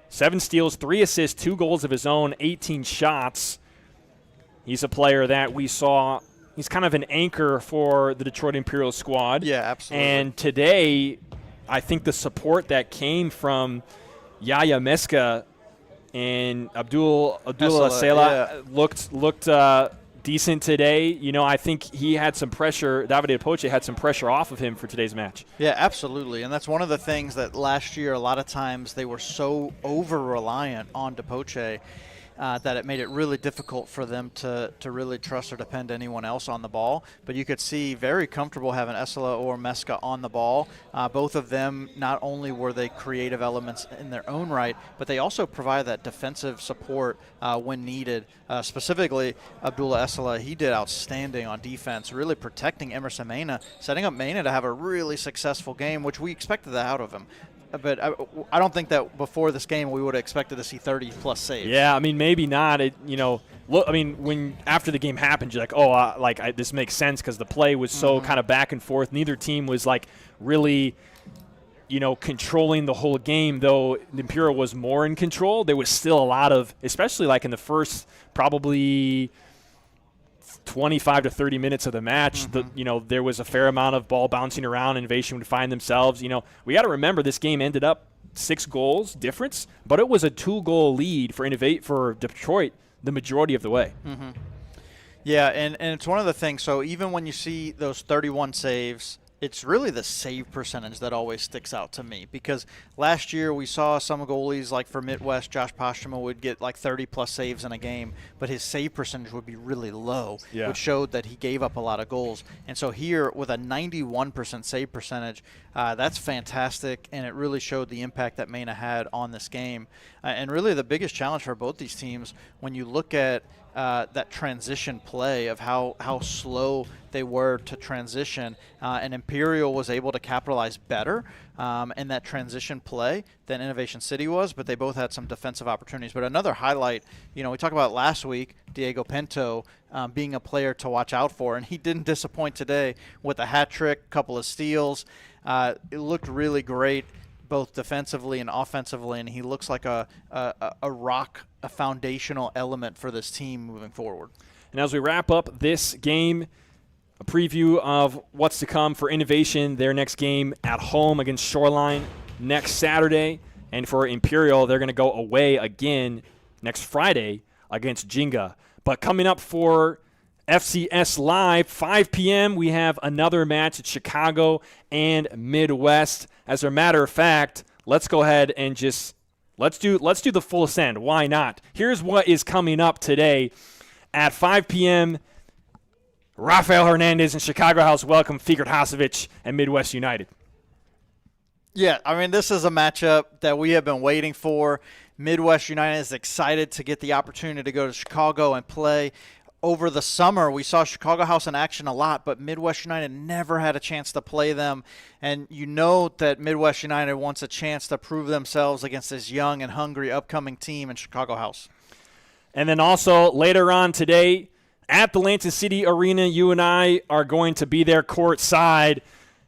7 steals, 3 assists, 2 goals of his own, 18 shots. He's a player that we saw. He's kind of an anchor for the Detroit Imperial squad. Yeah, absolutely. And today, I think the support that came from Yaya Meska and Abdullah Sela looked decent today. You know, I think he had some pressure. Davide DePoce had some pressure off of him for today's match. Yeah, absolutely. And that's one of the things that last year, a lot of times they were so over-reliant on DePoce. that it made it really difficult for them to really trust or depend anyone else on the ball. But you could see very comfortable having Esala or Meska on the ball. Both of them, not only were they creative elements in their own right, but they also provide that defensive support when needed. Specifically, Abdullah Esala, he did outstanding on defense, really protecting Emerson Mena, setting up Mena to have a really successful game, which we expected that out of him. But I don't think that before this game we would have expected to see 30-plus saves. Yeah, I mean, maybe not. Look, I mean, when after the game happened, you're like, this makes sense because the play was so kind of back and forth. Neither team was like really, controlling the whole game. Though Imperial was more in control, there was still a lot of, especially like in the first probably 25 to 30 minutes of the match, there was a fair amount of ball bouncing around. Innovation would find themselves. We got to remember this game ended up 6 goals difference, but it was a 2-goal lead for Detroit the majority of the way. Yeah, and it's one of the things. So even when you see those 31 saves, it's really the save percentage that always sticks out to me, because last year we saw some goalies, like for Midwest, Josh Postuma would get like 30-plus saves in a game, but his save percentage would be really low, which showed that he gave up a lot of goals. And so here with a 91% save percentage, that's fantastic, and it really showed the impact that Mena had on this game. And really the biggest challenge for both these teams, when you look at that transition play of how slow they were to transition, and Imperial was able to capitalize better in that transition play than Innovation City was, but they both had some defensive opportunities. But another highlight, we talked about last week, Diego Pinto being a player to watch out for, and he didn't disappoint today with a hat trick, couple of steals. It looked really great, both defensively and offensively, and he looks like a rock, a foundational element for this team moving forward. And as we wrap up this game, a preview of what's to come for Innovation, their next game at home against Shoreline next Saturday. And for Imperial, they're going to go away again next Friday against Ginga. But coming up for FCS Live, 5 p.m., we have another match at Chicago and Midwest. As a matter of fact, let's go ahead and just let's do the full ascend. Why not? Here's what is coming up today at 5 p.m. Rafael Hernandez and Chicago House welcome Fikret Hasovic and Midwest United. Yeah, I mean, this is a matchup that we have been waiting for. Midwest United is excited to get the opportunity to go to Chicago and play. Over the summer, we saw Chicago House in action a lot, but Midwest United never had a chance to play them. And you know that Midwest United wants a chance to prove themselves against this young and hungry upcoming team in Chicago House. And then also later on today at the Lansing City Arena, you and I are going to be there courtside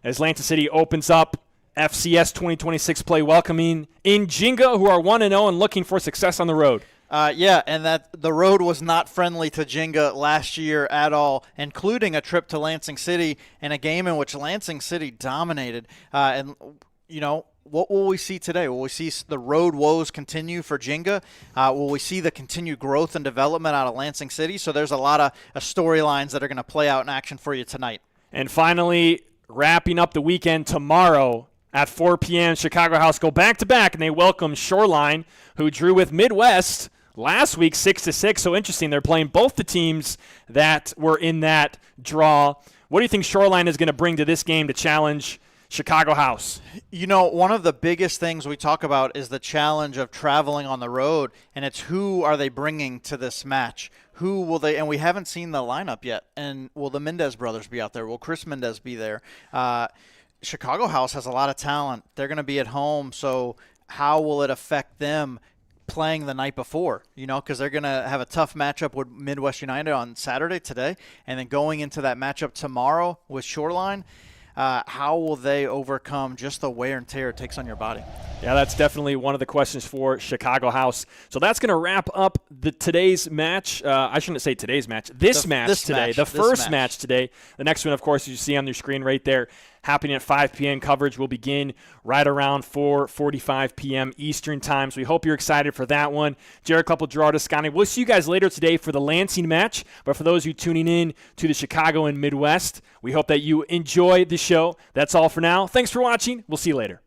as Lansing City opens up FCS 2026 play, welcoming in Ginga, who are 1-0 and looking for success on the road. And that the road was not friendly to Ginga last year at all, including a trip to Lansing City and a game in which Lansing City dominated. What will we see today? Will we see the road woes continue for Ginga? Will we see the continued growth and development out of Lansing City? So there's a lot of storylines that are going to play out in action for you tonight. And finally, wrapping up the weekend tomorrow at 4 p.m., Chicago House go back-to-back, and they welcome Shoreline, who drew with Midwest last week 6-6. So interesting. They're playing both the teams that were in that draw. What do you think Shoreline is going to bring to this game to challenge Chicago House? One of the biggest things we talk about is the challenge of traveling on the road, and it's who are they bringing to this match? Who will they – and we haven't seen the lineup yet. And will the Mendez brothers be out there? Will Chris Mendez be there? Chicago House has a lot of talent. They're going to be at home, so how will it affect them playing the night before? Because they're going to have a tough matchup with Midwest United on Saturday today, and then going into that matchup tomorrow with Shoreline. How will they overcome just the wear and tear it takes on your body? Yeah, that's definitely one of the questions for Chicago House. So that's going to wrap up today's match. I shouldn't say today's match. This match today. The first match today. The next one, of course, as you see on your screen right there, happening at 5 p.m. Coverage will begin right around 4:45 p.m. Eastern time. So we hope you're excited for that one. Jared Kluppel, Gerard Ascani. We'll see you guys later today for the Lansing match. But for those of you tuning in to the Chicago and Midwest, we hope that you enjoy the show. That's all for now. Thanks for watching. We'll see you later.